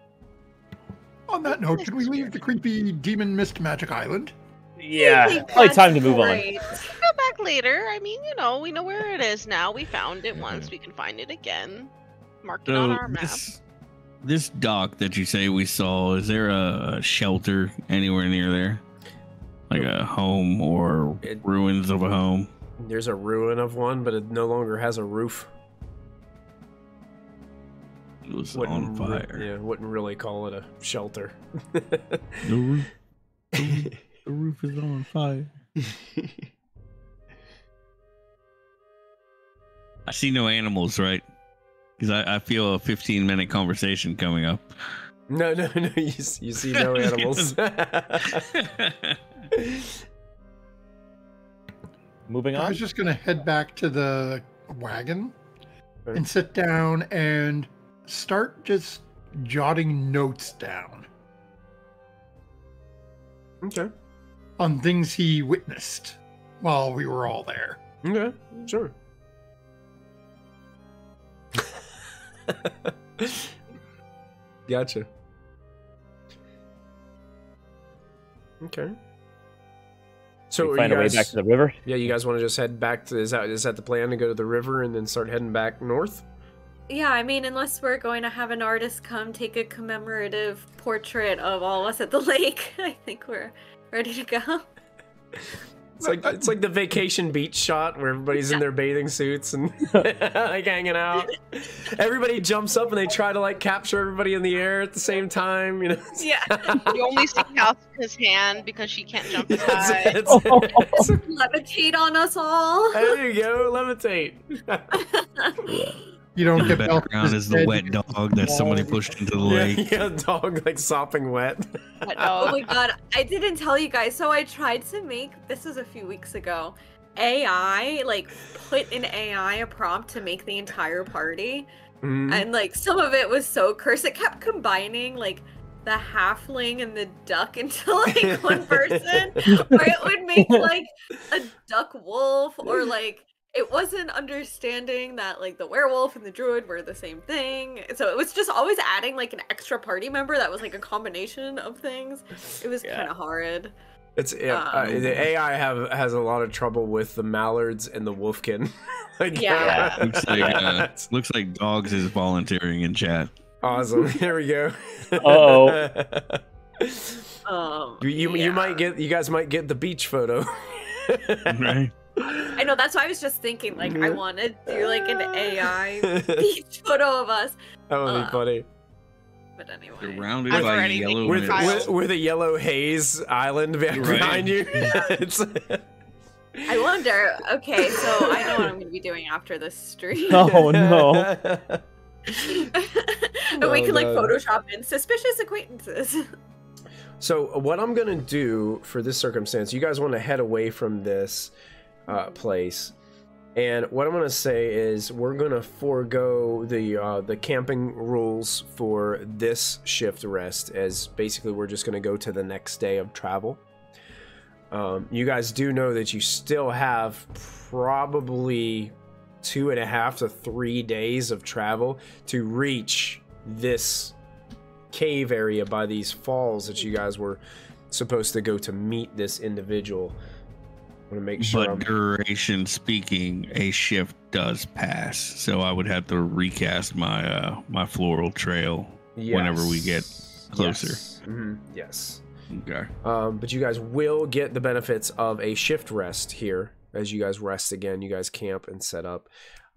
that note, should we leave the creepy demon mist magic island? Yeah, probably time to move on. Go back later. I mean, you know, we know where it is now. We found it once. We can find it again. Mark it on our map. This dock that you say we saw, is there a shelter anywhere near there? Like a home or ruins of a home? There's a ruin of one, but it no longer has a roof. It was on fire. Yeah, wouldn't really call it a shelter. The roof is on fire. I see no animals, right? Because I feel a 15-minute conversation coming up. No, you see no animals. Moving on. I was just going to head back to the wagon and sit down and start just jotting notes down. Okay. On things he witnessed while we were all there. Okay, sure. Gotcha. Okay. So we find a way back to the river. Yeah, you guys want to just head back to? Is that the plan, to go to the river and then start heading back north? Yeah, I mean, unless we're going to have an artist come take a commemorative portrait of all of us at the lake, I think we're ready to go. It's like the vacation beach shot where everybody's in their bathing suits and like hanging out. Everybody jumps up and they try to like capture everybody in the air at the same time, you know? Yeah. You only see Calcica's hand because she can't jump as high. Levitate on us all. There you go, levitate. You don't in get the background is the wet dog that somebody pushed into the lake. Yeah, dog like sopping wet. Oh my god, I didn't tell you guys. So I tried to make, this was a few weeks ago, AI, like put in AI a prompt to make the entire party. And like some of it was so cursed. It kept combining like the halfling and the duck into like one person. Or it would make like a duck wolf, or like it wasn't understanding that like the werewolf and the druid were the same thing. So it was just always adding like an extra party member that was like a combination of things. It was kind of horrid. It's the AI has a lot of trouble with the mallards and the wolfkin. Like, looks like dogs is volunteering in chat. Awesome. Here we go. You guys might get the beach photo. Right. I know, that's why I was just thinking, like, I want to do, like, an AI beach photo of us. That would be funny. but anyway. Surrounded I'm by already yellow making mist. piles. With a yellow haze island behind you. It's- I wonder. Okay, so I know what I'm going to be doing after this stream. Oh no. But we can like no. Photoshop in suspicious acquaintances. So what I'm gonna do for this circumstance, you guys want to head away from this place, and what I'm gonna say is we're gonna forego the camping rules for this shift rest, as basically we're just gonna go to the next day of travel. You guys do know that you still have probably 2.5 to 3 days of travel to reach this cave area by these falls that you guys were supposed to go to meet this individual. I want to make sure. But duration speaking, a shift does pass, so I would have to recast my my floral trail whenever we get closer. Yes. Yes. Okay. But you guys will get the benefits of a shift rest here. As you guys rest again, you guys camp and set up.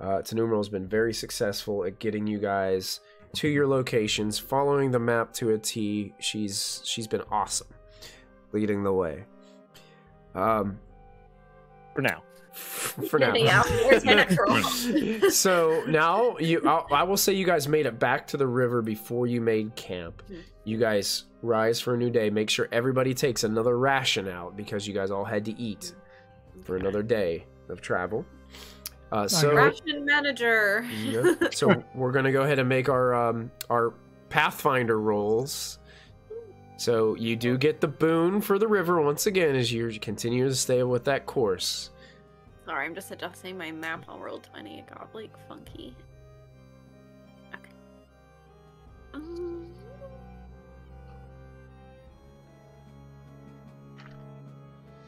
Tenumeral has been very successful at getting you guys to your locations, following the map to a T. She's been awesome, leading the way. For now. For now. Yeah, where's my next roll? So now I will say you guys made it back to the river before you made camp. You guys rise for a new day. Make sure everybody takes another ration out because you guys all had to eat for another day of travel. So Ration manager. yeah, so we're gonna go ahead and make our Pathfinder rolls. So you do get the boon for the river once again as you continue to stay with that course. Sorry, I'm just adjusting my map. I'll roll 20. It got like funky. Okay.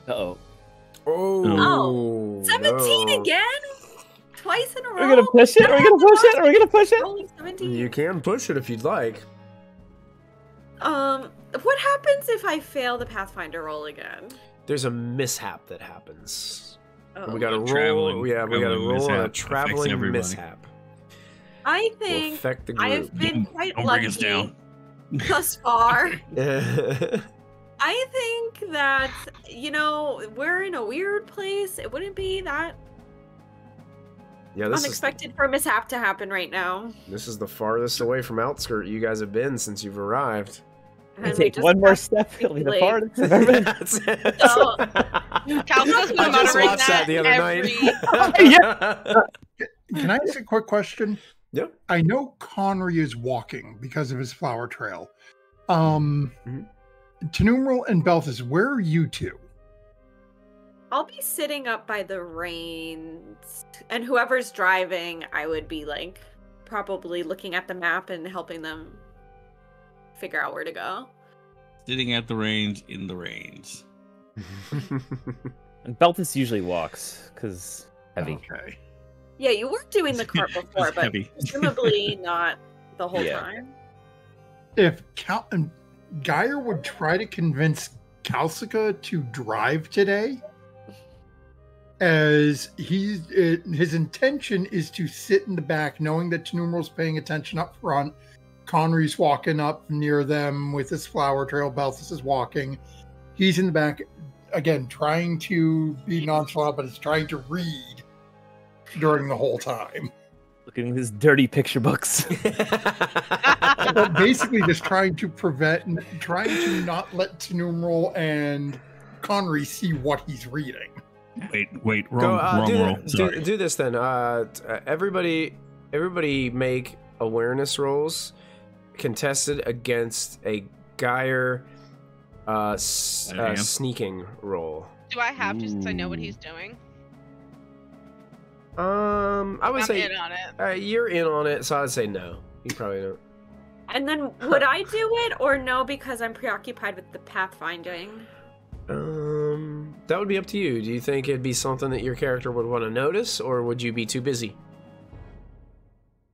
Uh-oh. Oh, 17 no. again? Twice in a row? Are we gonna push it? Are we gonna push it? Are we gonna push it? Rolling 17. You can push it if you'd like. What happens if I fail the Pathfinder roll again? There's a mishap that happens. Oh. We gotta roll. Traveling- Yeah, we gotta traveling roll on a mishap affects traveling everybody. mishap. I Will think affect the group. I've been quite Don't lucky bring us down. thus far. Yeah, I think that, we're in a weird place. It wouldn't be that this unexpected for a mishap to happen right now. is the farthest away from outskirt you guys have been since you've arrived. And we Take just one more got step, it'll be the late. farthest I've ever been. That's it. So- Calca's been I just monitoring watched that the other every... night. Can I ask a quick question? Yep. I know Connery is walking because of his flower trail. Mhm. Tenumeral and Belthus, where are you two? I'll be sitting up by the reins, and whoever's driving, I would be like probably looking at the map and helping them figure out where to go. Sitting at the range in the range. And Beltis usually walks, because heavy. Okay. Yeah, you were doing the cart before, It's but heavy. presumably not the whole Yeah. time. If Geyer would try to convince Kalsika to drive today, as his intention is to sit in the back, knowing that Tenumeral's paying attention up front. Connery's walking up near them with his flower trail. Belthus is walking. He's in the back, again, trying to be nonchalant, but is trying to read during the whole time. Looking at his dirty picture books. But basically just trying to not let Tenumeral and Connery see what he's reading. Wait, wrong roll. Sorry. Do this then. Everybody make awareness rolls contested against a Geyer sneaking roll. Do I have to since I know what he's doing? I would I'm say in on it. you're in on it, so I'd say no. You probably don't. And then would I do it or no because I'm preoccupied with the pathfinding? That would be up to you. Do you think it'd be something that your character would want to notice, or would you be too busy?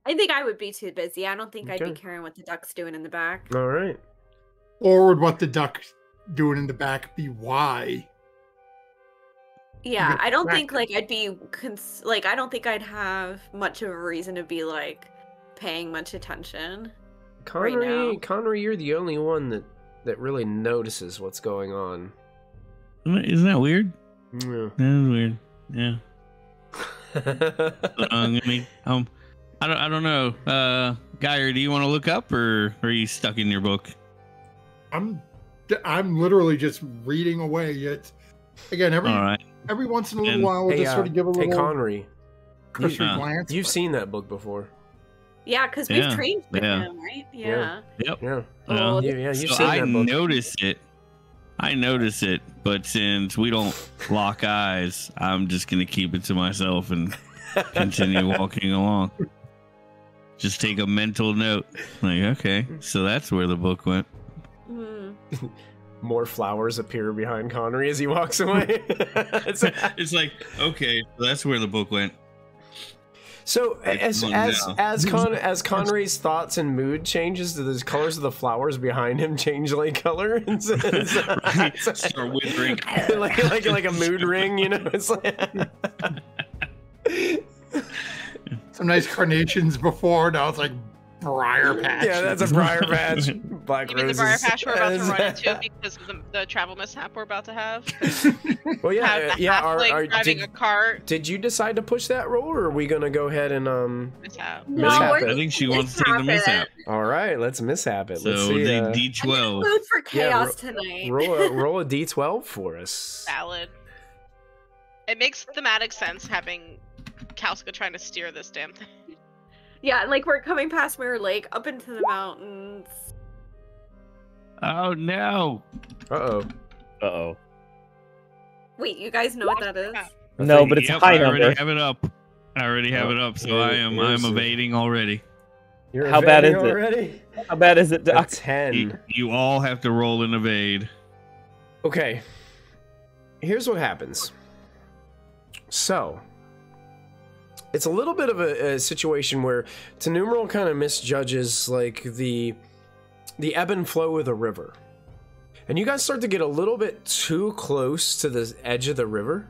I think I would be too busy. I don't think I'd be Okay. caring what the duck's doing in the back. All right. Or would what the duck's doing in the back be why? Yeah, get I don't think distracted. I'd be I don't think I'd have much of a reason to be paying much attention. Connery, you're the only one that really notices what's going on. Isn't that weird? Yeah. That is weird. Yeah. I don't know. Geyer, do you want to look up, or are you stuck in your book? I'm literally just reading away. It's again every once in a little while we'll just sort of give a little. Hey, Connery, glance. You've seen that book before. Yeah, because we've trained with him, right? Yeah. Yep. Yeah. Oh, You've So seen I that book. notice it, but since we don't lock eyes, I'm just gonna keep it to myself and continue walking along. Just take a mental note. Like, okay, so that's where the book went. More flowers appear behind Connery as he walks away. It's like, okay, so that's where the book went. So as Connery's thoughts and mood changes, do the colors of the flowers behind him change like color? Start withering. like a mood ring, you know? It's like some nice carnations before. Now it's like briar patch. Yeah, that's a briar patch. Black Even roses. the briar patch we're about to run into because of the travel mishap we're about to have. Well, yeah, driving a cart. Did you decide to push that roll, or are we gonna go ahead and mishap? I think she wants to take the mishap. All right, let's mishap it. So Let's see. D12. Mood for chaos tonight. Roll a D12 for us. Valid. It makes thematic sense having Kalska trying to steer this damn thing. Yeah, like we're coming past Mirror Lake up into the mountains. Oh no! Uh-oh. Wait, you guys know what that is? No, but it's a high I already number. have it up. So I'm evading already. You're How bad is evading it? already? How bad is it, A Doc? 10. You all have to roll and evade. Okay. Here's what happens. So, it's a little bit of a situation where Tenumeral kind of misjudges like the ebb and flow of the river. And you guys start to get a little bit too close to the edge of the river,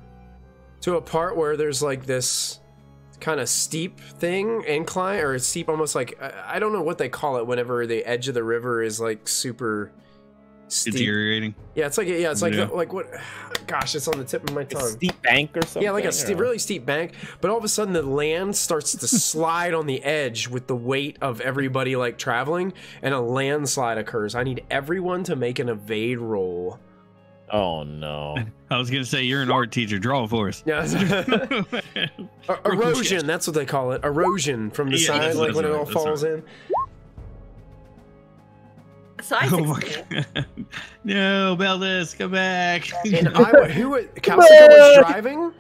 to a part where there's like this kind of steep incline, or steep, almost like, I don't know what they call it whenever the edge of the river is like super steep. Deteriorating. Yeah, it's like what? Gosh, it's on the tip of my tongue. A steep bank or something? Yeah, like a really steep bank. But all of a sudden, the land starts to slide on the edge with the weight of everybody like traveling, and a landslide occurs. I need everyone to make an evade roll. Oh no! I was gonna say you're an art teacher. Draw for us. Yeah. Erosion. That's what they call it. Erosion from the side, like when it all falls in. So I No, Beldis, come back. And Kalsika was driving.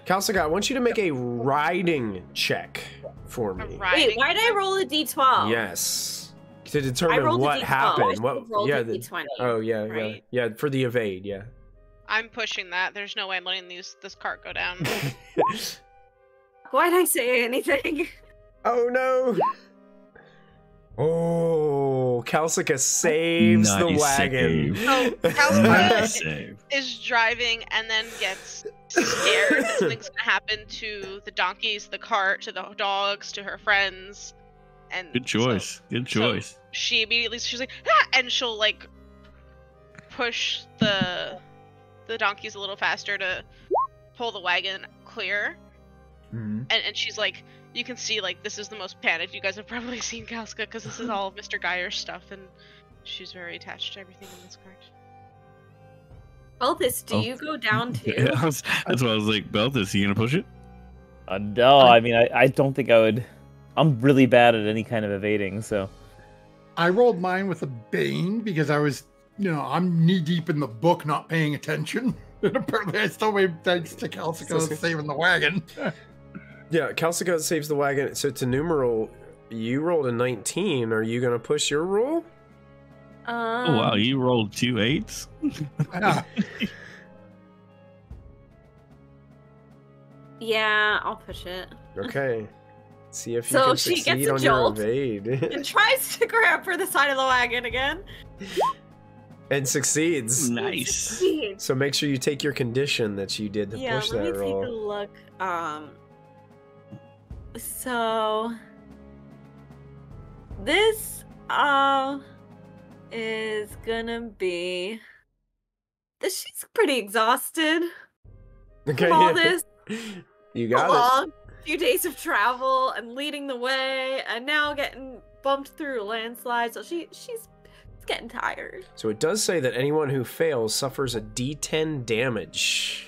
Kalsika, I want you to make a riding check for me. Wait, why did I roll a d12? Yes, to determine what happened. A d20, oh yeah, right? yeah, for the evade. Yeah. I'm pushing that. There's no way I'm letting this cart go down. Why'd I say anything? Oh no. Oh, Kalsika saves the wagon. So Kalsika is driving and then gets scared that something's gonna happen to the donkeys, the cart, to the dogs, to her friends. And good choice. So she immediately, she's like, ah! And she'll like push the donkeys a little faster to pull the wagon clear. Mm-hmm. And she's like, you can see, like, this is the most panicked you guys have probably seen Kalska, because this is all of Mr. Geyer's stuff, and she's very attached to everything in this cart. Belthus, do you go down too? Yeah, that's why I was like, Belthus, you gonna push it? No, I mean, I don't think I would. I'm really bad at any kind of evading, so. I rolled mine with a Bane because I was, I'm knee deep in the book, not paying attention. And apparently I still made thanks to Kalsika saving the wagon. Yeah, Kalsika saves the wagon. So to numeral, you rolled a 19. Are you going to push your roll? Oh, wow, you rolled 2 8s? Yeah, I'll push it. Okay. See if you can succeed on your evade. And tries to grab for the side of the wagon again. And succeeds. Nice. So make sure you take your condition that you did to push that roll. Yeah, let me take a look. So this is gonna be that she's pretty exhausted Okay, from all yeah. this You got long few days of travel and leading the way, and now getting bumped through a landslide. So she's getting tired. So it does say that anyone who fails suffers a D10 damage.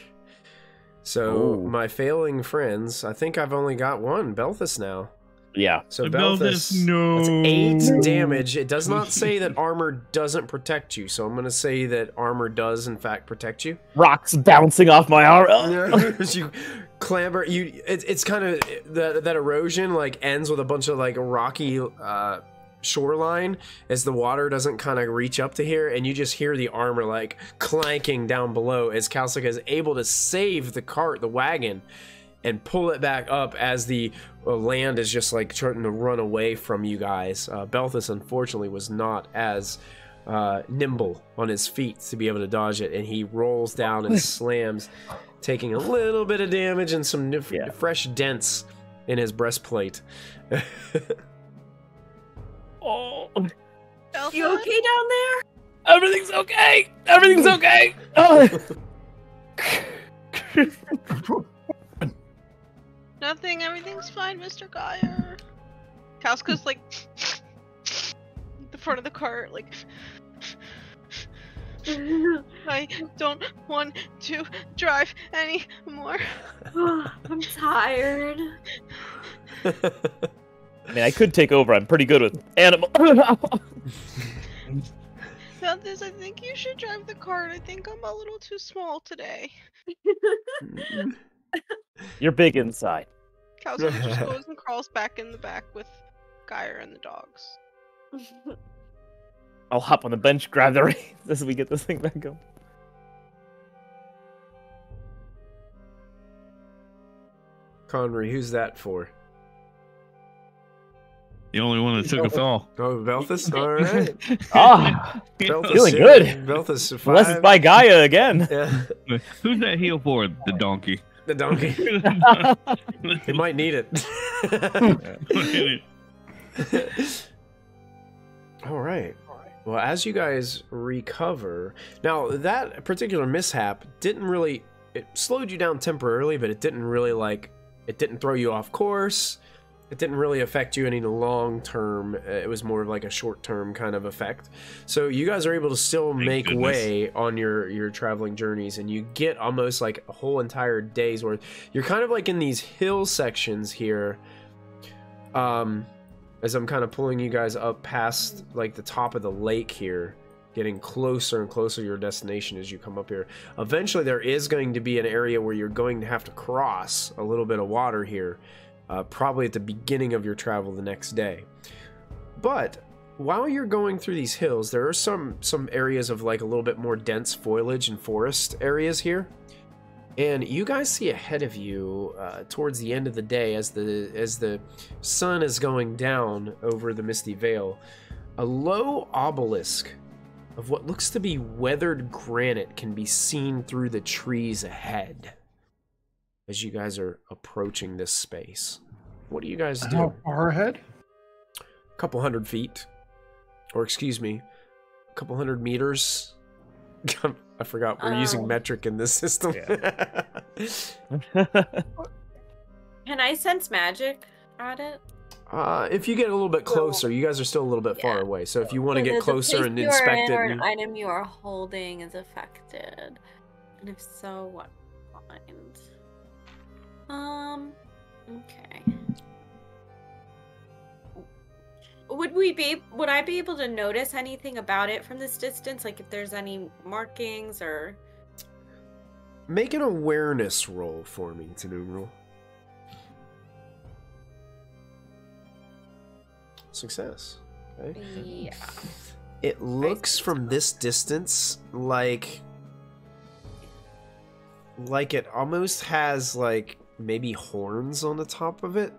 So my failing friends, I think I've only got one, Belthus now. Yeah. So Belthus, Belthus, no. that's 8 damage. It does not say that armor doesn't protect you, so I'm going to say that armor does in fact protect you. Rocks bouncing off my arm. As you clamber, it's kind of that erosion like ends with a bunch of like rocky shoreline as the water doesn't kind of reach up to here, and you just hear the armor like clanking down below as Kalsika is able to save the wagon, and pull it back up as the land is just like trying to run away from you guys. Belthus unfortunately was not as nimble on his feet to be able to dodge it, and he rolls down and slams, taking a little bit of damage and some fresh dents in his breastplate. Oh, You okay down there? everything's okay. Everything's okay. Oh. Nothing, everything's fine, Mr. Geyer. Kalska's like at the front of the cart, like I don't want to drive anymore. I'm tired. I mean, I could take over. I'm pretty good with animal. Belthus, I think you should drive the cart. I think I'm a little too small today. You're big inside. Kalska just goes and crawls back in the back with Geyer and the dogs. I'll hop on the bench, grab the reins as we get this thing back going. Conry, who's that for? The only one that took us all. Oh, Belthus? All right. Belthus, feeling good. Belthus, 5. Unless it's by Gaia again. Yeah. Who's that heal for? The donkey. The donkey. He might need it. All right. Well, as you guys recover, now that particular mishap didn't really, it slowed you down temporarily, but it didn't really it didn't throw you off course. It didn't really affect you any long term. It was more of like a short term kind of effect. So you guys are able to still make way on your traveling journeys, and you get almost like a whole entire day's worth. You're kind of like in these hill sections here. As I'm kind of pulling you guys up past like the top of the lake here, getting closer and closer to your destination as you come up here. Eventually there is going to be an area where you're going to have to cross a little bit of water here. Probably at the beginning of your travel the next day. But while you're going through these hills, there are some areas of like a little bit more dense foliage and forest areas here. And you guys see ahead of you towards the end of the day, as the sun is going down over the Misty Vale, a low obelisk of what looks to be weathered granite can be seen through the trees ahead as you guys are approaching this space. What do you guys do? How far ahead? A couple 100 feet. Or excuse me, a couple 100 meters. I forgot we're using metric in this system. Yeah. Can I sense magic at it? If you get a little bit closer, you guys are still a little bit far away. So if you want to get closer and inspect it, or an item you are holding is affected, and if so, what kind? Okay. Would I be able to notice anything about it from this distance? Like if there's any markings or... Make an awareness roll for me, Tanumeral. Success. Okay. Yeah. It looks from this distance like it almost has like maybe horns on the top of it.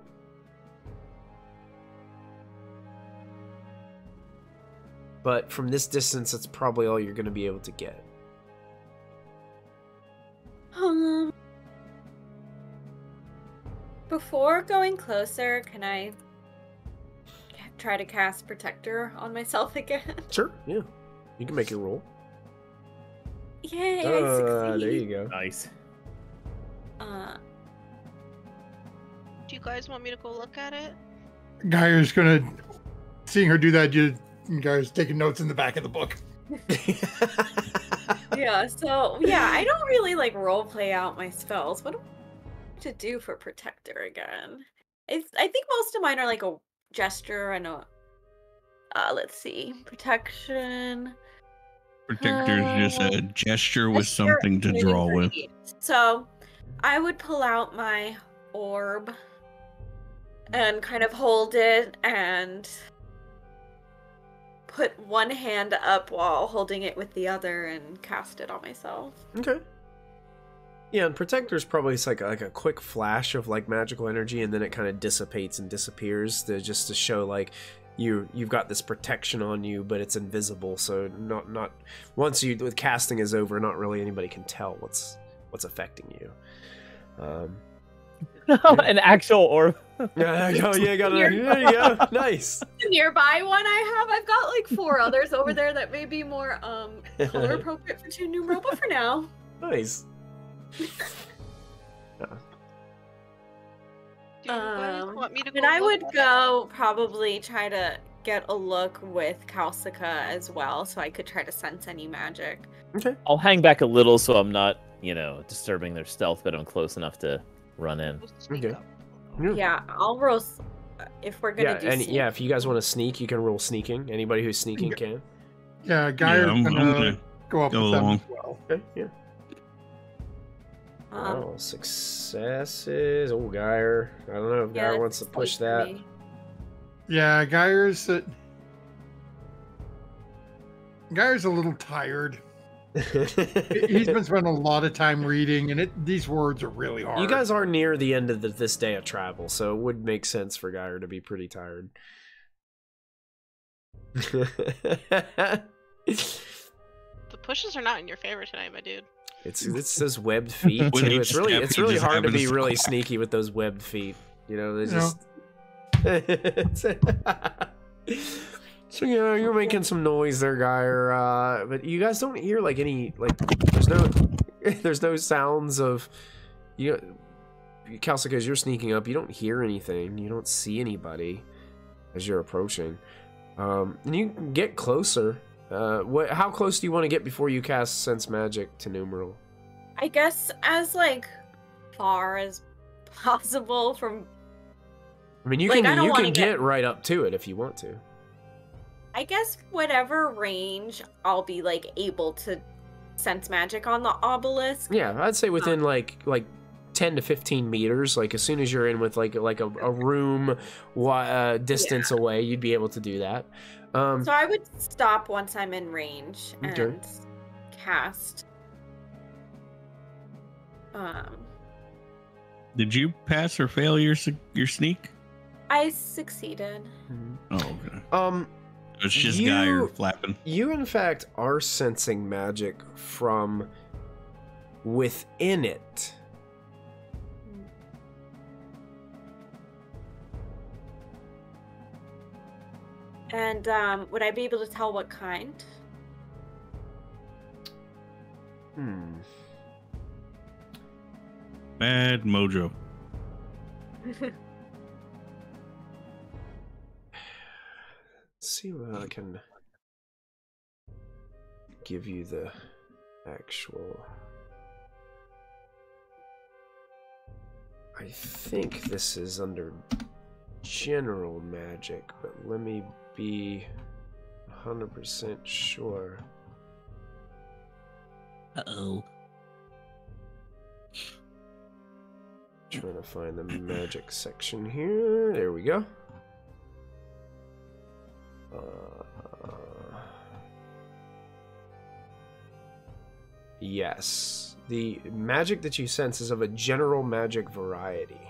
But from this distance, that's probably all you're going to be able to get. Before going closer, can I try to cast Protector on myself again. Sure, yeah. You can make your roll. Yay, I succeed. There you go. Nice. Do you guys want me to go look at it? Geyer's gonna, seeing her do that, Geyer's taking notes in the back of the book. Yeah, so yeah, I don't really like role play out my spells. What do I to do for Protector again? I think most of mine are like a gesture and a let's see, protection. Protector is just a gesture with something to draw with. So I would pull out my orb and kind of hold it and put one hand up while holding it with the other and cast it on myself. Okay. Yeah, and Protector's probably like a quick flash of like magical energy, and then it kind of dissipates and disappears just to show like you've got this protection on you, but it's invisible. So not once the casting is over, not really anybody can tell what's affecting you. An actual orb. There you go. Nice. The nearby one I've got like 4 others over there that may be more color appropriate for 2 numeral, but for now. Nice. Do you guys want me to go And I would look at go probably try to get a look with Kalsika as well, so I could try to sense any magic. Okay. I'll hang back a little so I'm not, disturbing their stealth, but I'm close enough to run in. Okay. Yeah, I'll roll if we're gonna do. And if you guys want to sneak, you can roll sneaking. Anybody who's sneaking can. Yeah, Geyer's I'm gonna go up go with them along. as well. Okay. Yeah. Successes. Oh, Geyer. I don't know if Geyer wants to push that. Yeah, Geyer's a little tired. He's been spending a lot of time reading, and these words are really hard. You guys are near the end of this day of travel, so it would make sense for Geyer to be pretty tired. The pushes are not in your favor tonight, my dude. It's those webbed feet too. It's really hard to be really sneaky with those webbed feet. They just. So yeah, you're making some noise there, Geyer. But you guys don't hear like any there's no sounds of Kalsika, as you're sneaking up, you don't hear anything. You don't see anybody as you're approaching. And you can get closer. How close do you want to get before you cast Sense Magic to Numeral? I guess as far as possible from. I mean, you can get right up to it if you want to. I guess whatever range I'll be able to sense magic on the obelisk. Yeah, I'd say within like 10 to 15 meters. Like as soon as you're in with like a room distance away, you'd be able to do that. So I would stop once I'm in range and cast. Did you pass or fail your sneak? I succeeded. Oh, okay. It's just Geyer flapping. You, in fact, are sensing magic from within it. And would I be able to tell what kind? Bad mojo. See what I can give you the actual. I think this is under general magic, but let me be 100% sure. Uh-oh. Trying to find the magic section here. There we go. Yes, the magic that you sense is of a general magic variety.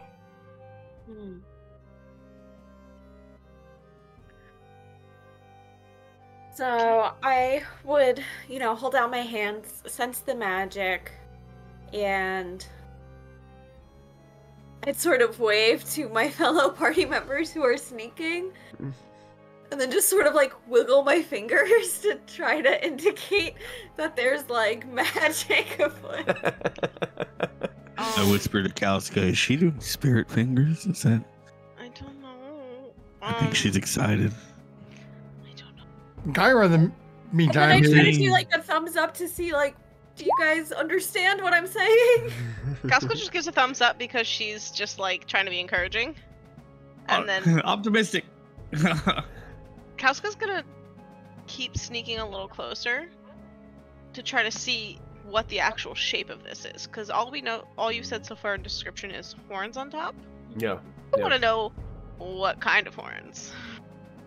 So I would, hold out my hands, sense the magic, and I'd sort of wave to my fellow party members who are sneaking. and then just sort of like wiggle my fingers to try to indicate that there's like magic afoot. I whispered to Kalska, is she doing spirit fingers? Is that? I don't know. I think she's excited. I don't know. Gyra, in the And meantime, then I try to is- do like a thumbs up to see like, do you guys understand what I'm saying? Casco just gives a thumbs up because she's just like trying to be encouraging. And then Optimistic. Casco's gonna keep sneaking a little closer to try to see what the actual shape of this is. Because all you've said so far in description is horns on top. Yeah. I want to know what kind of horns.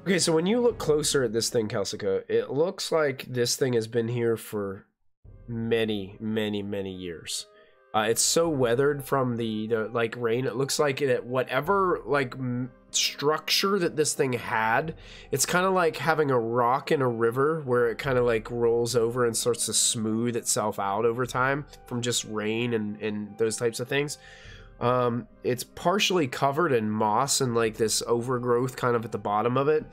Okay, so when you look closer at this thing, Kalsika, it looks like this thing has been here for many, many, many years. It's so weathered from the like rain. It looks like it, whatever like structure that this thing had, it's kind of like having a rock in a river where it kind of like rolls over and starts to smooth itself out over time from just rain and those types of things. It's partially covered in moss and like this overgrowth kind of at the bottom of it.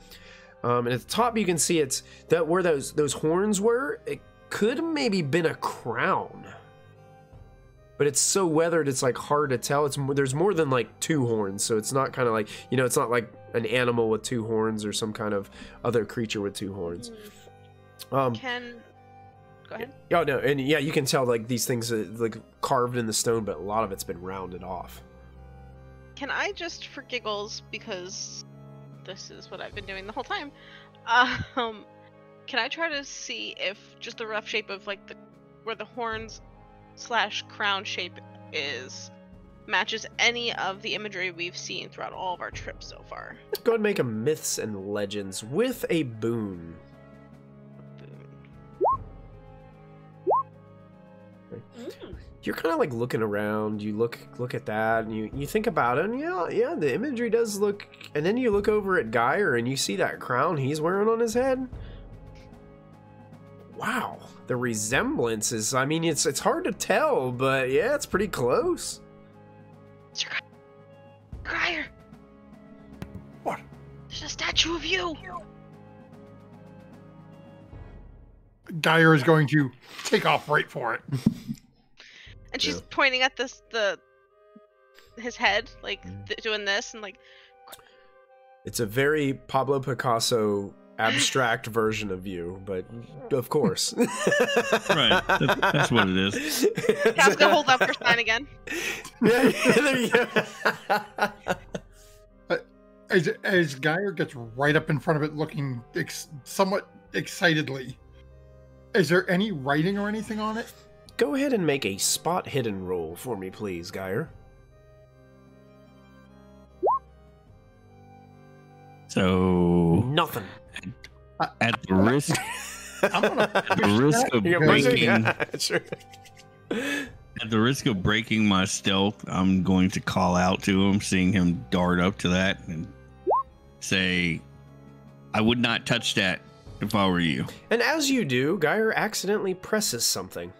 And at the top you can see it's that where those horns were, it could have maybe been a crown. But it's so weathered, it's like hard to tell. There's more than like 2 horns, so it's not kind of like, you know, it's not like an animal with 2 horns or some kind of other creature with 2 horns. Go ahead. Oh no, and yeah, you can tell like these things are like carved in the stone, but a lot of it's been rounded off. Can I just, for giggles, because this is what I've been doing the whole time, can I try to see if just the rough shape of like where the horns / crown shape is matches any of the imagery we've seen throughout all of our trips so far? Go ahead and make a myths and legends with a boon. You're kind of like looking around, you look at that, and you think about it, and yeah, the imagery does look, and then you look over at Geyer, and you see that crown he's wearing on his head. Wow, the resemblance is, I mean, it's hard to tell, but yeah, it's pretty close. Sir Geyer! What? There's a statue of you! Geyer is going to take off right for it. And she's pointing at his head, like doing this, and like. It's a very Pablo Picasso abstract version of you, but of course. Right, that's what it is. Casca, hold up your sign again. Yeah, there you go. As Geyer gets right up in front of it, looking somewhat excitedly, is there any writing or anything on it? Go ahead and make a spot hidden roll for me, please, Geyer. So Nothing. At the risk, at the risk of breaking my stealth, I'm going to call out to him, seeing him dart up to that, and say, "I would not touch that if I were you." And as you do, Geyer accidentally presses something.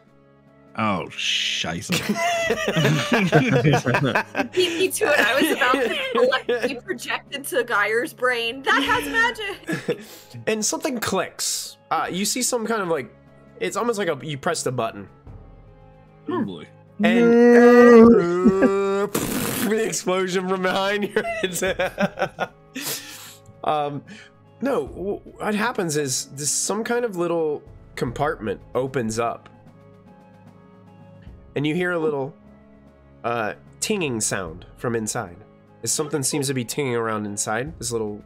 Oh, scheisse. Beat me to it. I was about to electrically project into Geyer's brain. That has magic! And something clicks. You see some kind of like, it's almost like you pressed a button. Oh boy. And the explosion from behind your head. No, what happens is this some kind of little compartment opens up. And you hear a little tinging sound from inside. As something seems to be tinging around inside. This little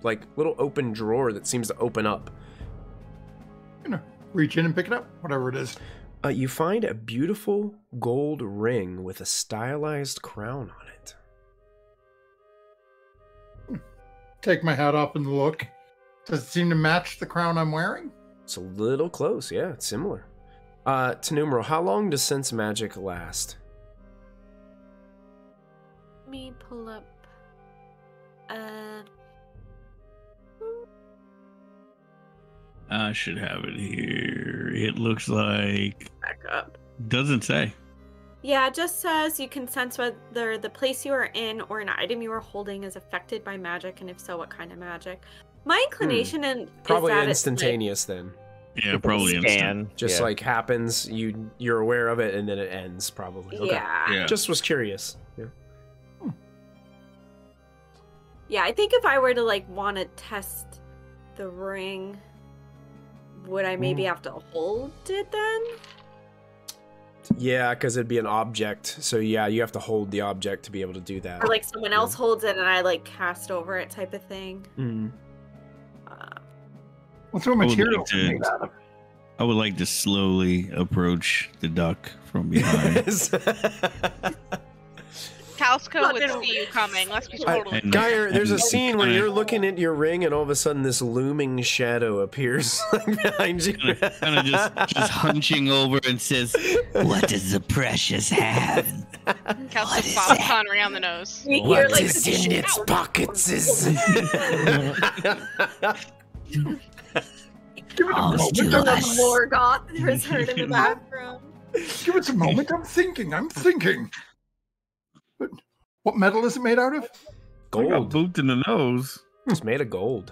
open drawer that seems to open up. I'm gonna reach in and pick it up, whatever it is. You find a beautiful gold ring with a stylized crown on it. Take my hat off and look. Does it seem to match the crown I'm wearing? It's a little close, yeah, it's similar. Tenumeral, how long does sense magic last? Let me pull up. I should have it here. It looks like. Back up. Doesn't say. Yeah, it just says you can sense whether the place you are in or an item you are holding is affected by magic, and if so, what kind of magic. My inclination is probably that instantaneous then. Yeah, probably instant. Just like happens, you're aware of it, and then it ends probably. Okay. Yeah. Just was curious. Yeah. Yeah, I think if I were to like want to test the ring, would I maybe have to hold it then? Yeah, because it'd be an object. So yeah, you have to hold the object to be able to do that. Or like someone else holds it and I like cast over it type of thing. Mm-hmm. What sort of material is it made out of? I would like to slowly approach the duck from behind. Calsco would see you coming. Let's be totally clear. Geyer, there's a scene where you're looking at your ring and all of a sudden this looming shadow appears behind you. Kind of just hunching over and says, "What does the precious have?" Calsco pops Connery on the nose. What is in its pockets is... Give it a moment. Morgoth is heard in the background. Give it a moment. I'm thinking. But what metal is it made out of? I got booped in the nose. It's made of gold.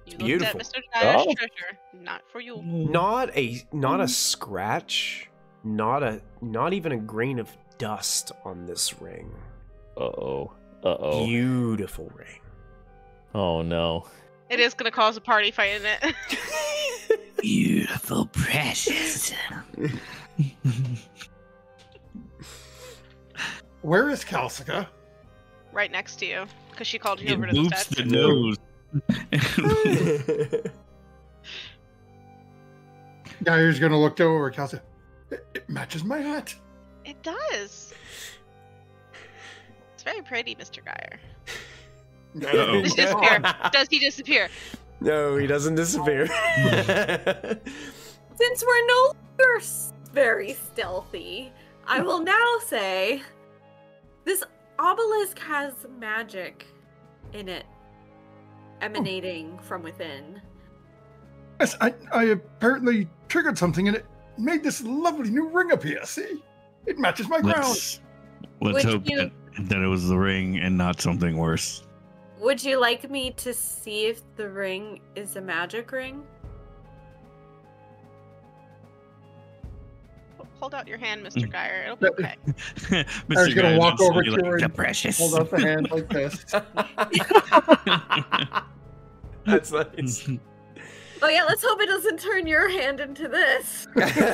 It's beautiful. Mr. Dyer's treasure, not for you. Not a scratch. Not even a grain of dust on this ring. Uh-oh. Beautiful ring. Oh no. It is gonna cause a party fight, isn't it? Beautiful, precious. Where is Calcica? Right next to you, because she called you It over to the boops statue. the nose. Geyer's gonna look over at Calcica. It matches my hat. It does. It's very pretty, Mr. Geyer. Does he disappear? Does he disappear? No, he doesn't disappear. Since we're no longer very stealthy, I will now say this obelisk has magic in it emanating from within. Yes, I apparently triggered something and it made this lovely new ring appear. See? It matches my crown. Let's hope that it was the ring and not something worse. Would you like me to see if the ring is a magic ring? Hold out your hand, Mr. Geyer. It'll be okay. I was going to walk over to her the and precious. hold out the hand like this. That's nice. Oh yeah, let's hope it doesn't turn your hand into this.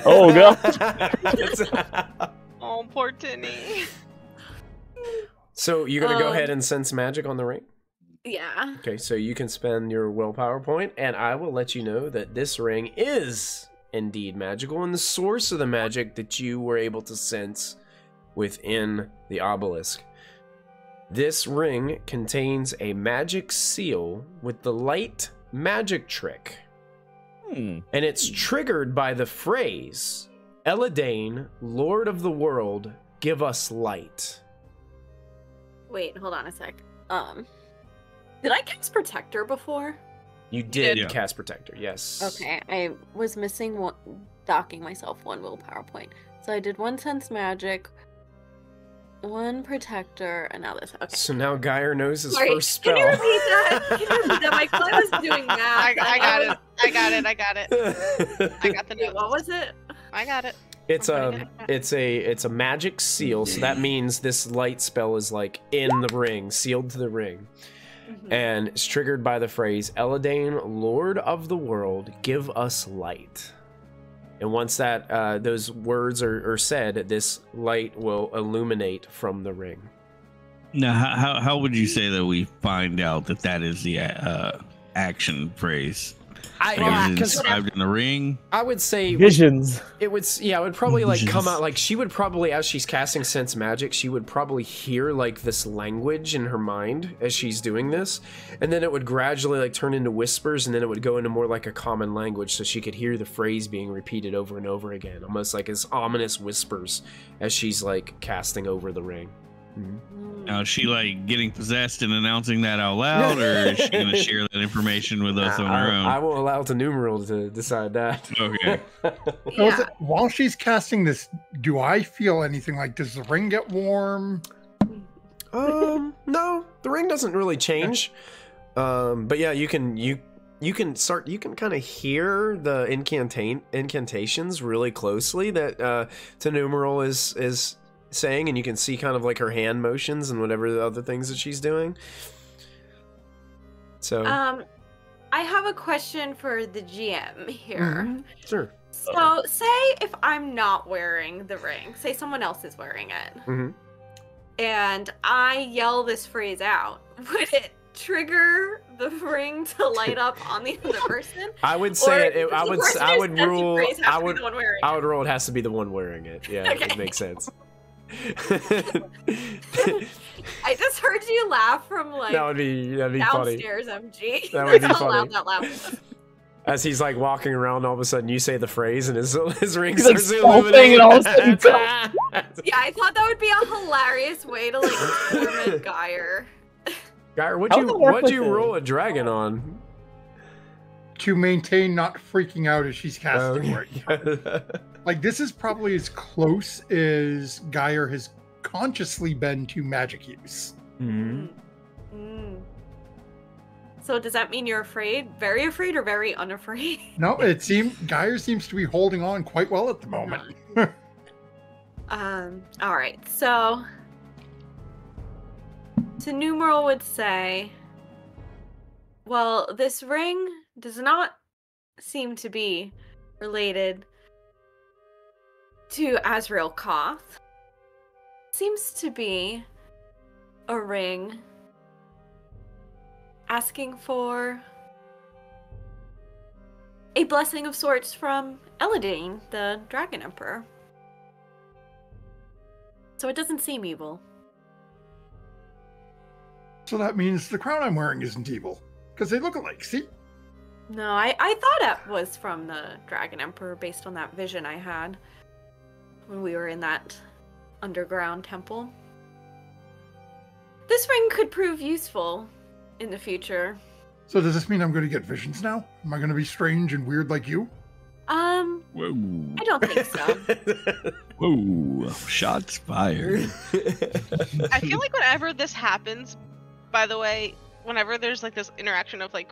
Oh god. Oh, poor Tinny. So you're gonna go ahead and sense magic on the ring? Yeah. Okay, so you can spend your willpower point, and I will let you know that this ring is indeed magical, and the source of the magic that you were able to sense within the obelisk. This ring contains a magic seal with the light magic trick. And it's triggered by the phrase, Eladane, Lord of the World, give us light. Wait, hold on a sec. Did I cast Protector before? You did cast Protector, yes. Okay, I was missing one, docking myself one willpower point. So I did one Sense Magic, one Protector, and now this. Okay. So now Geyer knows his Sorry, first spell. Can you repeat that? Can you repeat that? My client was doing math. I got it. I got the notes. What was it? I got it. It's a magic seal, so that means this light spell is like in the ring, sealed to the ring. And it's triggered by the phrase, Eladane, Lord of the World, give us light. And once that those words are said, this light will illuminate from the ring. Now, how would you say that we find out that that is the action phrase? Because described in the ring. I would say visions. It would probably like come out like she would probably, as she's casting sense magic, she would probably hear like this language in her mind as she's doing this, and then it would gradually like turn into whispers, and then it would go into more like a common language, so she could hear the phrase being repeated over and over again, almost like as ominous whispers as she's like casting over the ring. Now, is she like getting possessed and announcing that out loud, or is she going to share that information with us on her own? I won't allow Numeral to decide that. Okay. So while she's casting this, do I feel anything? Like, does the ring get warm? No, the ring doesn't really change. But yeah, you you can kind of hear the incantations really closely that Tenumeral is saying, and you can see kind of like her hand motions and whatever the other things that she's doing. So I have a question for the GM here. Mm-hmm. Sure. So, say if I'm not wearing the ring, say someone else is wearing it, Mm-hmm. and I yell this phrase out, would it trigger the ring to light up on the other person? I would say I would rule it has to be the one wearing it. Yeah, Okay. it makes sense. I just heard you laugh from like that'd be funny. downstairs, MG. That would be That's how funny. loud that laugh. As he's like walking around, all of a sudden you say the phrase and his ring He's like starts sculpting and all of a sudden Yeah, I thought that would be a hilarious way to like torment Geyer. Geyer, How would that work what'd with you it? roll a dragon on? To maintain not freaking out as she's casting right now. Okay. Like, this is probably as close as Geyer has consciously been to magic use. Mhm. Mm. So does that mean you're afraid? Very afraid or very unafraid? No, Geyer seems to be holding on quite well at the moment. All right. So Numeral would say, well, this ring does not seem to be related to Azrael Koth. Seems to be a ring asking for a blessing of sorts from Eladine, the Dragon Emperor. So it doesn't seem evil. So that means the crown I'm wearing isn't evil. Because they look alike, see? No, I thought it was from the Dragon Emperor based on that vision I had when we were in that underground temple. This ring could prove useful in the future. So does this mean I'm going to get visions now? Am I going to be strange and weird like you? Whoa. I don't think so. Whoa. Shots fired. I feel like whenever this happens, by the way, whenever there's like this interaction of like,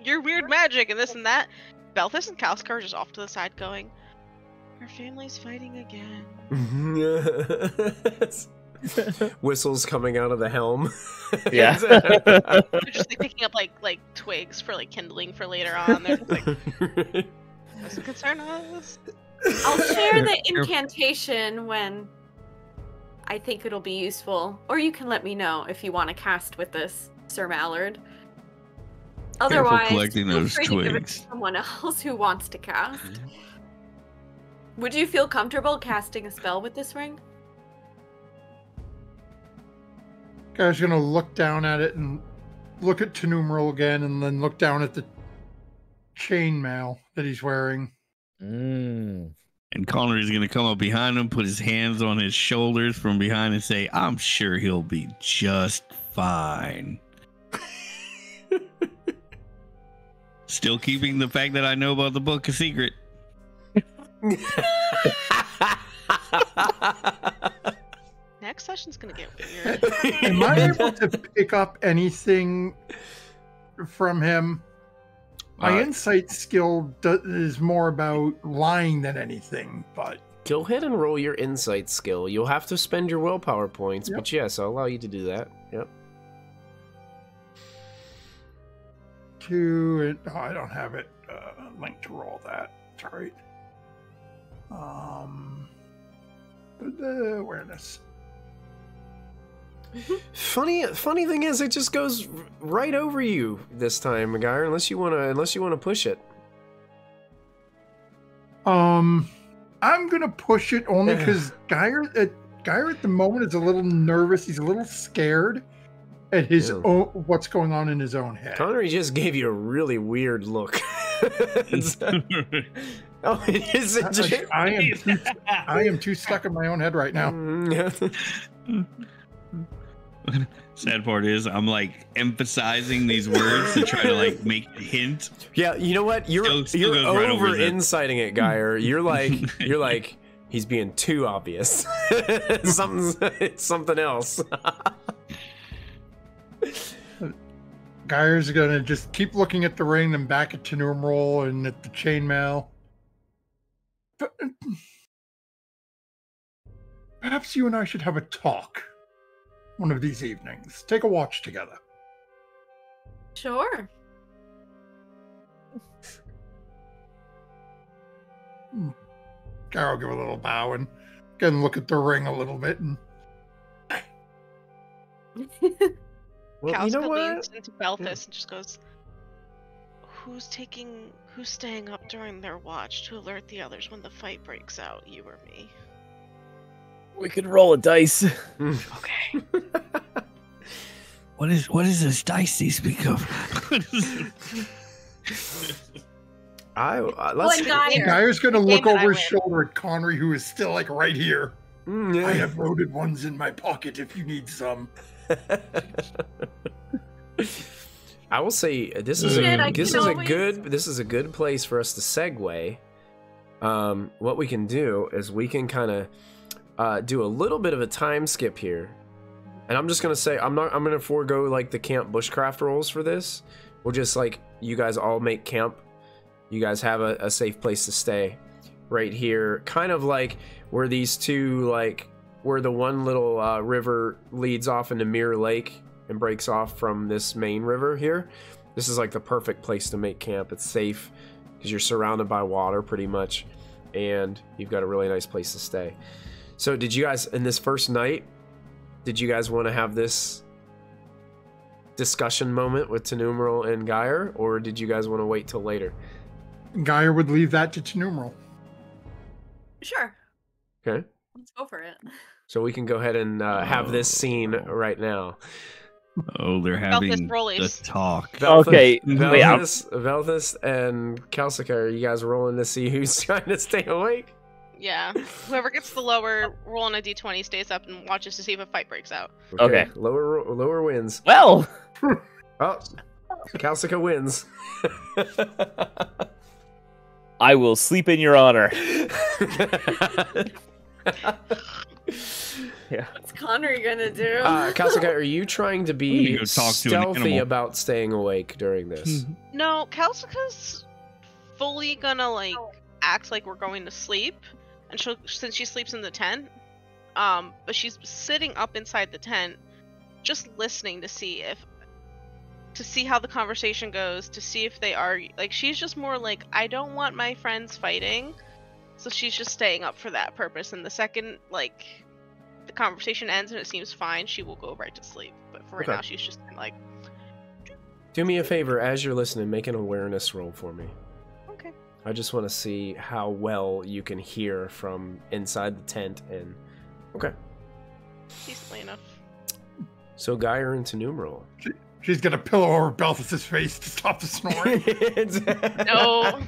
you're weird magic and this and that, Belthus and Kalskar are just off to the side going, our family's fighting again. Whistles coming out of the helm. Yeah. They're just like picking up like twigs for like kindling for later on. They're just like, doesn't concern us. I'll share the incantation when I think it'll be useful. Or you can let me know if you want to cast with this, Sir Mallard. Otherwise, collecting feel those free to give it to twigs. someone else who wants to cast. Would you feel comfortable casting a spell with this ring? Guy's going to look down at it and look at Tenumeral again and then look down at the chainmail that he's wearing. Mm. And Connery's going to come up behind him, put his hands on his shoulders from behind and say, I'm sure he'll be just fine. Still keeping the fact that I know about the book a secret. Next session's gonna get weird. Am I able to pick up anything from him? My insight skill is more about lying than anything, but... Go ahead and roll your insight skill. You'll have to spend your willpower points, Yep. but yes, I'll allow you to do that. Yep. I don't have it linked to roll that. It's all right. Awareness. Funny thing is, it just goes right over you this time, Geyer. Unless you wanna push it. I'm gonna push it only because Geyer at the moment is a little nervous. He's a little scared at his own, what's going on in his own head. Connery just gave you a really weird look. Oh, it is a I am too stuck in my own head right now. Sad part is I'm like emphasizing these words to try to like make a hint. Yeah, you know what? You're Still goes right over over the- inciting it, Geyer. You're like he's being too obvious. It's something else. Geyer's gonna just keep looking at the ring and back at Numeral and at the chainmail. Perhaps you and I should have a talk one of these evenings. Take a watch together. Sure. Geyer will give a little bow and again look at the ring a little bit and Well, you know what? leans into Belthus and just goes, who's staying up during their watch to alert the others when the fight breaks out, you or me? We could roll a dice. Okay. What is this dice you speak of? Let's. Geyer's gonna look over his shoulder at Connery, who is still like right here. I have loaded ones in my pocket if you need some. I will say this is a good place for us to segue. What we can do is we can kind of do a little bit of a time skip here, and I'm just gonna say I'm gonna forego like the camp bushcraft rolls for this. We'll just like you guys all make camp. You guys have a safe place to stay right here, kind of like where these two where the one little river leads off into Mirror Lake and breaks off from this main river here. This is like the perfect place to make camp. It's safe because you're surrounded by water pretty much, and you've got a really nice place to stay. So did you guys, in this first night, did you guys want to have this discussion moment with Tenumeral and Geyer, or did you guys want to wait till later? Geyer would leave that to Tenumeral. Sure. Okay. Let's go for it. So we can go ahead and have this scene right now. Oh, they're having rollies. the talk. Okay, Velthus and Calcica, are you guys rolling to see who's trying to stay awake? Yeah. Whoever gets the lower roll on a d20 stays up and watches to see if a fight breaks out. Okay. Lower wins. Well. Oh, Calcica wins. I will sleep in your honor. Yeah. What's Connery gonna do? Calcica, are you trying to be stealthy about staying awake during this? No, Calcica's fully gonna act like we're going to sleep, and since she sleeps in the tent, but she's sitting up inside the tent, just listening to see how the conversation goes, to see if they are she's just more like, I don't want my friends fighting, so she's just staying up for that purpose. And the second the conversation ends and it seems fine, she will go right to sleep. But for right now, she's just kind of do me a favor as you're listening, make an awareness roll for me. Okay. I just want to see how well you can hear from inside the tent. And okay, decently enough. So Geyer into Tenumeral. She's gonna pillow over Belthus' face to stop the snoring. No.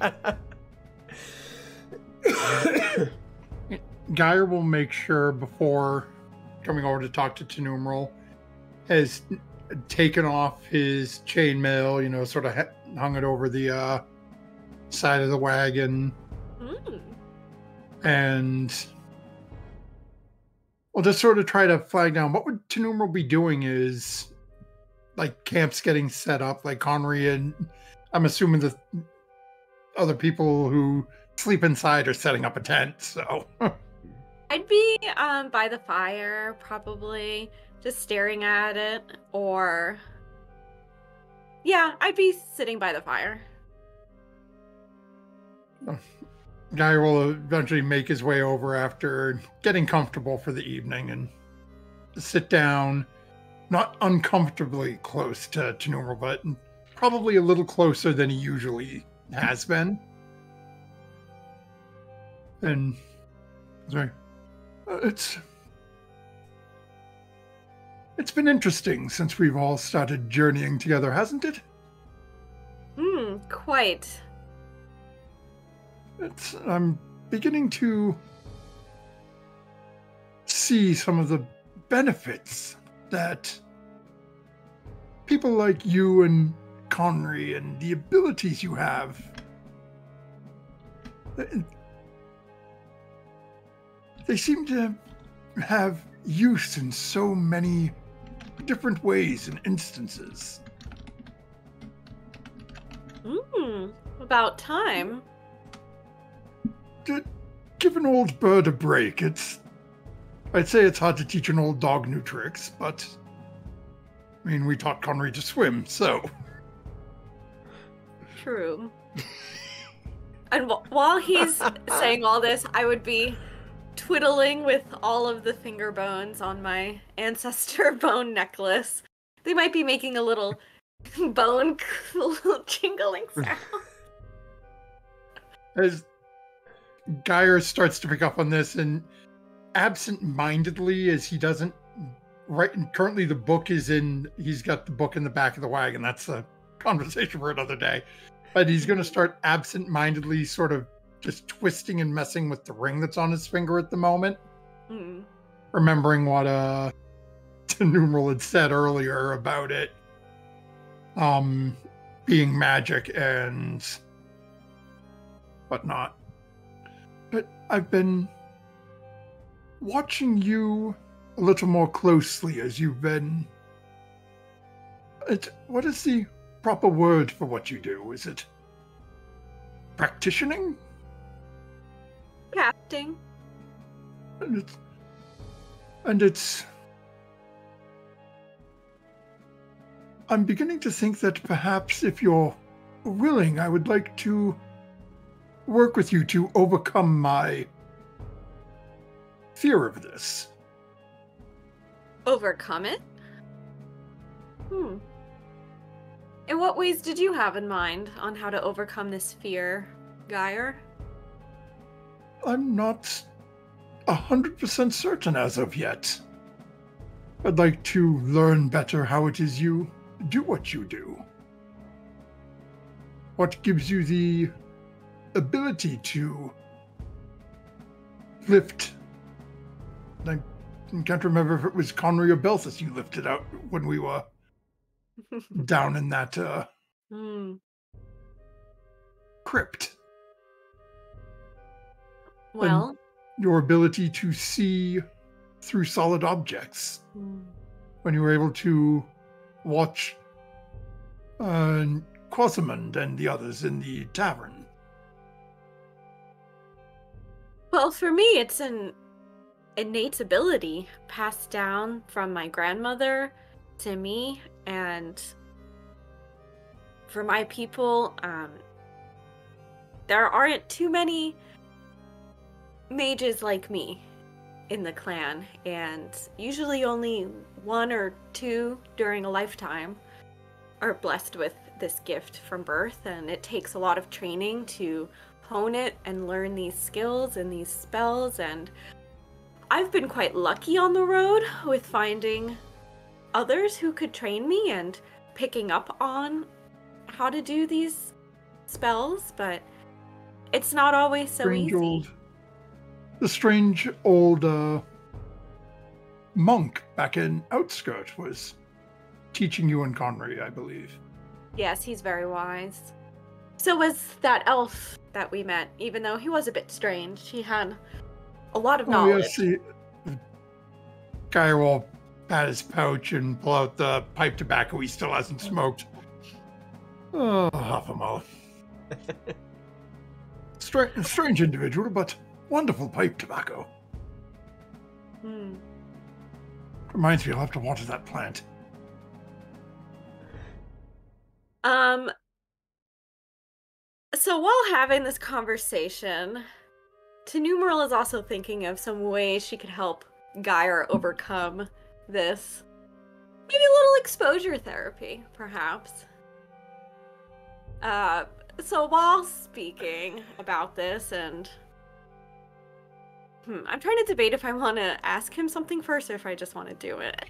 Geyer will make sure before coming over to talk to Tenumeral has taken off his chainmail, sort of hung it over the side of the wagon. And we'll just sort of try to flag down what would Tenumeral be doing is camps getting set up, like Connery and I'm assuming the other people who sleep inside are setting up a tent, so I'd be by the fire, probably just staring at it, or I'd be sitting by the fire. Guy will eventually make his way over after getting comfortable for the evening and sit down, not uncomfortably close to Tenumeral, but probably a little closer than he usually has been. And it's been interesting since we've all started journeying together, hasn't it? Quite. I'm beginning to see some of the benefits that people like you and Connery and the abilities you have. They seem to have use in so many different ways and instances. About time. Give an old bird a break. I'd say it's hard to teach an old dog new tricks, but I mean, we taught Connery to swim, so. True. And while he's saying all this, I would be twiddling with all of the finger bones on my ancestor bone necklace. They might be making a little bone jingling sound. As Geyer starts to pick up on this, and absent-mindedly, as he doesn't currently the book is he's got the book in the back of the wagon. That's a conversation for another day. But he's going to start absent-mindedly sort of just twisting and messing with the ring that's on his finger at the moment. Remembering what Numeral had said earlier about it being magic and whatnot. But I've been watching you a little more closely as you've been... What is the proper word for what you do? Is it practicing? Crafting. And it's... I'm beginning to think that perhaps if you're willing, I would like to work with you to overcome my fear of this. Overcome it? In what ways did you have in mind on how to overcome this fear, Geyer? I'm not 100% certain as of yet. I'd like to learn better how it is you do what you do. What gives you the ability to lift? I can't remember if it was Connery or Belthus you lifted out when we were down in that crypt. Well, and your ability to see through solid objects. When you were able to watch Quasimond and the others in the tavern. Well, for me, it's an innate ability passed down from my grandmother to me, and for my people, there aren't too many mages like me in the clan, and usually only one or two during a lifetime are blessed with this gift from birth, and it takes a lot of training to hone it and learn these skills and these spells. And I've been quite lucky on the road with finding others who could train me and picking up on how to do these spells, but it's not always so easy. The strange old monk back in Outskirt was teaching you and Connery, I believe. Yes, he's very wise. So was that elf that we met, even though he was a bit strange. He had a lot of knowledge. Yes, the guy will pat his pouch and pull out the pipe tobacco he still hasn't smoked. Oh, half a mouth. Strange individual, but wonderful pipe tobacco. Reminds me, I'll have to water that plant. So while having this conversation, Numeral is also thinking of some ways she could help Geyer overcome this. Maybe a little exposure therapy, perhaps. So while speaking about this, and I'm trying to debate if I want to ask him something first or if I just want to do it.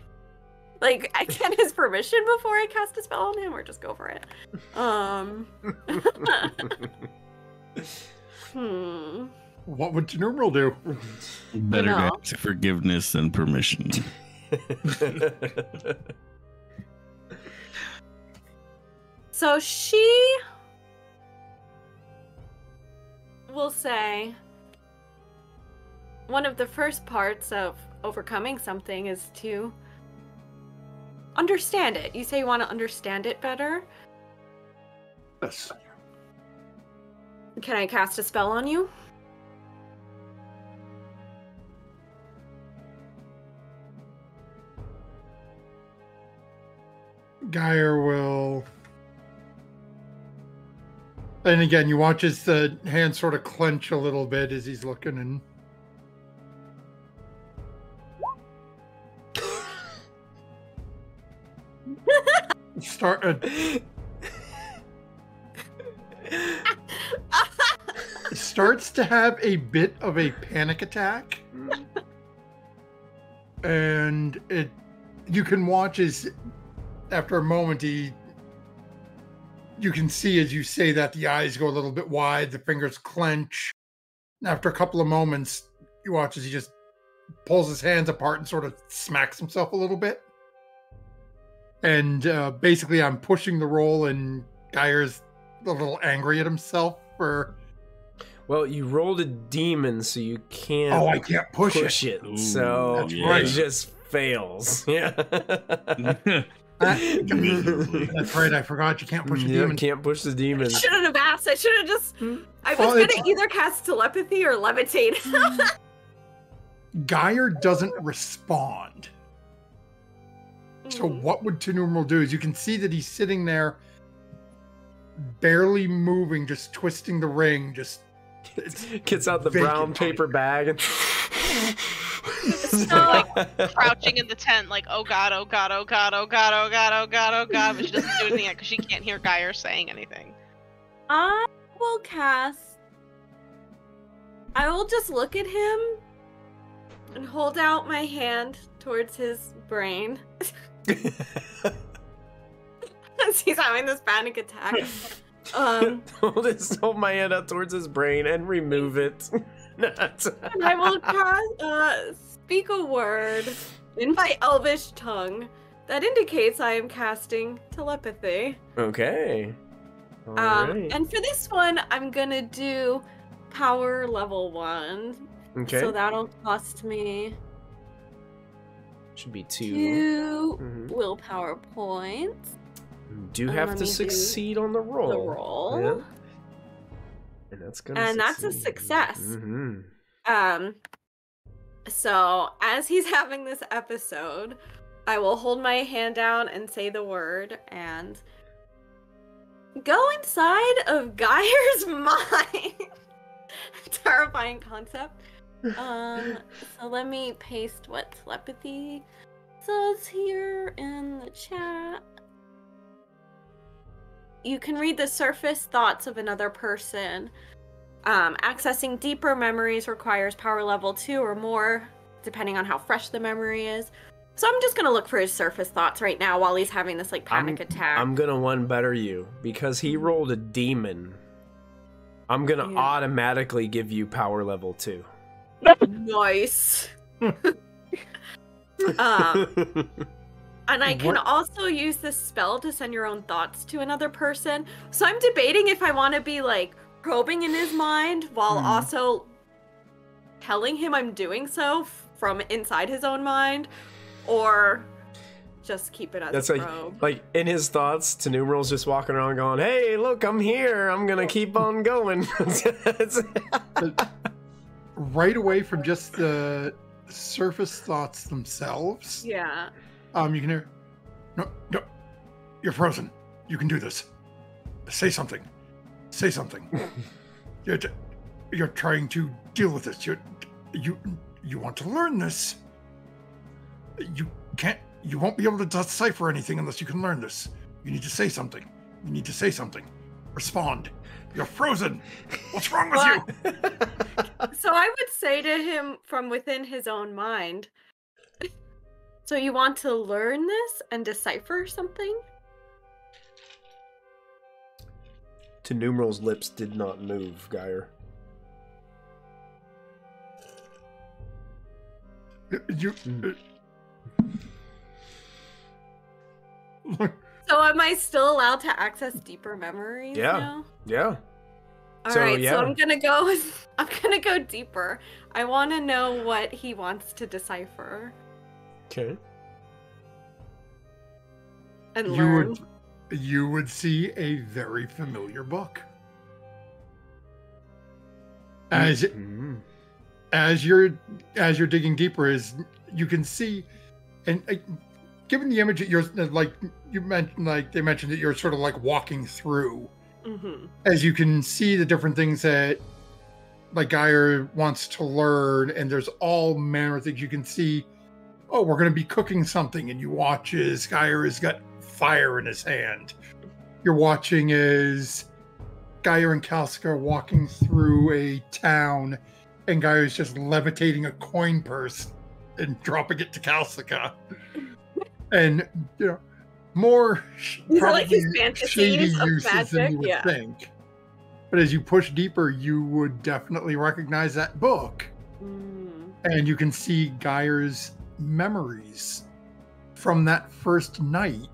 Like, I get his permission before I cast a spell on him, or just go for it. What would Numeral do? Better get forgiveness than permission. So she will say one of the first parts of overcoming something is to understand it. You say you want to understand it better? Yes. Can I cast a spell on you? Geyer will. And again, you watch his hand sort of clench a little bit as he's looking and. Starts to have a bit of a panic attack. And you can watch as after a moment you can see as you say that the eyes go a little bit wide, the fingers clench. And after a couple of moments, you watch as he just pulls his hands apart and sort of smacks himself a little bit. And basically I'm pushing the roll and Geyer's a little angry at himself for... Well, you rolled a demon, so you can't... Oh, I can't push it. Ooh, so it just fails. Yeah. That's right, I forgot you can't push a demon. Can't push the demon. I shouldn't have asked. I should have just... I was going to either cast telepathy or levitate. Geyer doesn't respond. So what would Tenumeral do is you can see that he's sitting there barely moving, just twisting the ring, just gets out the brown paper bag and still like crouching in the tent like, oh god, oh god, oh god, oh god, oh god, oh god, oh god, but she doesn't do anything yet because she can't hear Geyer saying anything. I will just look at him and hold out my hand towards his brain. As he's having this panic attack. Hold my hand up towards his brain and remove it. And I will speak a word in my elvish tongue that indicates I am casting telepathy. Okay. Right. And for this one, I'm gonna do power level 1. Okay. So that'll cost me... Should be 2 willpower points. You do have to succeed on the roll. Yeah. And that's gonna that's a success. So as he's having this episode, I will hold my hand down and say the word and go inside of Geyer's mind. Terrifying concept. So let me paste what telepathy says here in the chat. You can read the surface thoughts of another person. Accessing deeper memories requires power level 2 or more, depending on how fresh the memory is. So I'm just gonna look for his surface thoughts right now while he's having this like panic attack. I'm gonna one better you because he rolled a demon. I'm gonna automatically give you power level 2. Nice. And I can also use this spell to send your own thoughts to another person. So I'm debating if I want to be like probing in his mind while also telling him I'm doing so from inside his own mind, or just keep it as a probe. Like in his thoughts, Tenumeral's just walking around going, "Hey, look, I'm here. I'm gonna keep on going." Right away from just the surface thoughts themselves. Yeah. You can hear, no, you're frozen. You can do this. Say something. Say something. You're trying to deal with this. You want to learn this. You won't be able to decipher anything unless you can learn this. You need to say something. You need to say something. Respond. You're frozen. What's wrong with you? So I would say to him from within his own mind, so you want to learn this and decipher something? Tenumeral's lips did not move, Geyer. So am I still allowed to access deeper memories now? Yeah. All right, so I'm gonna go deeper. I want to know what he wants to decipher. Okay. And learn. You would see a very familiar book. As you're digging deeper, is you can see, and given the image that you're like you mentioned, like they mentioned that you're sort of like walking through, as you can see the different things that like Geyer wants to learn, and there's all manner of things you can see. Oh, we're going to be cooking something, and you watch as Geyer has got fire in his hand. You're watching as Geyer and Kalska are walking through a town, and Geyer's just levitating a coin purse and dropping it to Kalska. And, you know, more probably shady uses than you would think. But as you push deeper, you would definitely recognize that book. And you can see Geyer's memories from that first night,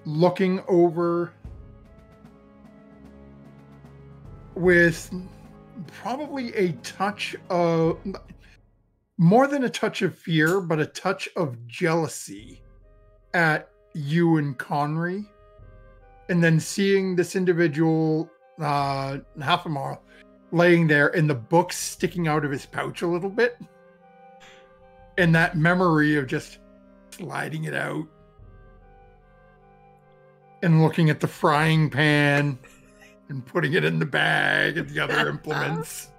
looking over with probably a touch of, more than a touch of fear, but a touch of jealousy at you and Conry. And then seeing this individual, Halfamar, laying there and the book sticking out of his pouch a little bit. And that memory of just sliding it out and looking at the frying pan and putting it in the bag and the other implements.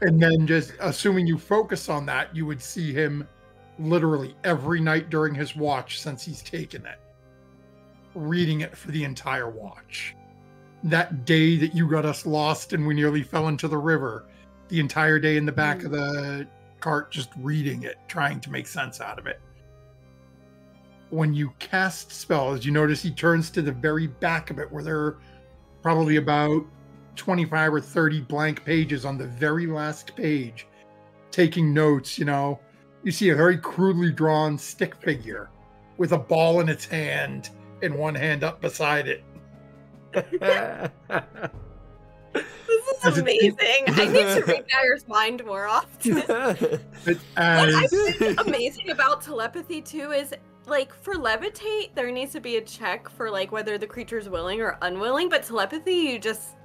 And then just assuming you focus on that, you would see him literally every night during his watch since he's taken it, reading it for the entire watch. That day that you got us lost and we nearly fell into the river, the entire day in the back of the cart just reading it, trying to make sense out of it. When you cast spells, you notice he turns to the very back of it where there are probably about 25 or 30 blank pages on the very last page, taking notes. You know, you see a very crudely drawn stick figure with a ball in its hand and one hand up beside it. This is amazing. I need to read Geyer's mind more often. What I find amazing about telepathy too is, like, for levitate, there needs to be a check for like whether the creature's willing or unwilling. But telepathy, it just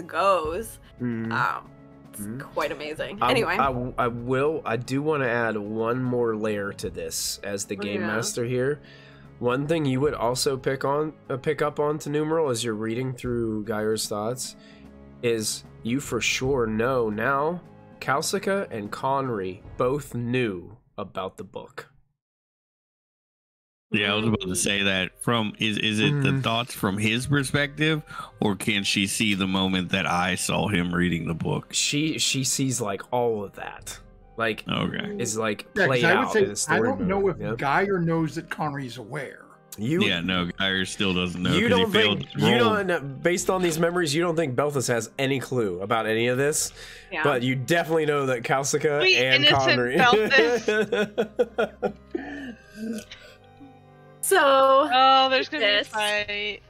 goes. It's quite amazing. Anyway, I do want to add one more layer to this as the game master here. One thing you would also pick up on to Numeral as you're reading through Geyer's thoughts is you for sure know now Kalska and Conry both knew about the book. Yeah, I was about to say that. Is it the thoughts from his perspective, or can she see the moment that I saw him reading the book? She sees like all of that. Like, okay, is like played out in a story. I don't know if Geyer knows that Conry's aware. No, Geyer still doesn't know. You don't think based on these memories, you don't think Belthus has any clue about any of this, but you definitely know that Kalska and Conry. So, there's gonna be a fight.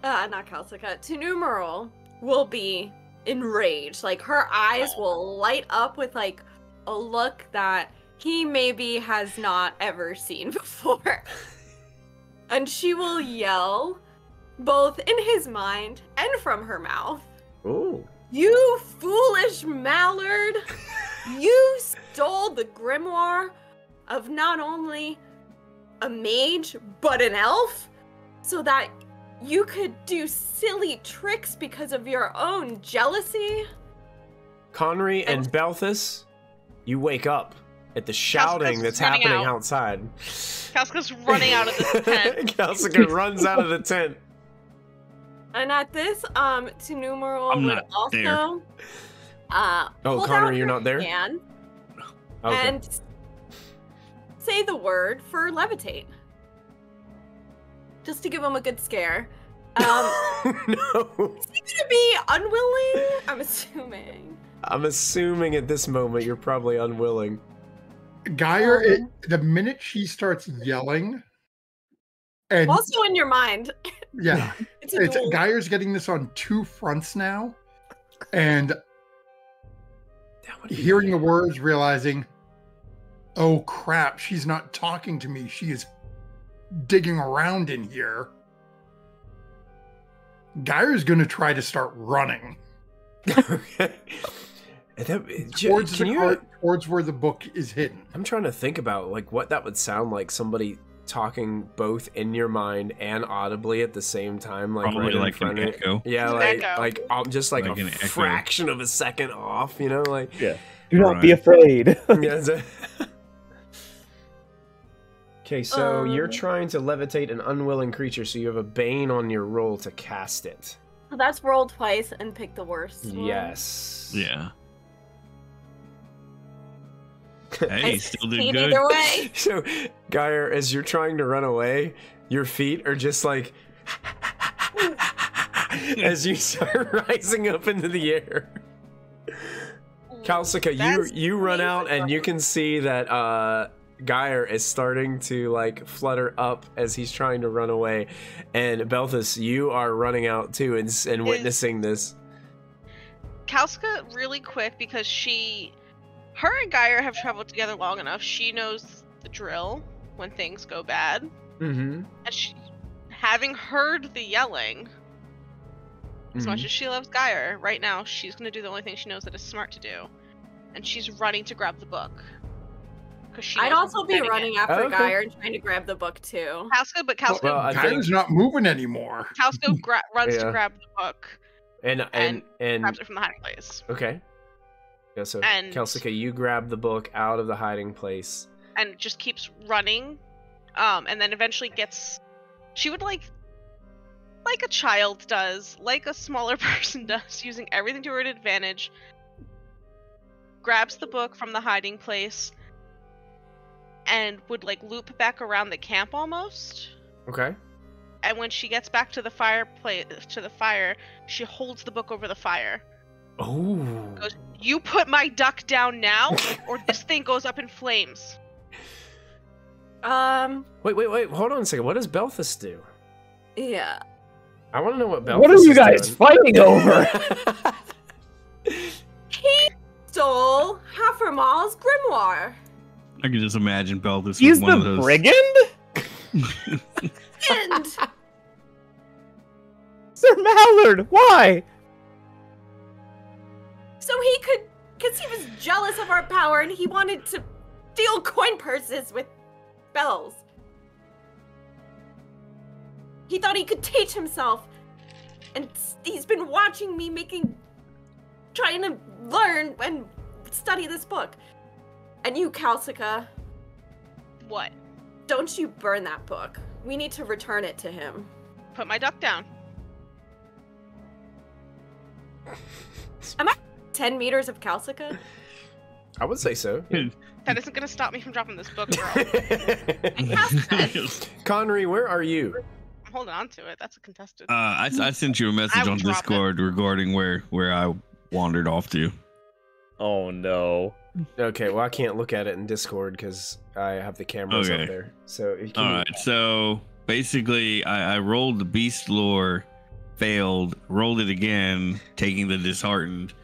Not Kalska. Numeral will be enraged. Like, her eyes will light up with like a look that he maybe has not ever seen before. And she will yell, both in his mind and from her mouth. "Ooh. You foolish mallard! You stole the grimoire of not only a mage, but an elf, so that you could do silly tricks because of your own jealousy." Conry and Belthus, you wake up at the shouting that's happening outside. Kalska's running out of the tent. Kalska runs out of the tent. And at this, Numeral would also Conry, you're not there? Okay. And say the word for levitate. Just to give him a good scare. No. Is he gonna be unwilling? I'm assuming at this moment you're probably unwilling. Geyer, the minute she starts yelling, and also in your mind. Yeah. Geyer's getting this on two fronts now. And hearing the words, realizing, oh crap, she's not talking to me. She is digging around in here. Geyer's going to try to start running. Okay. Towards where the book is hidden. I'm trying to think about like what that would sound like. Somebody talking both in your mind and audibly at the same time, like Probably right in like front an of it. echo. Yeah, like just like Like a an echo. fraction of a second off. You know, like Yeah. Do not be afraid. Yeah, okay, so you're trying to levitate an unwilling creature, so you have a bane on your roll to cast it. That's roll twice and pick the worst one. Yes. Yeah. Hey, still did good. Either way. So, Geyer, as you're trying to run away, your feet are just like as you start rising up into the air. Calcica, you run out and you can see that Geyer is starting to like flutter up as he's trying to run away, and Belthus, you are running out too and witnessing this. Calcica, really quick, because her and Geyer have traveled together long enough. She knows the drill when things go bad. Mm-hmm. And having heard the yelling, as much as she loves Geyer, right now she's going to do the only thing she knows that is smart to do. And she's running to grab the book. I'd also be running after Geyer and trying to grab the book too. Calcica, Geyer's not moving anymore. Calcica runs to grab the book and grabs it from the hiding place. Okay. Yeah, so Calcica, you grab the book out of the hiding place. And just keeps running. And then eventually she would like a child does, like a smaller person does, using everything to her advantage, grabs the book from the hiding place, and would like loop back around the camp almost. Okay. And when she gets back to the fire, she holds the book over the fire. Oh. Goes, "You put my duck down now, or this thing goes up in flames." Wait. Hold on a second. What does Belthus do? Yeah. I want to know what Belthus What are you guys fighting over? He stole Haffermal's grimoire. I can just imagine Belthus He's with one of the those. brigand? And Sir Mallard, why? so he could, because he was jealous of our power and he wanted to steal coin purses with spells. He thought he could teach himself, and he's been watching me trying to learn and study this book. And you, Calcica. What? Don't you burn that book. We need to return it to him. Put my duck down. Am I 10 meters of Calcica? I would say so. That isn't going to stop me from dropping this book, girl. Connery, where are you? I'm holding on to it. That's a contested. I sent you a message on Discord regarding where I wandered off to. Oh no. Okay, well I can't look at it in Discord because I have the cameras up there. So Alright, so basically I rolled the beast lore, failed, rolled it again, taking the disheartened,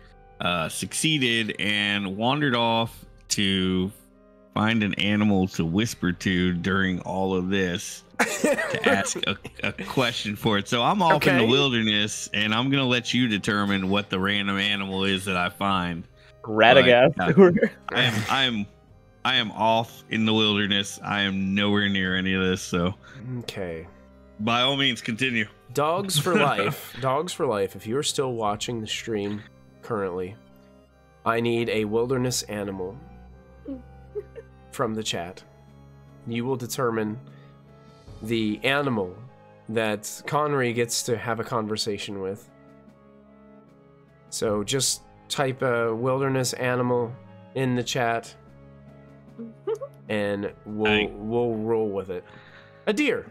succeeded, and wandered off to find an animal to whisper to during all of this to ask a question for it. So I'm off in the wilderness, and I'm gonna let you determine what the random animal is that I find. Radagast. I am off in the wilderness. I am nowhere near any of this. So okay, by all means, continue. Dogs for life. Dogs for life. If you are still watching the stream currently, I need a wilderness animal from the chat. You will determine the animal that Connery gets to have a conversation with. So just type a wilderness animal in the chat and we'll roll with it. A deer.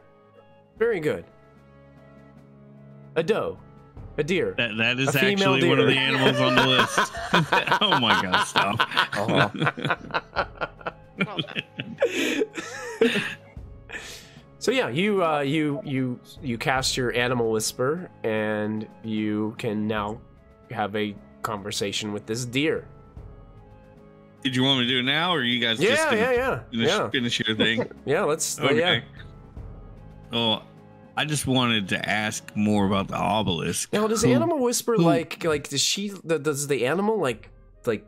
Very good. A doe. A deer. That is actually one of the animals on the list. Oh my god, stop. So yeah, you cast your animal whisper and you can now have a conversation with this deer. Did you want me to do it now, or are you guys just finish your thing? Yeah, let's. Okay. Oh, I just wanted to ask more about the obelisk. Now, does Animal Whisper like does the animal like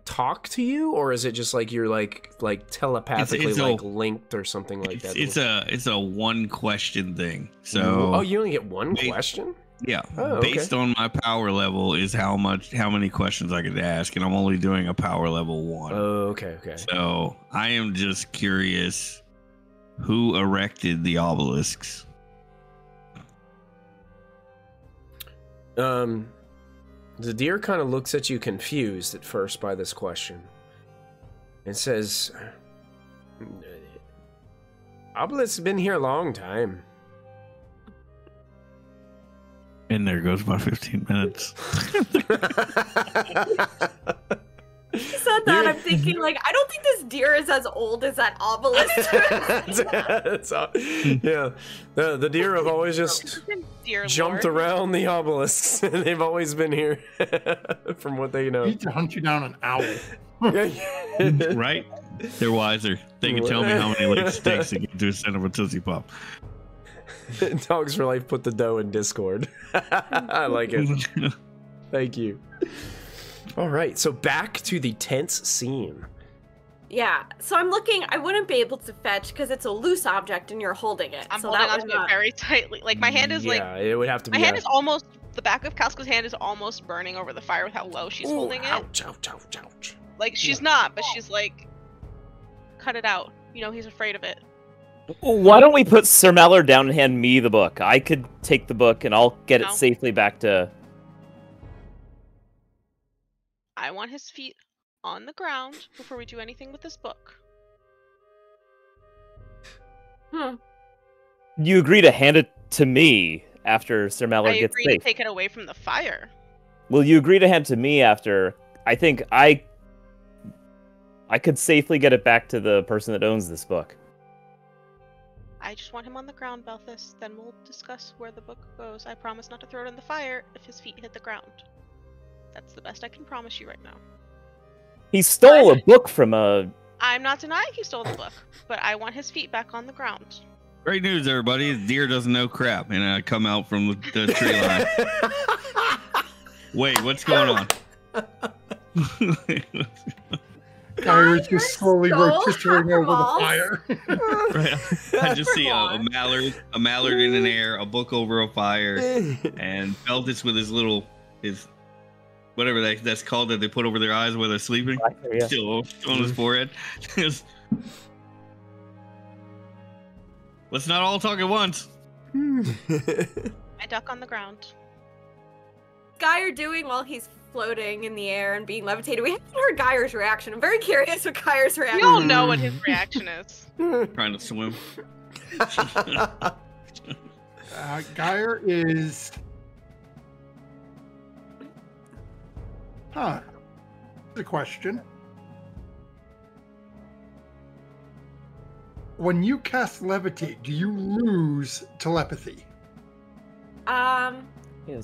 talk to you, or is it just like you're like telepathically linked or something like that? It's a one question thing. So you only get one question? Yeah. Okay. Based on my power level is how many questions I could ask, and I'm only doing a power level 1. Oh, okay. So I am just curious, who erected the obelisks? The deer kind of looks at you confused at first by this question and says, Obelisk's been here a long time. And there goes my 15 minutes. You said that, I'm thinking, like, I don't think this deer is as old as that obelisk. Yeah, the deer have always just jumped around the obelisks. They've always been here, from what they know. You need to hunt you down an owl. Right? They're wiser. They can tell me how many like steaks to get to a center of a Tootsie Pop. Dogs for Life put the dough in Discord. I like it. Thank you. All right, so back to the tense scene. Yeah, so I'm looking. I wouldn't be able to fetch because it's a loose object and you're holding it. I'm so holding that onto it very tightly. Like my hand is it would have to be. My hand is almost. The back of Kalska's hand is almost burning over the fire with how low she's holding it. Ouch! Like she's not, but she's like, cut it out. You know, he's afraid of it. Why don't we put Sir Mallard down and hand me the book? I could take the book and I'll get it safely back to... I want his feet on the ground before we do anything with this book. You agree to hand it to me after Sir Mallard gets safe. I agree to take it away from the fire. Will you agree to hand it to me after... I think I could safely get it back to the person that owns this book. I just want him on the ground, Balthus. Then we'll discuss where the book goes. I promise not to throw it in the fire if his feet hit the ground. That's the best I can promise you right now. He stole a book from a... I'm not denying he stole the book, but I want his feet back on the ground. Great news, everybody. The deer doesn't know crap, and I come out from the tree line. Wait, what's going on? Fire is just slowly rotisserie over the fire. I just see a mallard in an air, a book over a fire, and Beltis with his whatever that's called that they put over their eyes while they're sleeping, still on his forehead. Let's not all talk at once. I duck on the ground. Geyer doing while he's floating in the air and being levitated? We haven't heard Geyer's reaction. I'm very curious what Geyer's reaction is. We all know what his reaction is. Trying to swim. Geyer is... Huh. That's a question. When you cast Levitate, do you lose telepathy? I'm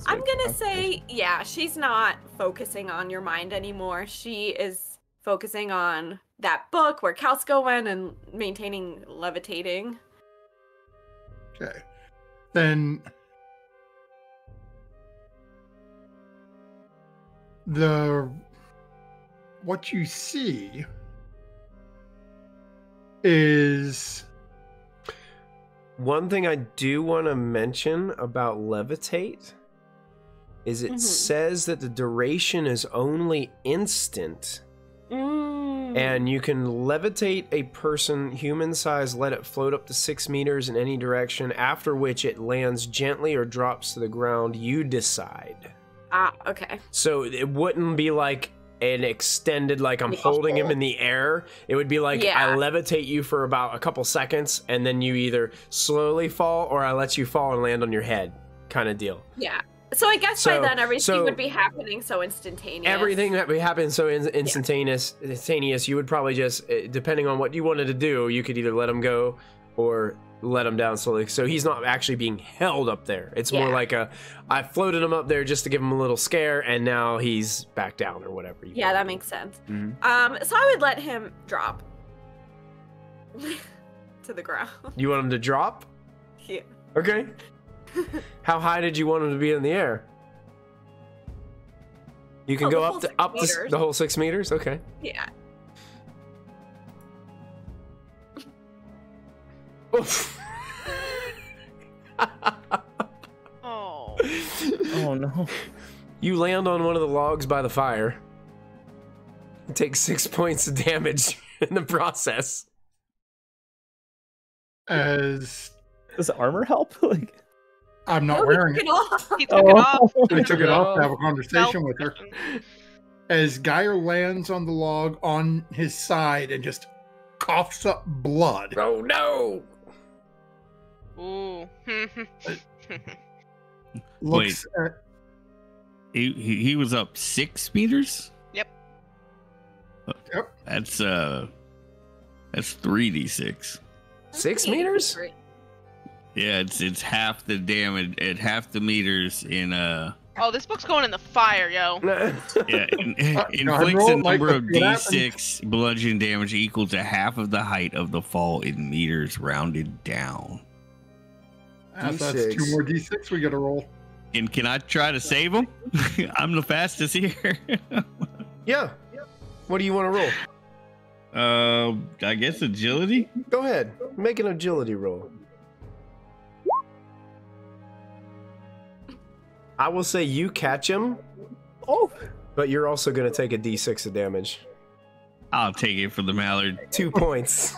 gonna say, yeah, she's not focusing on your mind anymore. She is focusing on that book where Kalska went and maintaining levitating. Okay. Then what you see is... One thing I do want to mention about levitate is it says that the duration is only instant. And you can levitate a person human size, let it float up to 6 meters in any direction, after which it lands gently or drops to the ground. You decide. Okay. So it wouldn't be like an extended, like I'm holding him in the air. It would be like I levitate you for about a couple seconds, and then you either slowly fall or I let you fall and land on your head, kind of deal. Yeah. So I guess by then everything would be happening so instantaneous. Everything that would happen so instantaneous. You would probably just, depending on what you wanted to do, you could either let him go or let him down slowly. So he's not actually being held up there. It's more like I floated him up there just to give him a little scare, and now he's back down or whatever. Yeah, that makes sense. So I would let him drop to the ground. You want him to drop? Yeah. Okay. How high did you want him to be in the air? You can go up to the whole 6 meters. Okay. Yeah. Oof. Oh. Oh no. You land on one of the logs by the fire. You take 6 points of damage in the process. As Does armor help? Like, I'm not wearing it. He took it off. I took it off to have a conversation with her. As Geyer lands on the log on his side and just coughs up blood. Oh no! Ooh. Looks at He was up 6 meters? Yep. Yep. That's 3d6. 6 meters? Yeah, it's half the damage at half the meters in Oh, this book's going in the fire, yo. yeah, inflicts a number of d6 bludgeon damage equal to half of the height of the fall in meters rounded down. That's 2 more d6 we gotta roll. And can I try to save him? I'm the fastest here. Yeah. What do you want to roll? I guess agility? Go ahead. Make an agility roll. I will say you catch him. oh, But you're also going to take a d6 of damage. I'll take it for the mallard. 2 points.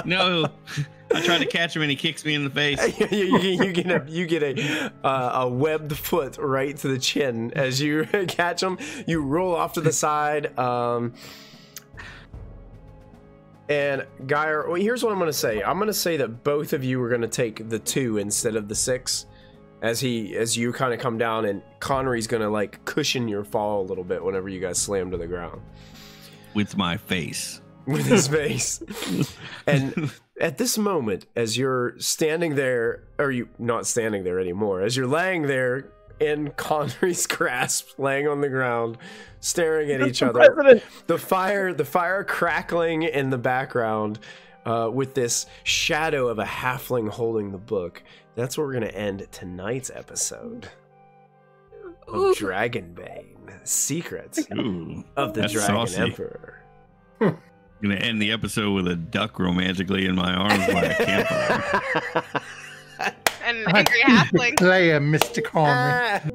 No, I try to catch him and he kicks me in the face. you get a webbed foot right to the chin as you catch him. You roll off to the side. And Geyer, well, here's what I'm going to say. I'm going to say that both of you are going to take the 2 instead of the 6. As you kind of come down, and Connery's going to like cushion your fall a little bit whenever you guys slam to the ground. With my face. With his face. And at this moment, as you're standing there, or you not standing there anymore, as you're laying there in Connery's grasp, laying on the ground, staring at each other, the fire crackling in the background, with this shadow of a halfling holding the book. That's where we're gonna end tonight's episode of Dragonbane, Secrets of the Dragon saucy. Emperor. I'm gonna end the episode with a duck romantically in my arms by a campfire. And an angry halfling. Play a Mr. Connery.